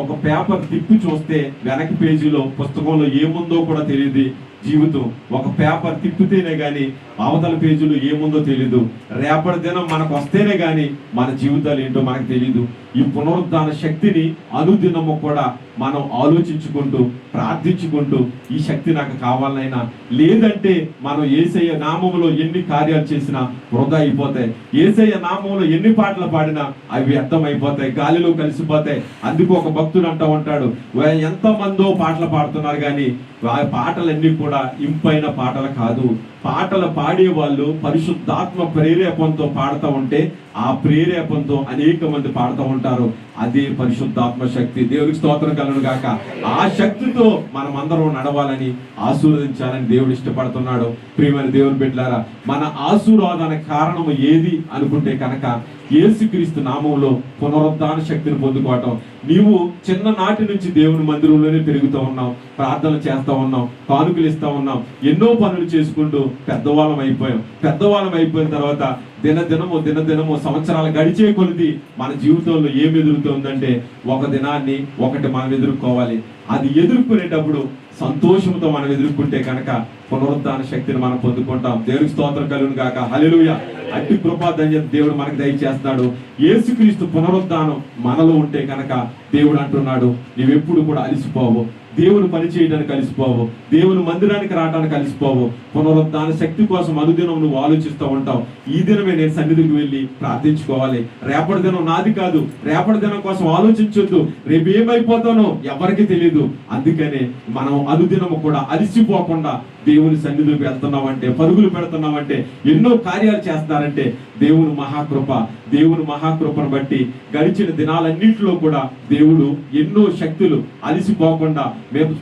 [SPEAKER 2] ఒక పేపర్ తిప్పి చూస్తే వెనక పేజీలో పుస్తకంలో ఏముందో కూడా తెలియదు. జీవితం ఒక పేపర్ తిప్పితేనే గాని అవతల పేజీలో ఏముందో తెలీదు. రేపటి దినం మనకు వస్తేనే గాని మన జీవితాలు ఏంటో మనకు తెలీదు. ఈ పునరుద్ధాన శక్తిని అనుదినము కూడా మనం ఆలోచించుకుంటూ ప్రార్థించుకుంటూ ఈ శక్తి నాకు కావాలనైనా, లేదంటే మనం యేసయ్య నామములో ఎన్ని కార్యాలు చేసినా వృధా అయిపోతాయి. యేసయ్య నామములో ఎన్ని పాటలు పాడినా అవి వ్యర్థం అయిపోతాయి, గాలిలో కలిసిపోతాయి. అందుకు ఒక భక్తుడు అంటూ ఉంటాడు, ఎంతమందో పాటలు పాడుతున్నారు కానీ ఆ పాటలన్నీ కూడా ఇంపైన పాటలు కాదు. పాటలు పాడే వాళ్ళు పరిశుద్ధాత్మ ప్రేరేపణతో పాడుతూ ఉంటే ఆ ప్రేరేపణతో అనేక మంది పాడుతూ ఉంటారు. అదే పరిశుద్ధాత్మ శక్తి. దేవుడికి స్తోత్రం కలుగును గాక. ఆ శక్తితో మనం అందరం నడవాలని, ఆశీర్వదించాలని దేవుడు ఇష్టపడుతున్నాడు. ప్రియమైన దేవుని బిడ్డలారా, మన ఆశీర్వాదాన కారణము ఏది అనుకుంటే కనుక యేసుక్రీస్తు నామంలో పునరుద్ధాన శక్తిని పొందుకోవటం. నీవు చిన్ననాటి నుంచి దేవుని మందిరంలోనే పెరుగుతూ ఉన్నాం, ప్రార్థనలు చేస్తూ ఉన్నాం, కానుకలు ఇస్తూ ఉన్నాం, ఎన్నో పనులు చేసుకుంటూ పెద్దవాళ్ళం అయిపోయిన తర్వాత దినదినము సంవత్సరాలు గడిచే కొలిది మన జీవితంలో ఏమి ఎదురుతుందంటే ఒక దినాన్ని ఒకటి మనం ఎదుర్కోవాలి. అది ఎదుర్కొనేటప్పుడు సంతోషంతో మనం ఎదుర్కొంటే కనుక పునరుద్ధాన శక్తిని మనం పొందుకుంటాం. దేవునికి స్తోత్రం కలుగును గాక. హల్లెలూయా. అట్టి కృపా ధన్యత దేవుడు మనకు దయచేస్తున్నాడు. యేసుక్రీస్తు పునరుద్ధానం మనలో ఉంటే కనుక దేవుడు అంటున్నాడు, నీవెప్పుడు కూడా అలిసిపోవు, దేవుని పని చేయడానికి అలిసిపోవు, దేవుని మందిరానికి రావడానికి అలిసిపోవు. పునరుద్ధాన శక్తి కోసం అనుదినం నువ్వు ఆలోచిస్తూ ఉంటావు. ఈ దినమే నేను సన్నిధికి వెళ్ళి ప్రార్థించుకోవాలి. రేపటి దినం నాది కాదు. రేపటి దినం కోసం ఆలోచించొద్దు. రేపు ఏమైపోతానో ఎవరికి తెలియదు. అందుకనే మనం అనుదినము కూడా అలిసిపోకుండా దేవుని సన్నిధికి వెళ్తున్నామంటే, పరుగులు పెడుతున్నామంటే, ఎన్నో కార్యాలు చేస్తున్నారంటే దేవుని మహాకృపను బట్టి గడిచిన దినాలన్నింటిలో కూడా దేవుడు ఎన్నో శక్తులు అలిసిపోకుండా, మేము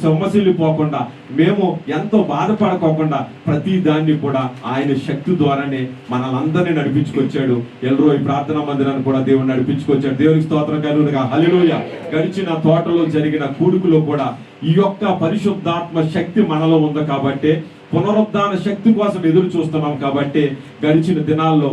[SPEAKER 2] సొమ్మసిల్లిపోకుండా, మేము ఎంతో బాధపడుకోకుండా ప్రతి దాన్ని కూడా ఆయన శక్తి ద్వారానే మనల్ని నడిపించుకొచ్చాడు. ఎల్రోయి ప్రార్థనా మందిరాన్ని కూడా దేవుడు నడిపించుకొచ్చాడు. దేవునికి స్తోత్రం కలుగునుగా. హల్లెలూయా. గడిచిన తోటలో జరిగిన కూడుకులో కూడా ఈ యొక్క పరిశుద్ధాత్మ శక్తి మనలో ఉంది కాబట్టి, పునరుద్ధాన శక్తి కోసం ఎదురు చూస్తున్నాం కాబట్టి గడిచిన దినాల్లో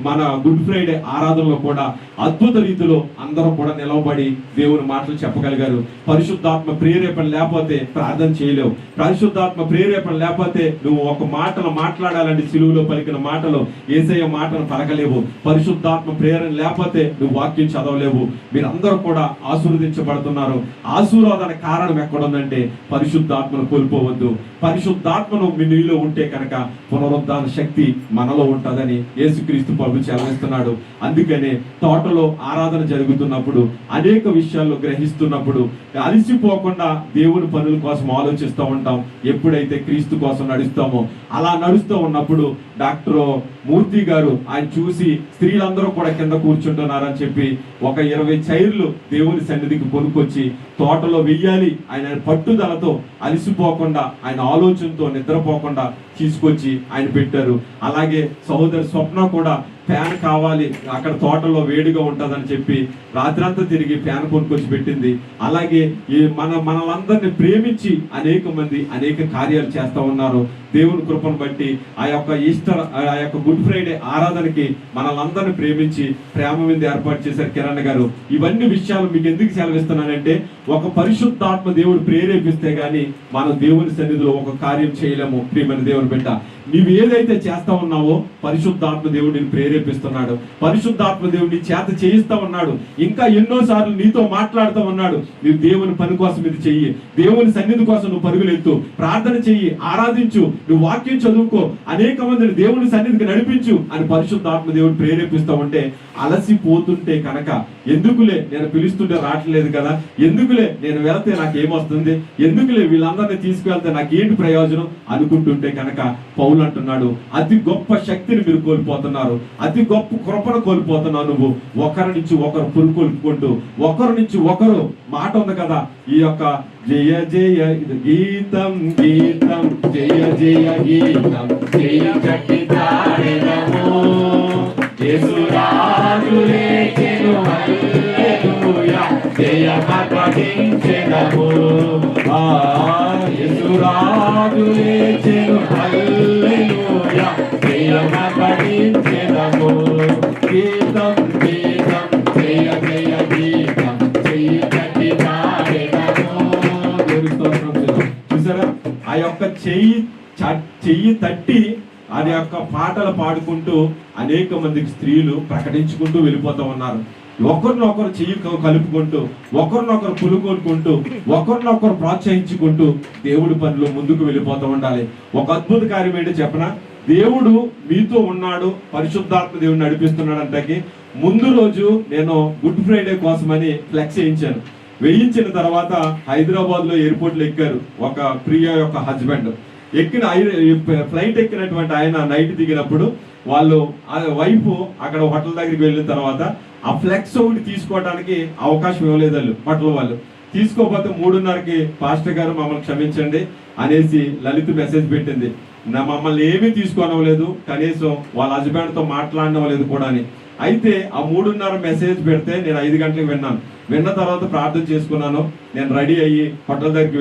[SPEAKER 2] మన గుడ్ ఫ్రైడే ఆరాధనలో కూడా అద్భుత రీతిలో అందరూ కూడా నిలవబడి దేవుని మాటలు చెప్పగలిగారు. పరిశుద్ధాత్మ ప్రేరేపణ లేకపోతే ప్రార్థన చేయలేవు. పరిశుద్ధాత్మ ప్రేరేపణ లేకపోతే నువ్వు ఒక మాటలు మాట్లాడాలంటే సిలువలో పలికిన మాటలు యేసయ్య మాటను పలకలేవు. పరిశుద్ధాత్మ ప్రేరణ లేకపోతే నువ్వు వాక్యం చదవలేవు. మీరందరూ కూడా ఆశీర్వదించబడుతున్నారు. ఆశీర్వాదానికి కారణం ఎక్కడుందంటే పరిశుద్ధాత్మను కోల్పోవద్దు. పరిశుద్ధాత్మను మీ నీలో ఉంటే కనుక పునరుద్ధాన శక్తి మనలో ఉంటుందని యేసుక్రీస్తు ప్రభు సెలవిస్తున్నాడు. అందుకనే తోటలో ఆరాధన జరుగుతున్నప్పుడు, అనేక విషయాల్లో గ్రహిస్తున్నప్పుడు అలసిపోకుండా దేవుని పనుల కోసం ఆలోచిస్తూ ఉంటాం. ఎప్పుడైతే క్రీస్తు కోసం నడుస్తామో అలా నడుస్తూ ఉన్నప్పుడు డాక్టర్ మూర్తి గారు ఆయన చూసి స్త్రీలందరూ కూడా కింద కూర్చుంటున్నారని చెప్పి ఒక 20 చైర్లు దేవుని సన్నిధికి కొనుక్కొచ్చి తోటలో వెయ్యాలి ఆయన పట్టుదలతో, అలసిపోకుండా, ఆయన ఆలోచనతో, నిద్రపోకుండా తీసుకొచ్చి ఆయన పెట్టారు. అలాగే సహోదరి స్వప్న కూడా ఫ్యాన్ కావాలి, అక్కడ తోటలో వేడిగా ఉంటుందని చెప్పి రాత్రంతా తిరిగి ఫ్యాన్ కొనుక్కొచ్చి పెట్టింది. అలాగే మనలందరినీ ప్రేమించి అనేక మంది అనేక కార్యాలు చేస్తూ ఉన్నారు. దేవుని కృపను బట్టి ఆ యొక్క గుడ్ ఫ్రైడే ఆరాధనకి మనలందరినీ ప్రేమించి ప్రేమ మీద ఏర్పాటు చేశారు కిరణ్ గారు. ఇవన్నీ విషయాలు మీకు ఎందుకు సెలవిస్తున్నానంటే, ఒక పరిశుద్ధాత్మ దేవుడు ప్రేరేపిస్తే గాని మనం దేవుని సన్నిధిలో ఒక కార్యం చేయలేము. ప్రియమైన దేవుని బిడ్డ, నీవు ఏదైతే చేస్తా ఉన్నావో పరిశుద్ధాత్మ దేవుడు నేను ప్రేరేపిస్తున్నాడు. పరిశుద్ధాత్మ దేవుడు నీ చేత చేయిస్తా ఉన్నాడు. ఇంకా ఎన్నో సార్లు నీతో మాట్లాడుతూ ఉన్నాడు. నువ్వు దేవుని పని కోసం ఇది చెయ్యి, దేవుని సన్నిధి కోసం నువ్వు పరుగులెత్తు, ప్రార్థన చెయ్యి, ఆరాధించు, నువ్వు వాక్యం చదువుకో, అనేక మందిని దేవుని సన్నిధికి నడిపించు అని పరిశుద్ధాత్మ దేవుడు ప్రేరేపిస్తూ ఉంటే, అలసిపోతుంటే కనుక ఎందుకులే నేను పిలుస్తుంటే రావట్లేదు కదా, ఎందుకులే నేను వెళితే నాకేమొస్తుంది, ఎందుకులే వీళ్ళందరినీ తీసుకువెళ్తే నాకేంటి ప్రయోజనం అనుకుంటుంటే కనుక పౌలు అంటున్నాడు, అతి గొప్ప శక్తిని మీరు కోల్పోతున్నారు, అతి గొప్ప కృపను కోల్పోతున్నావు నువ్వు. ఒకరి నుంచి ఒకరు పురుకొల్పుకుంటూ, ఒకరి నుంచి ఒకరు మాట ఉంది కదా, ఈ యొక్క జయ జయ గీతం గీతం జయ జయ గీతం జయ గట్టి తాళెదము యేసురాజు లేచెను హల్లెలూయా జయమర్పటించెదము యేసురాజు లేచెను హల్లెలూయా జయమర్పటించెదము గీతం గీతం జయ జయ గీతం జయ గట్టి తాళెదము. చూసారా, ఆ యొక్క చెయ్యి తట్టి అది యొక్క పాటలు పాడుకుంటూ అనేక మందికి స్త్రీలు ప్రకటించుకుంటూ వెళ్ళిపోతూ ఉన్నారు. ఒకరినొకరు చెయ్యి కలుపుకుంటూ, ఒకరినొకరు పులుకొనుకుంటూ, ఒకరినొకరు ప్రోత్సహించుకుంటూ దేవుడి పనిలో ముందుకు వెళ్ళిపోతూ ఉండాలి. ఒక అద్భుత కార్యం ఏంటో చెప్పనా, దేవుడు మీతో ఉన్నాడు, పరిశుద్ధాత్మ దేవుడు నడిపిస్తున్నాడు అంటకి ముందు రోజు నేను గుడ్ ఫ్రైడే కోసమని ఫ్లెక్స్ వేయించిన తర్వాత హైదరాబాద్ లో ఎయిర్పోర్ట్ లో ఎక్కారు ఒక ప్రియా యొక్క హస్బెండ్. ఫ్లైట్ ఎక్కినటువంటి ఆయన నైట్ దిగినప్పుడు వాళ్ళు వైఫ్ అక్కడ హోటల్ దగ్గరికి వెళ్ళిన తర్వాత ఆ ఫ్లెక్స్ ఒకటి తీసుకోవడానికి అవకాశం ఇవ్వలేదు హోటల్ వాళ్ళు. తీసుకోకపోతే 3:30కి పాస్టర్ గారు మమ్మల్ని క్షమించండి అనేసి లలిత మెసేజ్ పెట్టింది. మమ్మల్ని ఏమీ తీసుకోనవ్వలేదు, కనీసం వాళ్ళ హస్బెండ్ తో మాట్లాడనవ్వలేదు కూడా అని. అయితే ఆ 3:30 మెసేజ్ పెడితే నేను 5 గంటలకు విన్నాను. విన్న తర్వాత ప్రార్థన చేసుకున్నాను. నేను రెడీ అయ్యి హోటల్ దగ్గరికి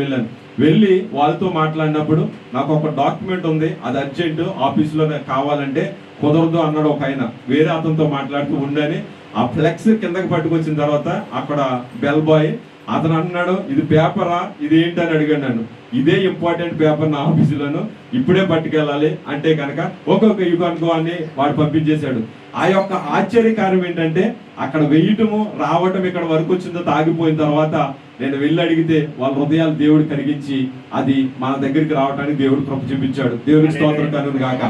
[SPEAKER 2] వెళ్ళి వాళ్ళతో మాట్లాడినప్పుడు నాకు ఒక డాక్యుమెంట్ ఉంది, అది అర్జెంట్ ఆఫీస్లో కావాలంటే కుదరదు అన్నాడు ఒక ఆయన. వేరే అతనితో మాట్లాడుతూ ఉండని ఆ ఫ్లెక్స్ కిందకి పట్టుకొచ్చిన తర్వాత అక్కడ బెల్ బాయ్ అతను అన్నాడు, ఇది పేపరా, ఇది ఏంటని అడిగాను. నన్ను ఇదే ఇంపార్టెంట్ పేపర్ నా ఆఫీసులోను, ఇప్పుడే పట్టుకెళ్ళాలి అంటే కనుక ఒక్కొక్క యుగానికో అని వాడు పంపించేశాడు. ఆ యొక్క ఆశ్చర్యకార్యం ఏంటంటే అక్కడ వెయ్యటము రావటం ఇక్కడ వరకు వచ్చిందో తాగిపోయిన తర్వాత నేను వెళ్ళి అడిగితే వాళ్ళ హృదయాలు దేవుడు కరిగించి అది మన దగ్గరికి రావడానికి దేవుడు కృప చూపించాడు. దేవుడికి స్తోత్రం కలుగును గాక.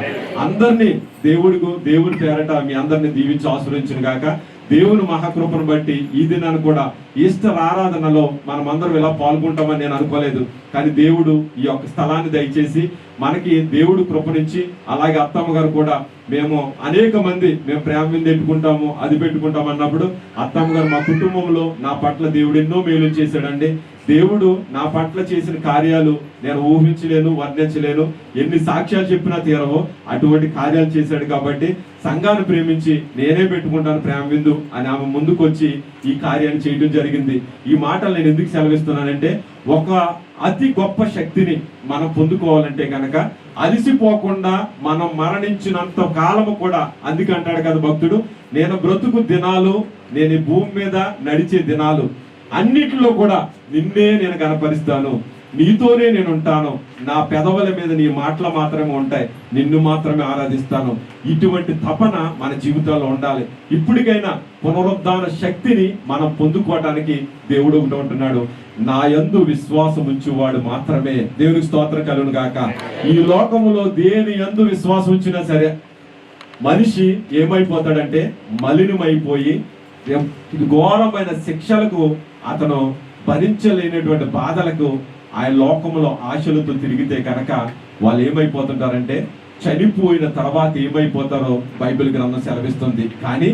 [SPEAKER 2] అందరినీ దేవుడి పేరట మీ అందరినీ దీవించి ఆశీర్వదించును గాక. దేవుని మహాకృపను బట్టి ఈ దినాన్ని కూడా ఈస్టర్ ఆరాధనలో మనం అందరం ఇలా పాల్గొంటామని నేను అనుకోలేదు. కానీ దేవుడు ఈ యొక్క స్థలాన్ని దయచేసి మనకి దేవుడు కృపనిచ్చి, అలాగే అత్తమ్మ గారు కూడా మేము అనేక మంది ప్రేమ విందు పెట్టుకుంటాము, అది పెట్టుకుంటాం అన్నప్పుడు అత్తమ్మ గారు మా కుటుంబంలో నా పట్ల దేవుడు ఎన్నో మేలు చేశాడండి. దేవుడు నా పట్ల చేసిన కార్యాలు నేను ఊహించలేను, వర్ణించలేను. ఎన్ని సాక్ష్యాలు చెప్పినా తీరవో అటువంటి కార్యాలు చేశాడు. కాబట్టి సంఘాన్ని ప్రేమించి నేనే పెట్టుకుంటాను ప్రేమ విందు అని ఆమె ముందుకు వచ్చి ఈ కార్యాన్ని చేయడం జరిగింది. ఈ మాటలు నేను ఎందుకు సెలవిస్తున్నానంటే, ఒక అతి గొప్ప శక్తిని మనం పొందుకోవాలంటే కనుక అలసిపోకుండా మనం మరణించినంత కాలము కూడా, అందుకంటాడు కదా భక్తుడు, నేను బ్రతుకు దినాలు, నేను ఈ భూమి మీద నడిచే దినాలు అన్నిటిలో కూడా నిన్నే నేను కనపరుస్తాను, నీతోనే నేను ఉంటాను, నా పెదవుల మీద నీ మాటలు మాత్రమే ఉంటాయి, నిన్ను మాత్రమే ఆరాధిస్తాను. ఇటువంటి తపన మన జీవితాల్లో ఉండాలి. ఇప్పటికైనా పునరుద్ధాన శక్తిని మనం పొందుకోవటానికి దేవుడు ఒకటి ఉంటున్నాడు, నా యందు విశ్వాసం ఉంచువాడు మాత్రమే. దేవునికి స్తోత్రం కలుగును గాక. ఈ లోకములో దేని యందు విశ్వాసం ఉంచినా సరే మనిషి ఏమైపోతాడంటే మలినమైపోయి ఘోరమైన శిక్షలకు, అతను భరించలేనటువంటి బాధలకు, ఆ లోకంలో ఆశలతో తిరిగితే కనుక వాళ్ళు ఏమైపోతుంటారంటే చనిపోయిన తర్వాత ఏమైపోతారో బైబిల్ గ్రంథం సెలవిస్తుంది. కానీ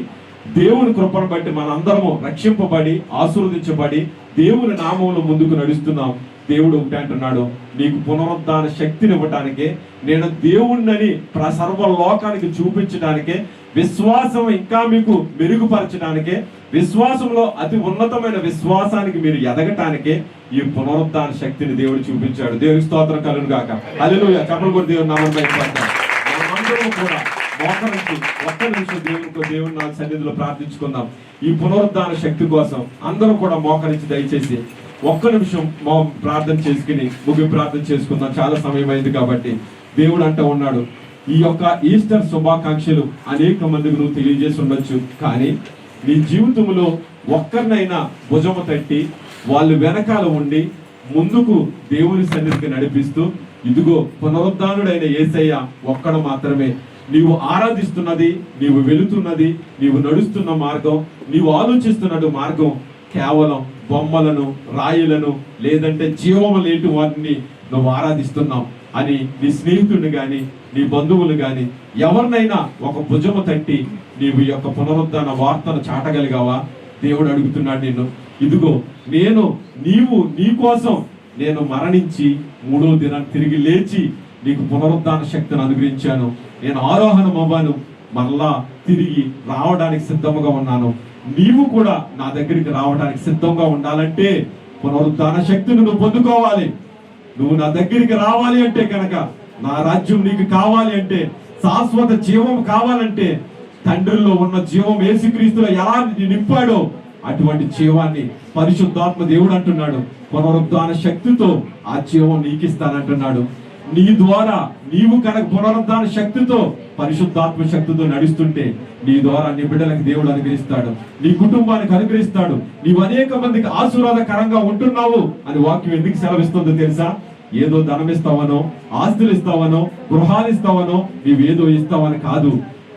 [SPEAKER 2] దేవుని కృపను బట్టి మనందరము రక్షింపబడి ఆశీర్వదించబడి దేవుని నామంలో ముందుకు నడుస్తున్నాం. దేవుడు ఒకటి అంటున్నాడు, నీకు పునరుద్ధాన శక్తిని ఇవ్వటానికే, నేను దేవుణ్ణని సర్వ లోకానికి చూపించడానికే, విశ్వాసం ఇంకా మీకు మెరుగుపరచడానికే, విశ్వాసంలో అతి ఉన్నతమైన విశ్వాసానికి మీరు ఎదగటానికే ఈ పునరుద్ధాన శక్తిని దేవుడు చూపించాడు. దేవుని స్తోత్రం కలుగును గాక. హల్లెలూయా. చెప్పలు కూడా దేవుని నామమున మనమందరం కూడా మోకరించి ఒక్క నిమిషం దేవుని నా సన్నిధిలో ప్రార్థించుకుందాం. ఈ పునరుద్ధాన శక్తి కోసం అందరూ కూడా మోకరించి దయచేసి ఒక్క నిమిషం ప్రార్థన చేసుకుని ముగింపు ప్రార్థన చేసుకుందాం. చాలా సమయం అయింది కాబట్టి. దేవుడు అంటూ ఉన్నాడు, ఈ యొక్క ఈస్టర్ శుభాకాంక్షలు అనేక మందికి నువ్వు తెలియజేసి ఉండొచ్చు, కానీ నీ జీవితంలో ఒక్కరినైనా భుజము తట్టి వాళ్ళు వెనకాల ఉండి ముందుకు దేవుని సన్నిధికి నడిపిస్తూ, ఇదిగో పునరుద్ధానుడైన యేసయ్య ఒక్కడు మాత్రమే, నీవు ఆరాధిస్తున్నది, నీవు వెళుతున్నది, నీవు నడుస్తున్న మార్గం, నీవు ఆలోచిస్తున్నట్టు మార్గం కేవలం బొమ్మలను, రాయిలను, లేదంటే జీవము లేని వాటిని నువ్వు ఆరాధిస్తున్నావు. అని నీ స్నేహితుడిని గాని నీ బంధువులు గాని ఎవరినైనా ఒక భుజము తట్టి నీవు ఈ యొక్క పునరుద్ధరణ వార్తను చాటగలిగావా? దేవుడు అడుగుతున్నాడు నిన్ను. ఇదిగో నీవు నీ కోసం నేను మరణించి 3వ దినాన్ని తిరిగి లేచి నీకు పునరుద్ధరణ శక్తిని అనుగ్రహించాను. నేను ఆరోహణం అవ్వాను, మరలా తిరిగి రావడానికి సిద్ధంగా ఉన్నాను. నీవు కూడా నా దగ్గరికి రావడానికి సిద్ధంగా ఉండాలంటే పునరుద్ధరణ శక్తిని నువ్వు పొందుకోవాలి. నువ్వు నా దగ్గరికి రావాలి అంటే కనుక, నా రాజ్యం నీకు కావాలి అంటే, శాశ్వత జీవం కావాలంటే, తండ్రిలో ఉన్న జీవం యేసుక్రీస్తులో ఎలా నింపాడో అటువంటి జీవాన్ని పరిశుద్ధాత్మ దేవుడు అంటున్నాడు, పునరుద్ధరణ శక్తితో ఆ జీవం నీకు ఇస్తానంటున్నాడు. నీ ద్వారా నీవు కనుక పునరుద్ధరణ శక్తితో పరిశుద్ధాత్మ శక్తితో నడుస్తుంటే నీ ద్వారా నీ బిడ్డలకు దేవుడు అనుగ్రహిస్తాడు, నీ కుటుంబానికి అనుగ్రహిస్తాడు. నీవు అనేక మందికి ఆశీర్వాదకరంగా ఉంటున్నావు అని వాక్యం ఎందుకు సెలవిస్తుందో తెలుసా? ఏదో ధనం ఇస్తావనో, ఆస్తులు ఇస్తావనో, గృహాలు ఇస్తావనో, నీవేదో ఇస్తావని కాదు.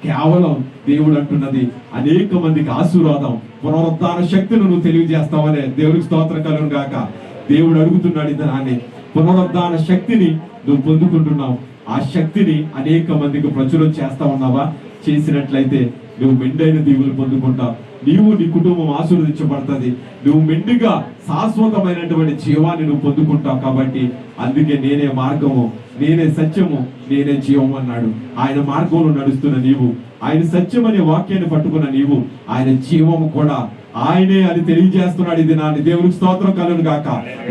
[SPEAKER 2] కేవలం దేవుడు అంటున్నది అనేక మందికి ఆశీర్వాదం, పునరుద్ధరణ శక్తిని నువ్వు తెలియజేస్తావనే. దేవుడికి స్తోత్రం కలుగును గాక. దేవుడు అడుగుతున్నాడు ఇతనాన్ని, పునరుద్ధరణ శక్తిని నువ్వు పొందుకుంటున్నావు. ఆ శక్తిని అనేక మందికి ప్రచురం చేస్తా ఉన్నావా? చేసినట్లయితే నువ్వు మెండైన దీవులు పొందుకుంటావు. నీవు నీ కుటుంబం ఆశీర్వదించబడుతుంది. నువ్వు మెండుగా శాశ్వతమైనటువంటి జీవాన్ని నువ్వు పొందుకుంటావు. కాబట్టి అందుకే నేనే మార్గము, నేనే సత్యము, నేనే జీవం అన్నాడు. ఆయన మార్గంలో నడుస్తున్న నీవు, ఆయన సత్యం అనే వాక్యాన్ని పట్టుకున్న నీవు, ఆయన జీవము కూడా ఆయనే అని తెలియజేస్తున్నాడు. ఇది నా దేవునికి స్తోత్రం కలుగును గాక.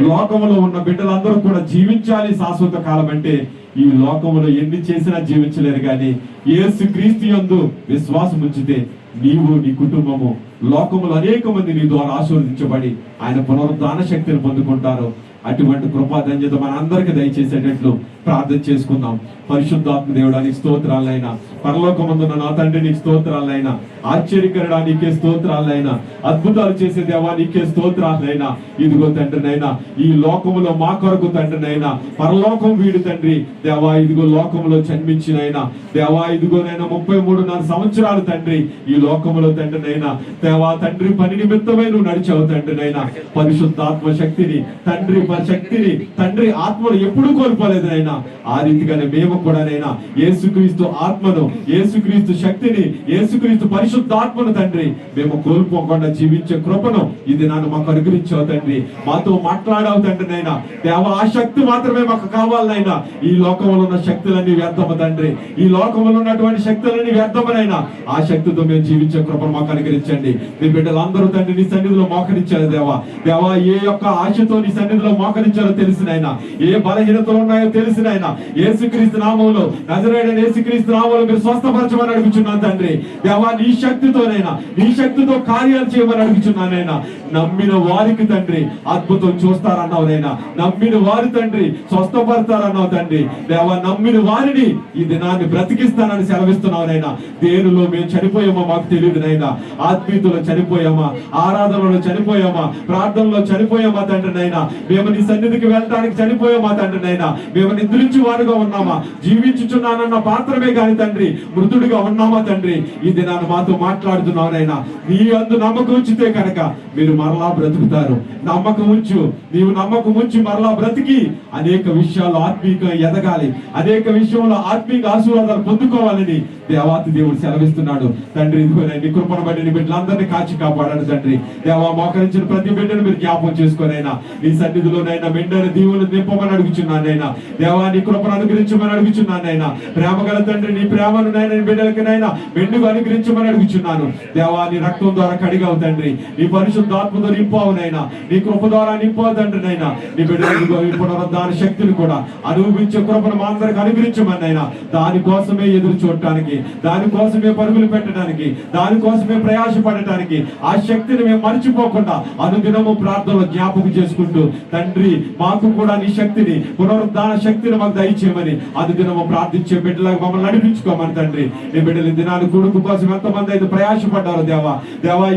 [SPEAKER 2] లోకములో ఉన్న బిడ్డలందరూ కూడా జీవించాలి శాశ్వత కాలం అంటే, ఈ లోకములో ఎన్ని చేసినా జీవించలేరు, కానీ యేసుక్రీస్తు యందు విశ్వాసం ఉంచితే నీవు, నీ కుటుంబము, లోకములో అనేక మంది నీ ద్వారా ఆశీర్వదించబడి ఆయన పునరుద్ధరణ శక్తిని పొందుకుంటారు. అటువంటి కృపా ధన్యత మన అందరికి దయచేసేటట్లు ప్రార్థన చేసుకుందాం. పరిశుద్ధాత్మ దేవుడా నీకు స్తోత్రాలైనా, పరలోకమందున్న నా తండ్రి నీకు స్తోత్రాలైనా, ఆశ్చర్యకరుడా నీకే స్తోత్రాలైనా, అద్భుతాలు చేసే దేవా నీకే స్తోత్రాలైనా. ఇదిగో తండ్రినైనా, ఈ లోకములో మా కొరకు తండ్రినైనా, పరలోకం వీడు తండ్రి దేవా, ఇదిగో లోకములో జన్మించినైనా దేవా, ఇదిగోనైనా 33.5 సంవత్సరాలు తండ్రి ఈ లోకములో తండ్రినైనా దేవా, తండ్రి పని నిమిత్తమై నువ్వు నడిచావు తండ్రినైనా. పరిశుద్ధాత్మ శక్తిని తండ్రి శక్తిని తండ్రి ఆత్మను ఎప్పుడూ కోల్పోలేదు నైనా. ఆ రీతిగానే మేము కూడా నైనా యేసుక్రీస్తు ఆత్మను, యేసుక్రీస్తు శక్తిని, యేసుక్రీస్తు పరిశుద్ధాత్మను తండ్రి మేము కోల్పోకుండా జీవించే కృపను ఇది నన్ను మాకు అనుగ్రహించావు తండ్రి. మాతో మాట్లాడావు తండ్రి నైనా దేవ, ఆ శక్తి మాత్రమే మాకు కావాలనైనా. ఈ లోకంలో ఉన్న శక్తులన్నీ వ్యర్థము తండ్రి, ఈ లోకంలో ఉన్నటువంటి శక్తులన్నీ వ్యర్థమునైనా. ఆ శక్తితో మేము జీవించే కృపను మాకు అనుగ్రహించండి. మీ బిడ్డలందరూ తండ్రి నీ సన్నిధిలో మోకరించారు దేవా. దేవా, ఏ యొక్క ఆశతో నీ సన్నిధిలో మోకరించారో తెలిసినైనా, ఏ బలహీనతలు ఉన్నాయో తెలిసినైనా, యేసుక్రీస్తు నామములో, నజరేయుడైన యేసుక్రీస్తు నామములో మీరు స్వస్థపరచమని అడుగుచున్నాను తండ్రి. దేవా, నీ శక్తితోనైనా, నీ శక్తితో కార్యాలు చేయమని అడుగుచున్నానైనా. నమ్మిన వారికి తండ్రి అద్భుతం చూస్తారన్నావునైనా, నమ్మిన వారి తండ్రి స్వస్థపడతారన్నావు తండ్రి. దేవా, నమ్మిన వారిని ఈ దినాన్ని బ్రతికిస్తానని సెలవిస్తున్నావునైనా. దేనిలో మేము చనిపోయామో మాకు తెలియదునైనా. ఆత్మీయతలో చనిపోయామా, ఆరాధనలో చనిపోయామా, ప్రార్థనలో చనిపోయామా తండ్రినైనా. మేము నీ సన్నిధికి వెళ్ళడానికి చనిపోయామా తండ్రినైనా. మేము నిద్రించి వారుగా ఉన్నామా, జీవించుచున్నానన్న పాత్రమే కాని తండ్రి మృతుడిగా ఉన్నామా తండ్రి. ఈ దినాన్ని మాతో మాట్లాడుతున్నావునైనా. నీ అందు నమ్మకం ఉంచితే కనుక మీరు మరలా బ్రతుకుతారు. నమ్మకం ఉంచు, నీవు నమ్మకం ఉంచి మరలా బ్రతికి అనేక విషయాలు ఆత్మీయంగా ఎదగాలి, అనేక విషయంలో ఆత్మీయ ఆశీర్వాదాలు పొందుకోవాలని దేవాతి దేవుడు సెలవిస్తున్నాడు తండ్రి. ఇదిగో నీ కృపను బట్టి నీ బిడ్డలందరినీ కాచి కాపాడాను తండ్రి. దేవా, మోకరించిన ప్రతి బిడ్డను మీరు జ్ఞాపకం చేసుకోనైనా. నీ సన్నిధిలోనైనా మెండని దీవులు నింపమని అడుగుచున్నానైనా. దేవా, నీ కృపను అనుగ్రహించమని అడుగుచున్నానైనా. ప్రేమ గల తండ్రి, నీ ప్రేమను నైనా నీ బిడ్డలకినైనా మెండుగా అనుగ్రహించమని అడుగుచున్నాను. దేవా, నీ రక్తం ద్వారా కడిగావు తండ్రి, నీ పరిశుద్ధాత్మతో నింపావునైనా, నీ కృప ద్వారా నింపావు తండ్రినైనా. నీ బిడ్డలకు పునరుద్ధరణ శక్తిని కూడా అనుభవించే కృపను మా అందరికి అనుగ్రహించమనైనా. దానికోసమే ఎదురు చూడటానికి, దానికోసమే పరుగులు పెట్టడానికి, దానికోసమే ప్రయాసపడటానికి, ఆ శక్తిని మేము మర్చిపోకుండా అనుదినము ప్రార్థనలో జ్ఞాపకం చేసుకుంటూ తండ్రి మాకు కూడా నీ శక్తిని, పునరుద్ధరణ శక్తిని మాకు దయచేయమని అనుదినము ప్రార్థించే బిడ్డలకు మమ్మల్ని నడిపించుకోమని తండ్రి. నీ బిడ్డలు దినాలు కొడుకు కోసం ఎంతమంది అయితే ప్రయాసపడ్డారో దేవా, దేవా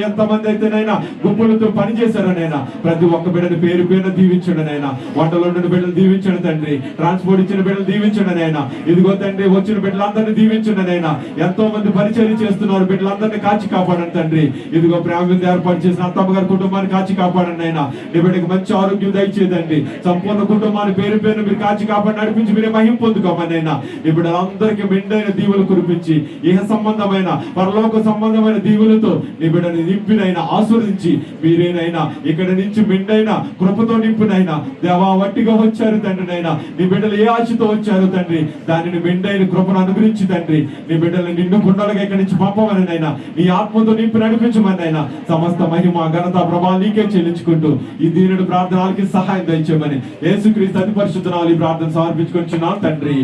[SPEAKER 2] ఎంతమంది అయితేనైనా గుంపులతో పనిచేశారనైనా ప్రతి ఒక్క బిడ్డని పేరు పేరున దీవించడనైనా. వంటలో ఉన్న బిడ్డలు దీవించండి తండ్రి, ట్రాన్స్పోర్ట్ ఇచ్చిన బిడ్డలు దీవించండి నైనా. ఇదిగో తండ్రి, వచ్చిన బిడ్డలందరినీ దీవించండి నైనా. ఎంతో మంది పరిచయం చేస్తున్నారు బిడ్డలందరినీ కాచి కాపాడండి తండ్రి. ఇదిగో ప్రేమ విందు ఏర్పాటు చేసిన అత్తమ్మ గారి కుటుంబాన్ని కాచి కాపాడండి ఆయన. నీ బిడ్డకి మంచి ఆరోగ్యం దయచేదండి. సంపూర్ణ కుటుంబాన్ని పేరు పేరు మీరు కాచి కాపాడి నడిపించి మీరే మహిమ పొందుకోమని అయినా నీ బిడ్డలందరికీ మెండైన దీవులు కురిపించి ఇహ సంబంధమైన పరలోక సంబంధమైన దీవులతో నీ బిడ్డని నింపినైనా ఆస్వాదించి మీరేనైనా ఇక్కడ నుంచి మెండైన కృపతో నింపినైనా దేవా వట్టిగా వచ్చారు తండ్రి నైనా నీ బిడ్డలు ఏ ఆశతో వచ్చారు తండ్రి దానిని మెండైన కృపను అనుగ్రహించి తండ్రి నీ బిడ్డలు నిన్ను కుండలుగా ఇక్కడి నుంచి పంపమని అయినా నీ ఆత్మతో నింపి నడిపించమని అయినా సమస్త మహిమ ఘనత ప్రభావం నీకే చెల్లించుకుంటూ ఈ దీనుడు ప్రార్థనలకి సహాయం దయచేయమని యేసుక్రీస్తు అతి పరిశుద్ధ నామములో ఈ ప్రార్థన సమర్పించుకొనిచున్నాం తండ్రి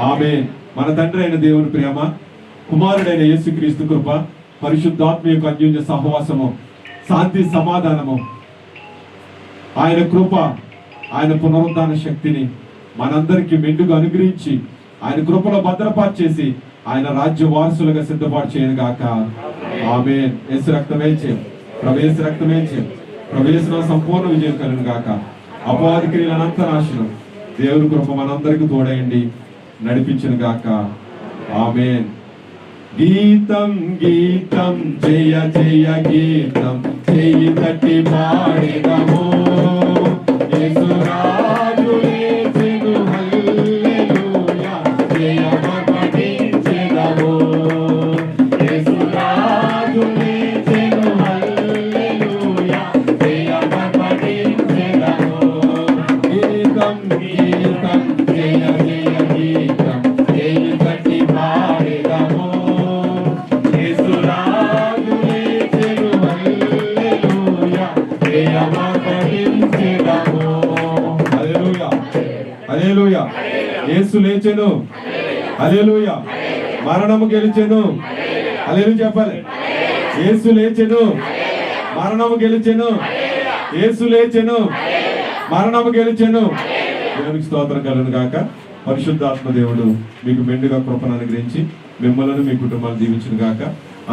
[SPEAKER 2] ఆమేన్. మన తండ్రి అయిన దేవుని ప్రేమ, కుమారుడైన యేసుక్రీస్తు కృప, పరిశుద్ధాత్మ యొక్క అన్యోన్య సహవాసము, శాంతి సమాధానము, ఆయన కృప, ఆయన పునరుద్ధాన శక్తిని మనందరికీ మెండుగా అనుగ్రహించి ఆయన కృపలో భద్రపరిచేసి ఆయన రాజ్య వారసులుగా సిద్ధపాటు చేయను గాక ఆమేన్. యేసు రక్తమే చేయం, ప్రవేశ రక్తమే చేయం, ప్రవేశన సంపూర్ణ విజయం కలుగును గాక. అపవాది క్రియల అనంత నాశనం దేవుని కృప మనందరికి తోడయండి నడిపించును గాక ఆమేన్. గీతం గీతం జయ జయ గీతం చేయి తట్టి పాడెదము యేసు రాజు యేసును హల్లెలూయా జయమపటించెదము యేసు రాజు యేసును హల్లెలూయా జయమపటించెదము. గీతం గీతం జయ జయ గీతం చేయి తట్టి పాడెదము యేసు రాజు యేసును హల్లెలూయా జయమపటించెదము. హల్లెలూయా హల్లెలూయా. యేసు లేచెను, హల్లెలూయా. మరణము గెలిచెను, హల్లెలూయా చెప్పాలి. యేసు లేచెను, మరణము గెలిచెను, యేసు లేచెను, మరణము గెలిచెను. దేవునికి స్తోత్రం కలుగును గాక. పరిశుద్ధాత్మ దేవుడు మీకు మెండుగా కృపను అనుగ్రహించి మిమ్మల్ని మీ కుటుంబాలు దీవించును గాక.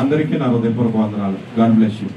[SPEAKER 2] అందరికీ నా హృదయపూర్వక వందనాలు. God bless you.